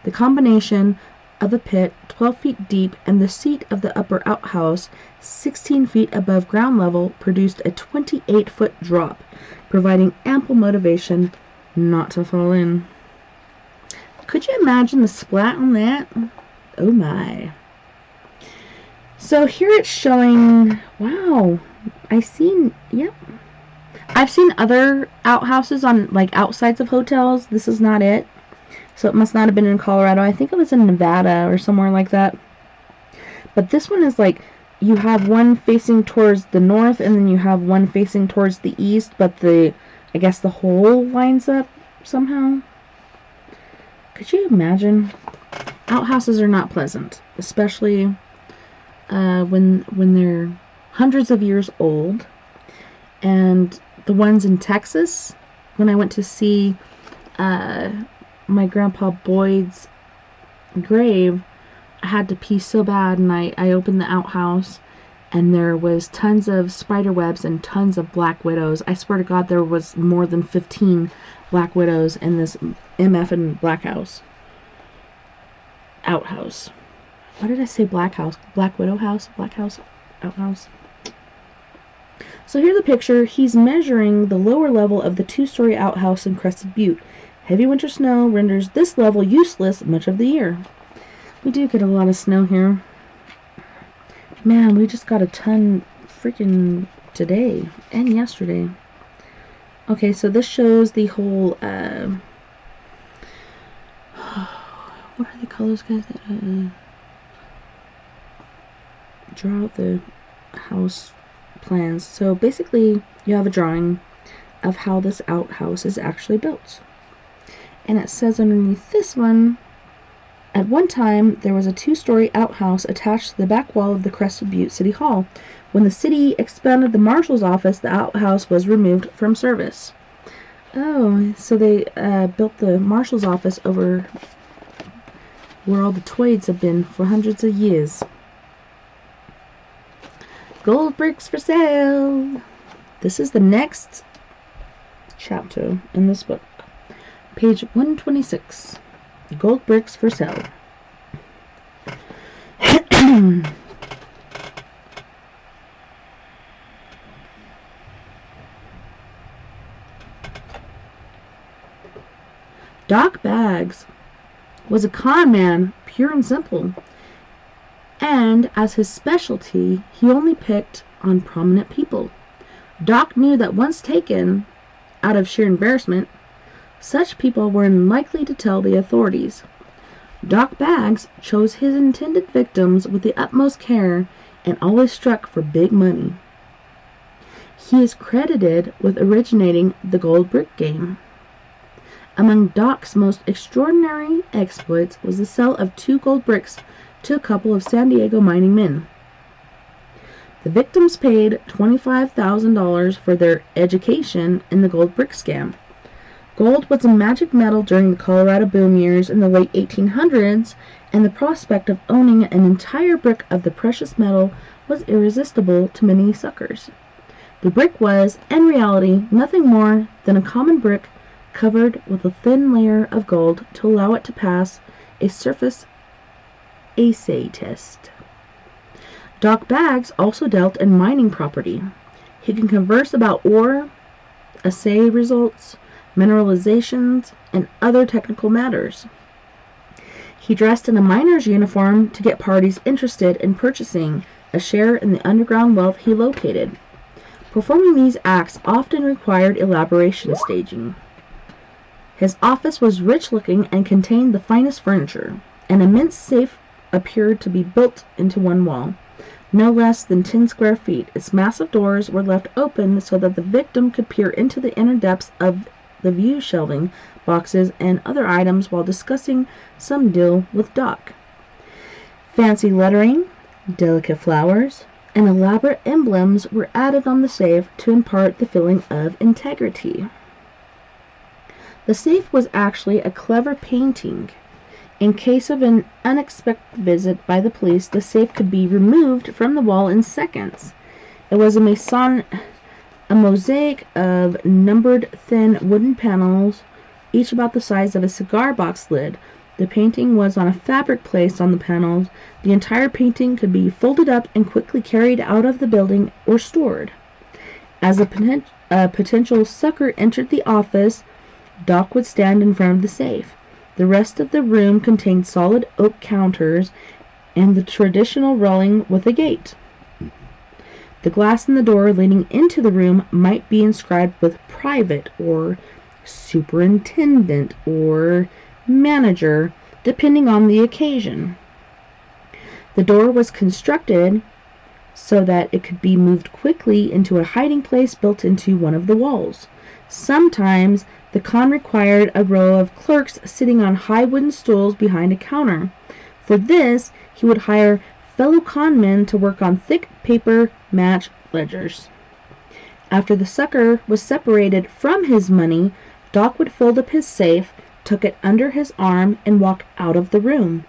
The combination of a pit 12 feet deep and the seat of the upper outhouse 16 feet above ground level produced a 28-foot drop, providing ample motivation not to fall in. Could you imagine the splat on that? Oh my. So here it's showing, wow, I've seen other outhouses on like outsides of hotels. This is not it. So it must not have been in Colorado. I think it was in Nevada or somewhere like that. But this one is like, you have one facing towards the north and then you have one facing towards the east, but I guess the whole lines up somehow. Could you imagine? Outhouses are not pleasant, especially when they're hundreds of years old. And the ones in Texas, when I went to see my grandpa Boyd's grave, I had to pee so bad, and I opened the outhouse, and there was tons of spider webs and tons of black widows. I swear to God, there was more than 15 black widows in this MF and outhouse. What did I say? Black house? Black widow house? Black house? Outhouse? So here's the picture. He's measuring the lower level of the 2-story outhouse in Crested Butte. Heavy winter snow renders this level useless much of the year. We do get a lot of snow here. Man, we just got a ton freaking today and yesterday. Okay, so this shows the whole, what are the colors, guys? Draw out the house plans. So basically, you have a drawing of how this outhouse is actually built. And it says underneath this one, at one time, there was a 2-story outhouse attached to the back wall of the Crested Butte City Hall. When the city expanded the marshal's office, the outhouse was removed from service. Oh, so they built the marshal's office over where all the toads have been for hundreds of years. Gold bricks for sale. This is the next chapter in this book. Page 126. Gold bricks for sale. Doc Baggs was a con man, pure and simple. And as his specialty, he only picked on prominent people. Doc knew that once taken, out of sheer embarrassment, such people were unlikely to tell the authorities. Doc Baggs chose his intended victims with the utmost care and always struck for big money. He is credited with originating the gold brick game. Among Doc's most extraordinary exploits was the sale of 2 gold bricks to a couple of San Diego mining men. The victims paid $25,000 for their education in the gold brick scam. Gold was a magic metal during the Colorado boom years in the late 1800s, and the prospect of owning an entire brick of the precious metal was irresistible to many suckers. The brick was, in reality, nothing more than a common brick covered with a thin layer of gold to allow it to pass a surface assay test. Doc Baggs also dealt in mining property. He can converse about ore, assay results, mineralizations, and other technical matters. He dressed in a miner's uniform to get parties interested in purchasing a share in the underground wealth he located. Performing these acts often required elaboration staging. His office was rich-looking and contained the finest furniture. An immense safe appeared to be built into one wall, no less than 10 square feet. Its massive doors were left open so that the victim could peer into the inner depths of the view shelving boxes and other items while discussing some deal with Doc. Fancy lettering, delicate flowers, and elaborate emblems were added on the safe to impart the feeling of integrity. The safe was actually a clever painting In case of an unexpected visit by the police, the safe could be removed from the wall in seconds. It was a mosaic of numbered thin wooden panels, each about the size of a cigar box lid. The painting was on a fabric placed on the panels. The entire painting could be folded up and quickly carried out of the building or stored. As a potential sucker entered the office, Doc would stand in front of the safe. The rest of the room contained solid oak counters and the traditional railing with a gate. The glass in the door leading into the room might be inscribed with private or superintendent or manager, depending on the occasion. The door was constructed so that it could be moved quickly into a hiding place built into one of the walls. Sometimes the con required a row of clerks sitting on high wooden stools behind a counter. For this, he would hire fellow con men to work on thick paper match ledgers. After the sucker was separated from his money, Doc would fold up his safe, tuck it under his arm, and walk out of the room.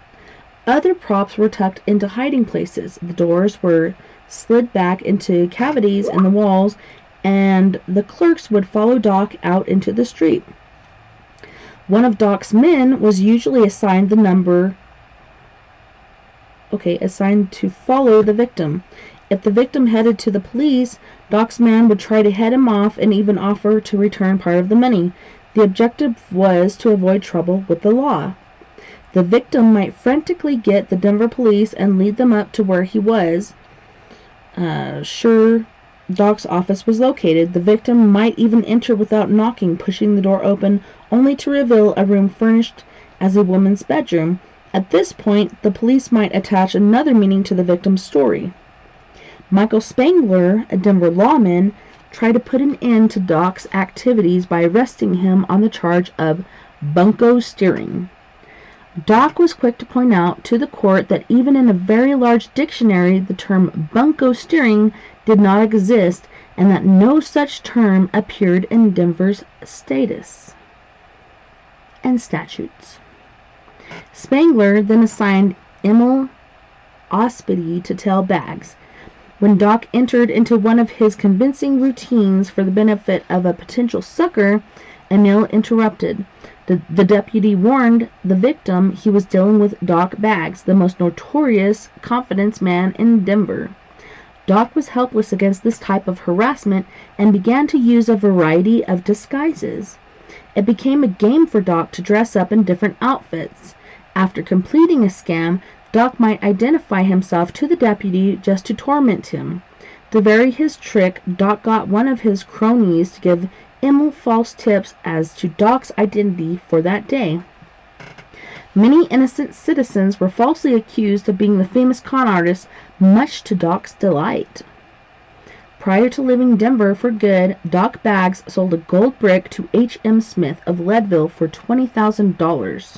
Other props were tucked into hiding places. The doors were slid back into cavities in the walls, and the clerks would follow Doc out into the street. One of Doc's men was usually assigned to follow the victim. If the victim headed to the police, Doc's man would try to head him off and even offer to return part of the money. The objective was to avoid trouble with the law. The victim might frantically get the Denver police and lead them up to where he was sure Doc's office was located. The victim might even enter without knocking, pushing the door open, only to reveal a room furnished as a woman's bedroom. At this point, the police might attach another meaning to the victim's story. Michael Spangler, a Denver lawman, tried to put an end to Doc's activities by arresting him on the charge of bunco steering. Doc was quick to point out to the court that even in a very large dictionary, the term bunco steering did not exist, and that no such term appeared in Denver's status and statutes. Spangler then assigned Emil Ospedy to tail bags. When Doc entered into one of his convincing routines for the benefit of a potential sucker, Emil interrupted. The deputy warned the victim he was dealing with Doc Baggs, the most notorious confidence man in Denver. Doc was helpless against this type of harassment and began to use a variety of disguises. It became a game for Doc to dress up in different outfits. After completing a scam, Doc might identify himself to the deputy just to torment him. To vary his trick, Doc got one of his cronies to give Emil false tips as to Doc's identity for that day. Many innocent citizens were falsely accused of being the famous con artist, much to Doc's delight. Prior to leaving Denver for good, Doc Baggs sold a gold brick to H.M. Smith of Leadville for $20,000.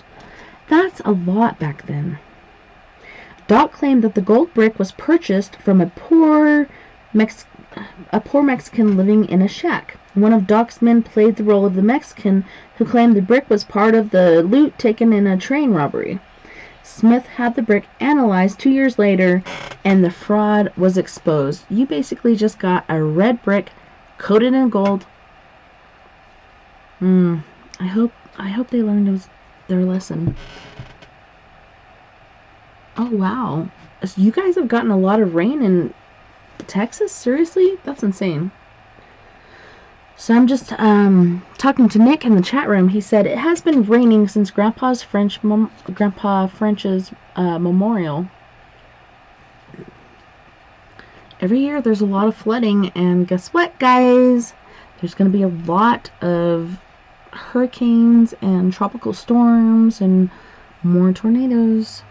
That's a lot back then. Doc claimed that the gold brick was purchased from a poor Mexican living in a shack. One of Doc's men played the role of the Mexican who claimed the brick was part of the loot taken in a train robbery. Smith had the brick analyzed 2 years later, and the fraud was exposed. You basically just got a red brick coated in gold. I hope they learned their lesson. Oh wow, you guys have gotten a lot of rain in Texas? Seriously? That's insane. So I'm just talking to Nick in the chat room. He said it has been raining since Grandpa French's memorial. Every year there's a lot of flooding, and guess what, guys? There's going to be a lot of hurricanes and tropical storms and more tornadoes.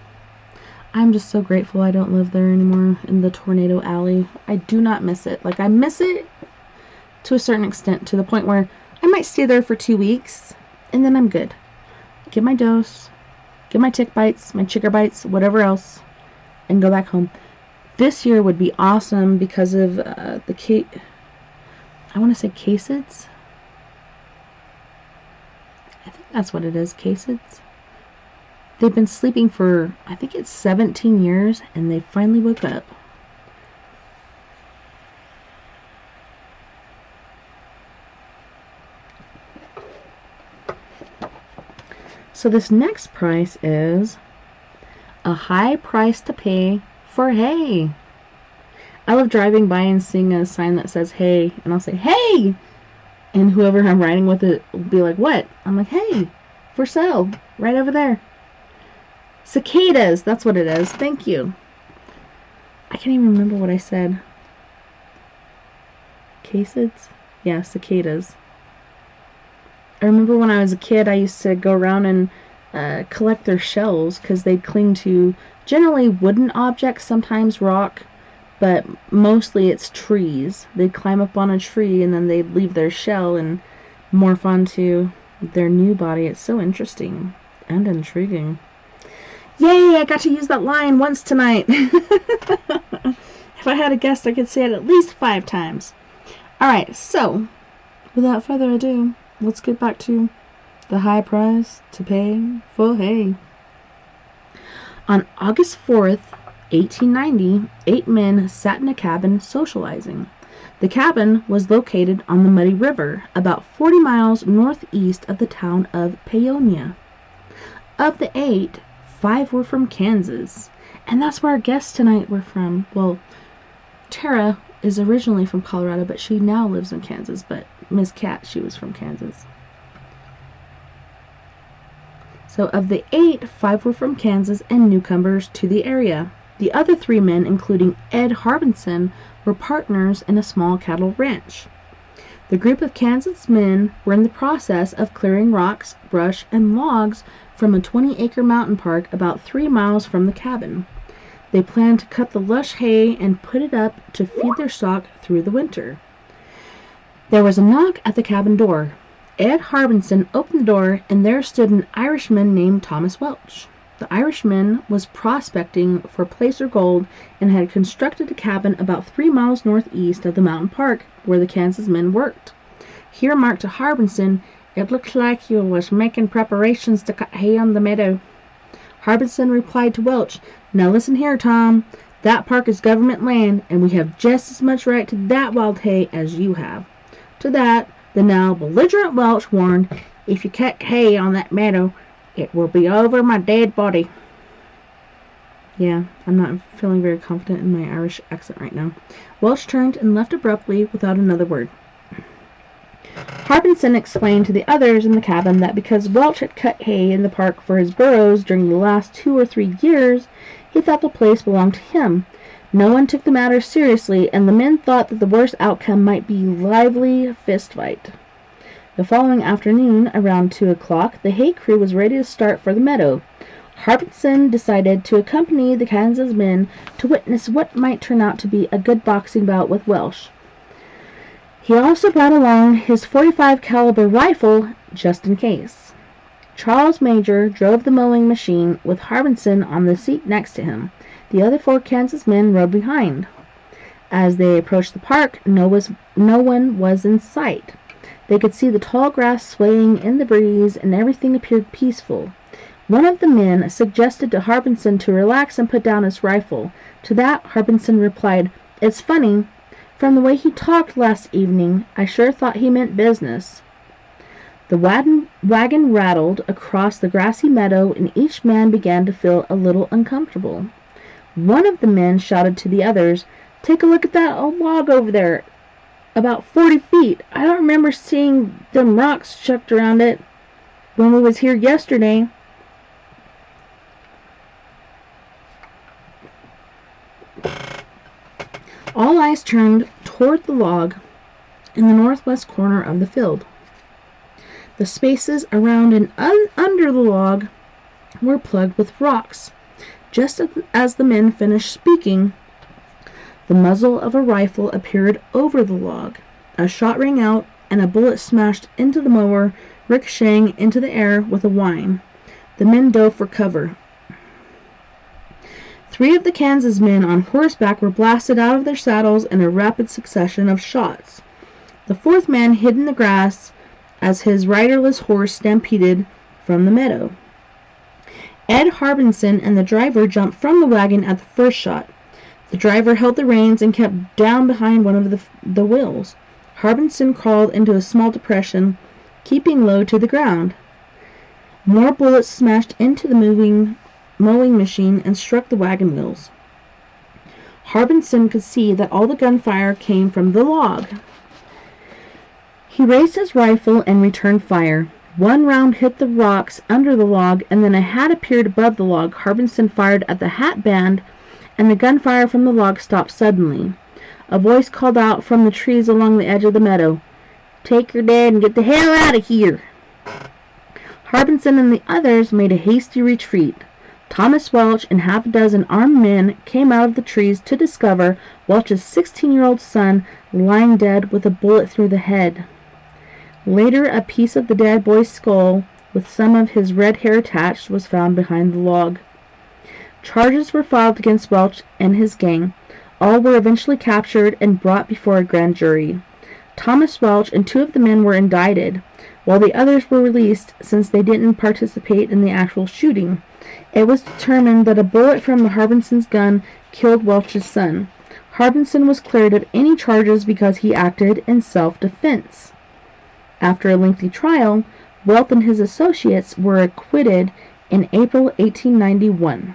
I'm just so grateful I don't live there anymore in the tornado alley. I do not miss it. Like, I miss it to a certain extent, to the point where I might stay there for 2 weeks, and then I'm good. Get my dose, get my tick bites, my chicker bites, whatever else, and go back home. This year would be awesome because of I want to say Casids. I think that's what it is, Casids. They've been sleeping for, I think it's 17 years, and they finally woke up. So this next price is a high price to pay for hay. I love driving by and seeing a sign that says hay, and I'll say, hey! And whoever I'm riding with it will be like, what? I'm like, hey, for sale, right over there. Cicadas, that's what it is. Thank you. I can't even remember what I said. Casids? Yeah, cicadas. I remember when I was a kid, I used to go around and collect their shells because they'd cling to generally wooden objects, sometimes rock, but mostly it's trees. They'd climb up on a tree and then they'd leave their shell and morph onto their new body. It's so interesting and intriguing. Yay, I got to use that line once tonight. If I had a guest, I could say it at least 5 times. Alright, so, without further ado, let's get back to the high price to pay for hay. On August 4th, 1890, 8 men sat in a cabin socializing. The cabin was located on the Muddy River, about 40 miles northeast of the town of Paonia. Of the 8, 5 were from Kansas, and that's where our guests tonight were from. Well, Tara is originally from Colorado, but she now lives in Kansas, but Miss Cat, she was from Kansas. So of the 8, 5 were from Kansas and newcomers to the area. The other 3 men, including Ed Harbinson, were partners in a small cattle ranch. The group of Kansas men were in the process of clearing rocks, brush, and logs from a 20-acre mountain park about 3 miles from the cabin. They planned to cut the lush hay and put it up to feed their stock through the winter. There was a knock at the cabin door. Ed Harbinson opened the door, and there stood an Irishman named Thomas Welch. The Irishman was prospecting for placer gold and had constructed a cabin about 3 miles northeast of the mountain park where the Kansas men worked. He remarked to Harbinson, "It looks like you was making preparations to cut hay on the meadow." Harbinson replied to Welch, "Now listen here, Tom. That park is government land, and we have just as much right to that wild hay as you have." To that, the now belligerent Welch warned, "If you cut hay on that meadow, it will be over my dead body." Yeah, I'm not feeling very confident in my Irish accent right now. Welch turned and left abruptly without another word. Harbinson explained to the others in the cabin that because Welch had cut hay in the park for his burros during the last 2 or 3 years, he thought the place belonged to him. No one took the matter seriously, and the men thought that the worst outcome might be lively fistfight. The following afternoon, around 2 o'clock, the hay crew was ready to start for the meadow. Harbinson decided to accompany the Kansas men to witness what might turn out to be a good boxing bout with Welch. He also brought along his .45 caliber rifle just in case. Charles Major drove the mowing machine with Harbinson on the seat next to him. The other 4 Kansas men rode behind. As they approached the park, no one was in sight. They could see the tall grass swaying in the breeze, and everything appeared peaceful. One of the men suggested to Harbinson to relax and put down his rifle. To that, Harbinson replied, "It's funny. From the way he talked last evening, I sure thought he meant business." The wagon rattled across the grassy meadow, and each man began to feel a little uncomfortable. One of the men shouted to the others, "Take a look at that old log over there. About 40 feet. I don't remember seeing them rocks chucked around it when we was here yesterday." All eyes turned toward the log in the northwest corner of the field. The spaces around and under the log were plugged with rocks. Just as the men finished speaking, the muzzle of a rifle appeared over the log. A shot rang out, and a bullet smashed into the mower, ricocheting into the air with a whine. The men dove for cover. 3 of the Kansas men on horseback were blasted out of their saddles in a rapid succession of shots. The 4th man hid in the grass as his riderless horse stampeded from the meadow. Ed Harbinson and the driver jumped from the wagon at the first shot. The driver held the reins and kept down behind one of the wheels. Harbinson crawled into a small depression, keeping low to the ground. More bullets smashed into the mowing machine and struck the wagon wheels. Harbinson could see that all the gunfire came from the log. He raised his rifle and returned fire. One round hit the rocks under the log, and then a hat appeared above the log. Harbinson fired at the hat band, and the gunfire from the log stopped suddenly. A voice called out from the trees along the edge of the meadow, "Take your dad and get the hell out of here!" Harbinson and the others made a hasty retreat. Thomas Welch and half a dozen armed men came out of the trees to discover Welch's 16-year-old son lying dead with a bullet through the head. Later, a piece of the dead boy's skull, with some of his red hair attached, was found behind the log. Charges were filed against Welch and his gang. All were eventually captured and brought before a grand jury. Thomas Welch and 2 of the men were indicted, while the others were released since they didn't participate in the actual shooting. It was determined that a bullet from the Harbinson's gun killed Welch's son. Harbinson was cleared of any charges because he acted in self-defense. After a lengthy trial, Welch and his associates were acquitted in April 1891.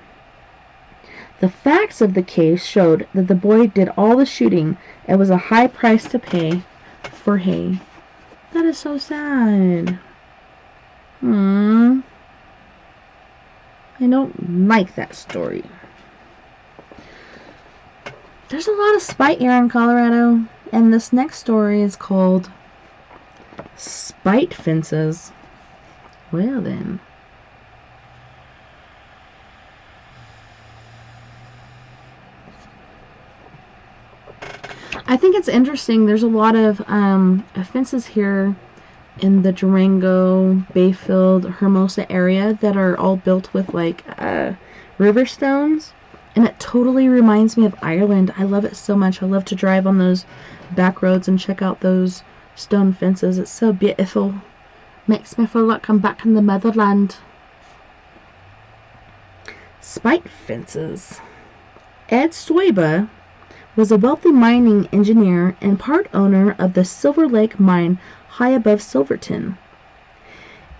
The facts of the case showed that the boy did all the shooting. It was a high price to pay for hay. That is so sad. I don't like that story. There's a lot of spite here in Colorado, and this next story is called Spite Fences. Well then. I think it's interesting. There's a lot of fences here in the Durango, Bayfield, Hermosa area that are all built with like river stones, and it totally reminds me of Ireland. I love it so much. I love to drive on those back roads and check out those stone fences. It's so beautiful. Makes me feel like I'm back in the motherland. Spite fences. Ed Stoiber was a wealthy mining engineer and part owner of the Silver Lake mine high above Silverton.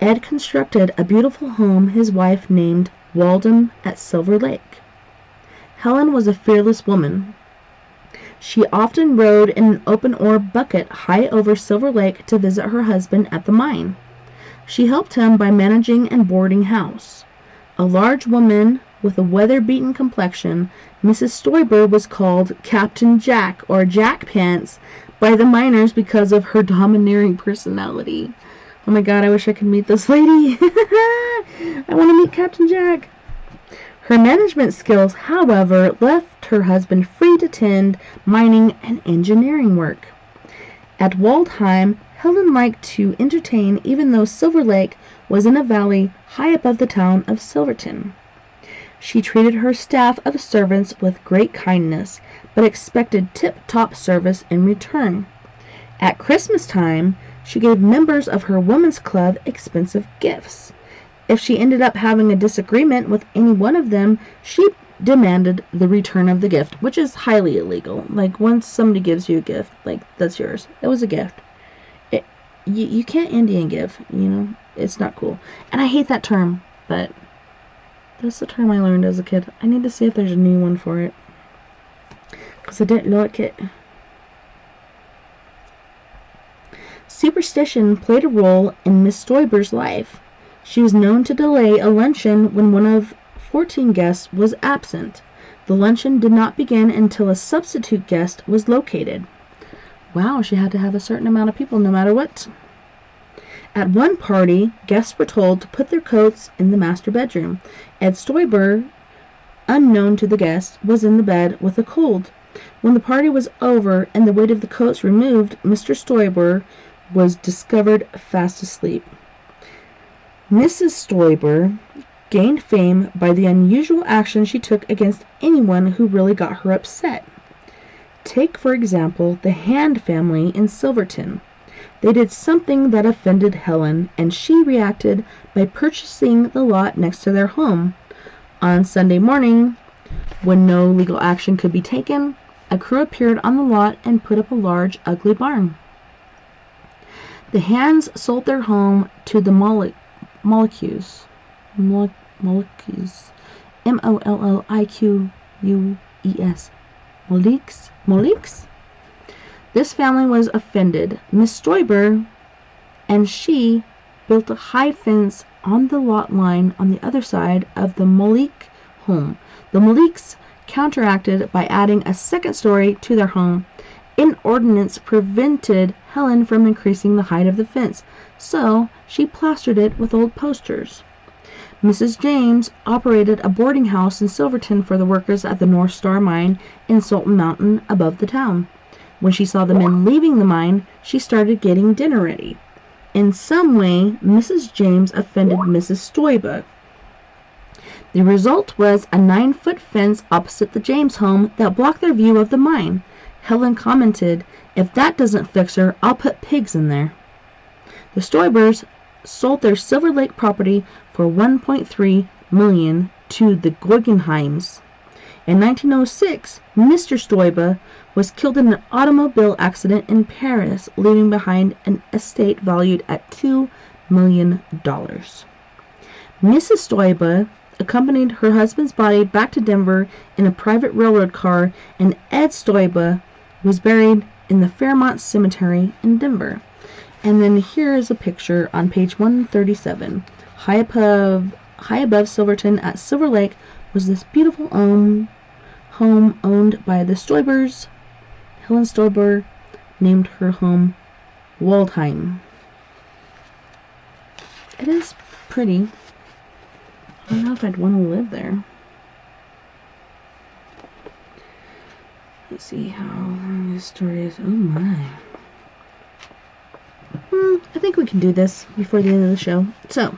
Ed constructed a beautiful home his wife named Walden at Silver Lake. Helen was a fearless woman. She often rode in an open-oar bucket high over Silver Lake to visit her husband at the mine. She helped him by managing and boarding house. A large woman with a weather-beaten complexion, Mrs. Stoiber was called Captain Jack or Jack Pants by the miners because of her domineering personality. Oh my god, I wish I could meet this lady. I want to meet Captain Jack. Her management skills, however, left her husband free to tend mining and engineering work. At Waldheim, Helen liked to entertain even though Silver Lake was in a valley high above the town of Silverton. She treated her staff of servants with great kindness, but expected tip-top service in return. At Christmas time, she gave members of her women's club expensive gifts. If she ended up having a disagreement with any one of them, she demanded the return of the gift, which is highly illegal. Like, once somebody gives you a gift, like, that's yours. It was a gift. You can't Indian give, you know? It's not cool. And I hate that term, but that's the term I learned as a kid. I need to see if there's a new one for it, because I didn't like it. Superstition played a role in Miss Stoiber's life. She was known to delay a luncheon when one of 14 guests was absent. The luncheon did not begin until a substitute guest was located. Wow, she had to have a certain amount of people no matter what. At one party, guests were told to put their coats in the master bedroom. Ed Stoiber, unknown to the guests, was in the bed with a cold. When the party was over and the weight of the coats removed, Mr. Stoiber was discovered fast asleep. Mrs. Stoiber gained fame by the unusual action she took against anyone who really got her upset. Take, for example, the Hand family in Silverton. They did something that offended Helen, and she reacted by purchasing the lot next to their home. On Sunday morning, when no legal action could be taken, a crew appeared on the lot and put up a large, ugly barn. The Hands sold their home to the Molliques, M-O-L-L-I-Q-U-E-S, Molliques. This family was offended. Miss Stoiber and she built a high fence on the lot line on the other side of the Mollique home. The Molliques counteracted by adding a second story to their home. An ordinance prevented Helen from increasing the height of the fence, so she plastered it with old posters. Mrs. James operated a boarding house in Silverton for the workers at the North Star mine in Salton Mountain above the town. When she saw the men leaving the mine, she started getting dinner ready. In some way, Mrs. James offended Mrs. Stoiber. The result was a 9-foot fence opposite the James home that blocked their view of the mine. Helen commented, "If that doesn't fix her, I'll put pigs in there." The Stoibers sold their Silver Lake property for $1.3 million to the Guggenheims. In 1906, Mr. Stoiber was killed in an automobile accident in Paris, leaving behind an estate valued at $2 million. Mrs. Stoiber accompanied her husband's body back to Denver in a private railroad car, and Ed Stoiber was buried in the Fairmont Cemetery in Denver. And then here is a picture on page 137. High above Silverton at Silver Lake was this beautiful home owned by the Stoibers. Helen Stoiber named her home Waldheim. It is pretty. I don't know if I'd want to live there. Let's see how long this story is. Oh my. I think we can do this before the end of the show. So,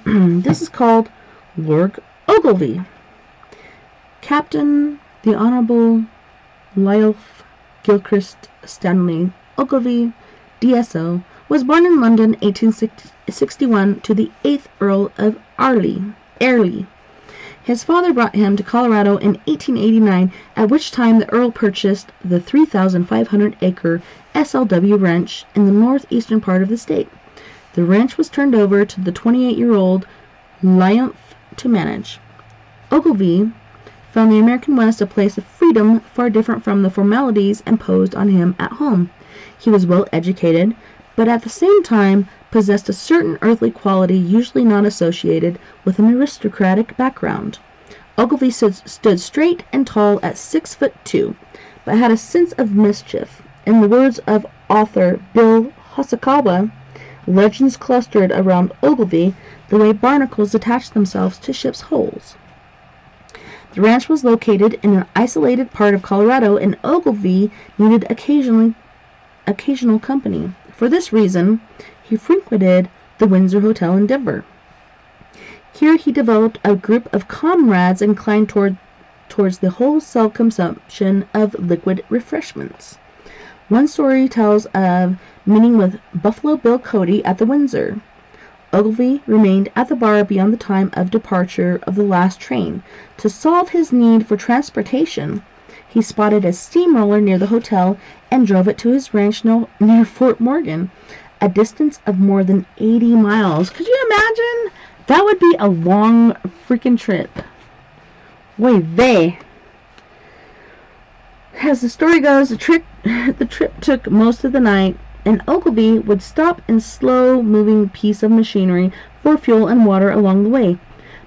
this is called Lord Ogilvy. Captain the Honorable Lyulph Gilchrist Stanley Ogilvy, DSO, was born in London 1861 to the 8th Earl of Airlie. His father brought him to Colorado in 1889, at which time the Earl purchased the 3,500-acre SLW ranch in the northeastern part of the state. The ranch was turned over to the 28-year-old Lyulph to manage. Ogilvy found the American West a place of freedom far different from the formalities imposed on him at home. He was well educated, but at the same time possessed a certain earthly quality usually not associated with an aristocratic background. Ogilvy stood straight and tall at 6'2", but had a sense of mischief. In the words of author Bill Hosokawa, legends clustered around Ogilvy the way barnacles attach themselves to ships' hulls. The ranch was located in an isolated part of Colorado, and Ogilvy needed occasional company. For this reason, he frequented the Windsor Hotel in Denver. Here he developed a group of comrades inclined towards the wholesale consumption of liquid refreshments. One story tells of meeting with Buffalo Bill Cody at the Windsor. Ogilvy remained at the bar beyond the time of departure of the last train. To solve his need for transportation, he spotted a steamroller near the hotel and drove it to his ranch near Fort Morgan, a distance of more than 80 miles. Could you imagine? That would be a long freaking trip. Way vey. As the story goes, the trip took most of the night, and Ogilvy would stop in slow-moving piece of machinery for fuel and water along the way.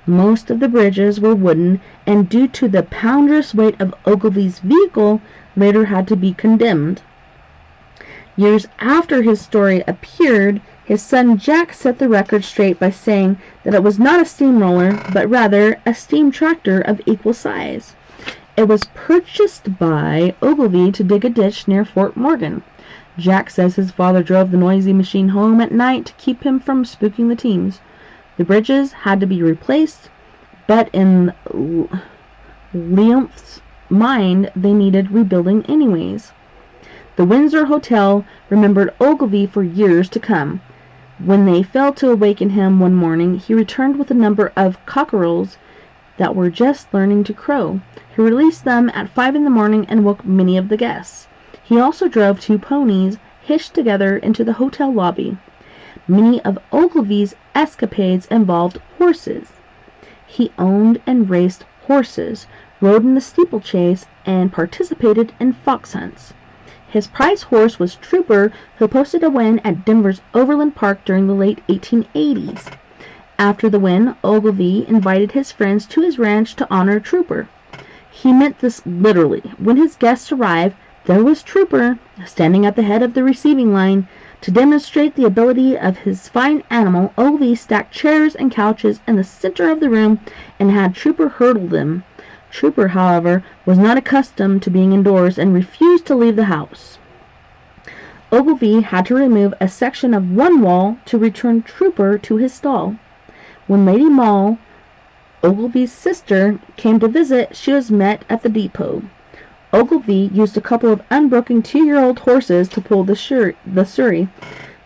Most of the bridges were wooden, and due to the ponderous weight of Ogilvy's vehicle, later had to be condemned. Years after his story appeared, his son Jack set the record straight by saying that it was not a steamroller, but rather a steam tractor of equal size. It was purchased by Ogilvy to dig a ditch near Fort Morgan. Jack says his father drove the noisy machine home at night to keep him from spooking the teams. The bridges had to be replaced, but in Lyulph's mind, they needed rebuilding anyways. The Windsor Hotel remembered Ogilvy for years to come. When they failed to awaken him one morning, he returned with a number of cockerels that were just learning to crow. He released them at 5 in the morning and woke many of the guests. He also drove 2 ponies hitched together into the hotel lobby. Many of Ogilvy's escapades involved horses. He owned and raced horses, rode in the steeplechase, and participated in fox hunts. His prize horse was Trooper, who posted a win at Denver's Overland Park during the late 1880s. After the win, Ogilvy invited his friends to his ranch to honor Trooper. He meant this literally. When his guests arrived, there was Trooper, standing at the head of the receiving line. To demonstrate the ability of his fine animal, Ogilvy stacked chairs and couches in the center of the room and had Trooper hurdle them. Trooper, however, was not accustomed to being indoors and refused to leave the house. Ogilvy had to remove a section of one wall to return Trooper to his stall. When Lady Moll, Ogilvy's sister, came to visit, she was met at the depot. Ogilvy used a couple of unbroken 2-year-old horses to pull the surrey.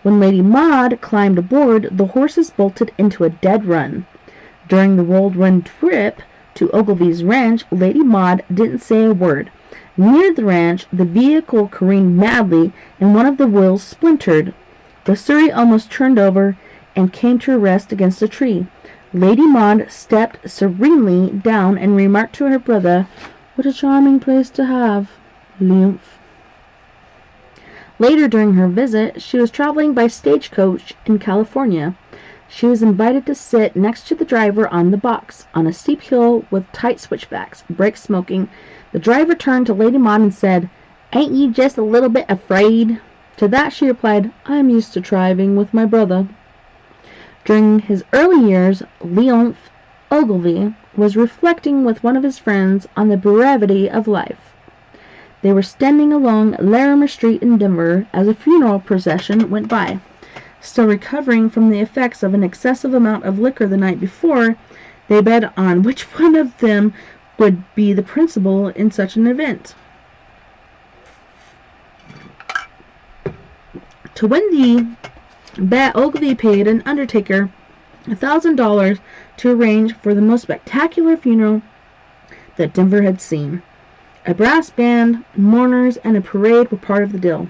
When Lady Maud climbed aboard, the horses bolted into a dead run. During the whirlwind trip to Ogilvy's ranch, Lady Maud didn't say a word. Near the ranch, the vehicle careened madly and one of the wheels splintered. The surrey almost turned over and came to rest against a tree. Lady Maud stepped serenely down and remarked to her brother, "What a charming place to have, Lymph." Later during her visit, she was traveling by stagecoach in California. She was invited to sit next to the driver on the box, on a steep hill with tight switchbacks, brakes smoking. The driver turned to Lady Maud and said, "Ain't you just a little bit afraid?" To that she replied, "I'm used to driving with my brother." During his early years, Lymph Ogilvy was reflecting with one of his friends on the brevity of life. They were standing along Larimer Street in Denver as a funeral procession went by. Still recovering from the effects of an excessive amount of liquor the night before, they bet on which one of them would be the principal in such an event. To win the bet, Ogilvy paid an undertaker $1,000 to arrange for the most spectacular funeral that Denver had seen. A brass band, mourners, and a parade were part of the deal.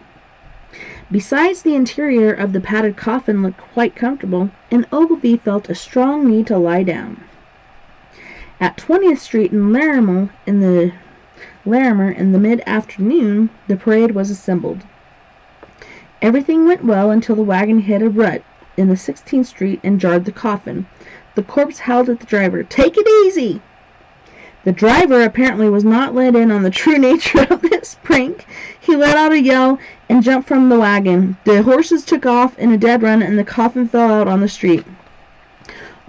Besides, the interior of the padded coffin looked quite comfortable, and Ogilvy felt a strong need to lie down. At 20th Street in Larimer in the mid-afternoon, the parade was assembled. Everything went well until the wagon hit a rut in the 16th Street and jarred the coffin. The corpse howled at the driver, "Take it easy!" The driver apparently was not let in on the true nature of this prank. He let out a yell and jumped from the wagon. The horses took off in a dead run and the coffin fell out on the street.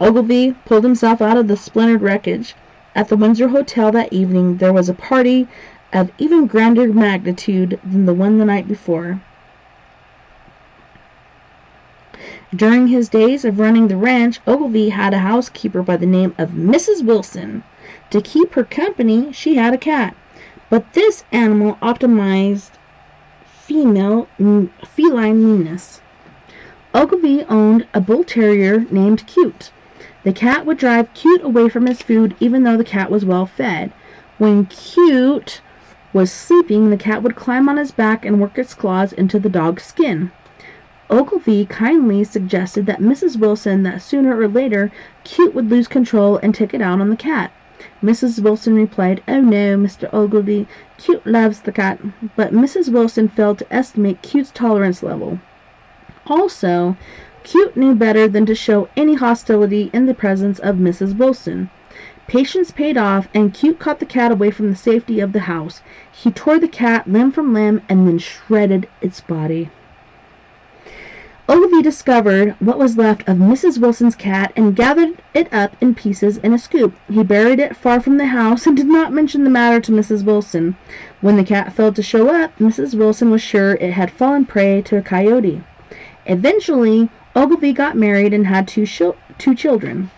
Ogilvy pulled himself out of the splintered wreckage. At the Windsor Hotel that evening there was a party of even grander magnitude than the one the night before. During his days of running the ranch, Ogilvy had a housekeeper by the name of Mrs. Wilson. To keep her company, she had a cat, but this animal optimized feline meanness. Ogilvy owned a bull terrier named Cute. The cat would drive Cute away from his food even though the cat was well fed. When Cute was sleeping, the cat would climb on his back and work its claws into the dog's skin. Ogilvy kindly suggested that Mrs. Wilson that sooner or later Cute would lose control and take it out on the cat. Mrs. Wilson replied, "Oh no, Mr. Ogilvy, Cute loves the cat," but Mrs. Wilson failed to estimate Cute's tolerance level. Also, Cute knew better than to show any hostility in the presence of Mrs. Wilson. Patience paid off, and Cute caught the cat away from the safety of the house. He tore the cat limb from limb and then shredded its body. Ogilvy discovered what was left of Mrs. Wilson's cat and gathered it up in pieces in a scoop. He buried it far from the house and did not mention the matter to Mrs. Wilson. When the cat failed to show up, Mrs. Wilson was sure it had fallen prey to a coyote. Eventually, Ogilvy got married and had two children.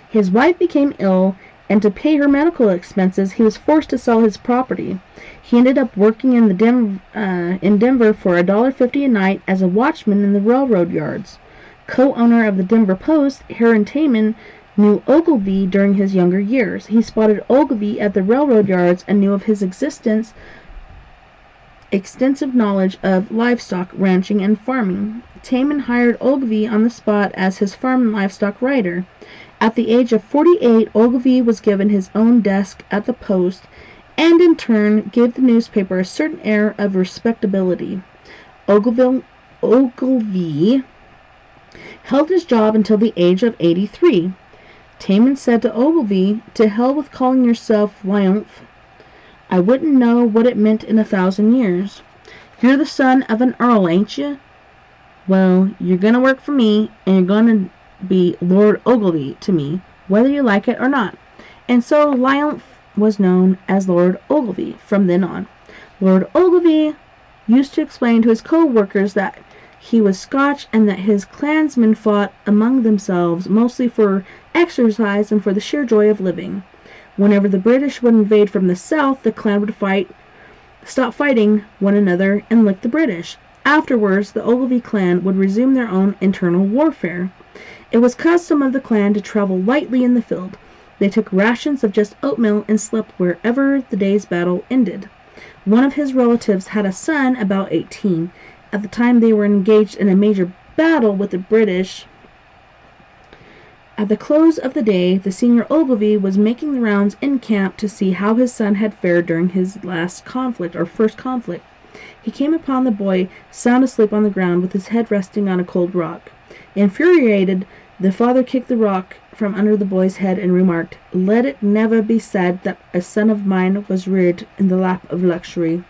His wife became ill, and to pay her medical expenses, he was forced to sell his property. He ended up working in Denver for $1.50 a night as a watchman in the railroad yards. Co-owner of the Denver Post, Heron Taman, knew Ogilvy during his younger years. He spotted Ogilvy at the railroad yards and knew of his extensive knowledge of livestock ranching and farming. Taman hired Ogilvy on the spot as his farm and livestock writer. At the age of 48, Ogilvy was given his own desk at the Post, and in turn gave the newspaper a certain air of respectability. Ogilvy held his job until the age of 83. Taman said to Ogilvy, "To hell with calling yourself Lyonth. I wouldn't know what it meant in 1,000 years. You're the son of an earl, ain't you? Well, you're gonna work for me, and you're gonna be Lord Ogilvy to me, whether you like it or not." And so Lyonth was known as Lord Ogilvy from then on. Lord Ogilvy used to explain to his co-workers that he was Scotch and that his clansmen fought among themselves mostly for exercise and for the sheer joy of living. Whenever the British would invade from the south, the clan would stop fighting one another and lick the British. Afterwards, the Ogilvy clan would resume their own internal warfare. It was custom of the clan to travel lightly in the field. They took rations of just oatmeal and slept wherever the day's battle ended. One of his relatives had a son about 18. At the time they were engaged in a major battle with the British. At the close of the day, the senior Ogilvy was making the rounds in camp to see how his son had fared during his first conflict. He came upon the boy sound asleep on the ground with his head resting on a cold rock. Infuriated, the father kicked the rock from under the boy's head and remarked, "Let it never be said that a son of mine was reared in the lap of luxury."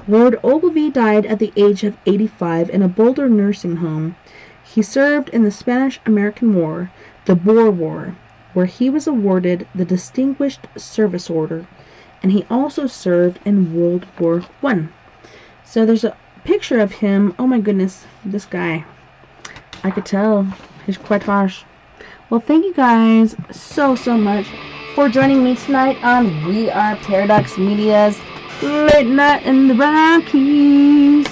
Lord Ogilvy died at the age of 85 in a Boulder nursing home. He served in the Spanish-American War, the Boer War, where he was awarded the Distinguished Service Order, and he also served in World War I. So there's a picture of him. Oh my goodness, this guy. I could tell. He's quite harsh. Well, thank you guys so much for joining me tonight on We Are Paradox Media's Late Night in the Rockies.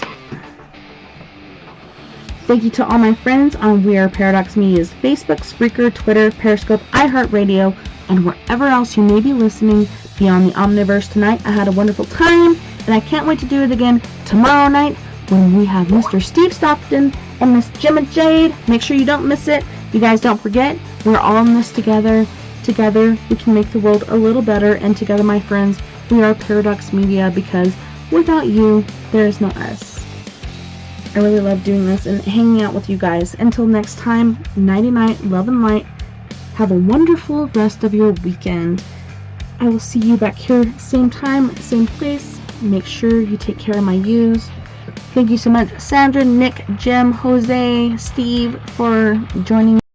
Thank you to all my friends on We Are Paradox Media's Facebook, Spreaker, Twitter, Periscope, iHeartRadio, and wherever else you may be listening beyond the Omniverse tonight. I had a wonderful time, and I can't wait to do it again tomorrow night when we have Mr. Steve Stockton and Miss Gemma Jade. Make sure you don't miss it. You guys don't forget, we're all in this together. Together, we can make the world a little better, and together, my friends, we are Paradox Media, because without you, there is no us. I really love doing this and hanging out with you guys. Until next time, nighty-night, love and light. Have a wonderful rest of your weekend. I will see you back here, same time, same place. Make sure you take care of my yous. Thank you so much, Sandra, Nick, Jim, Jose, Steve, for joining me.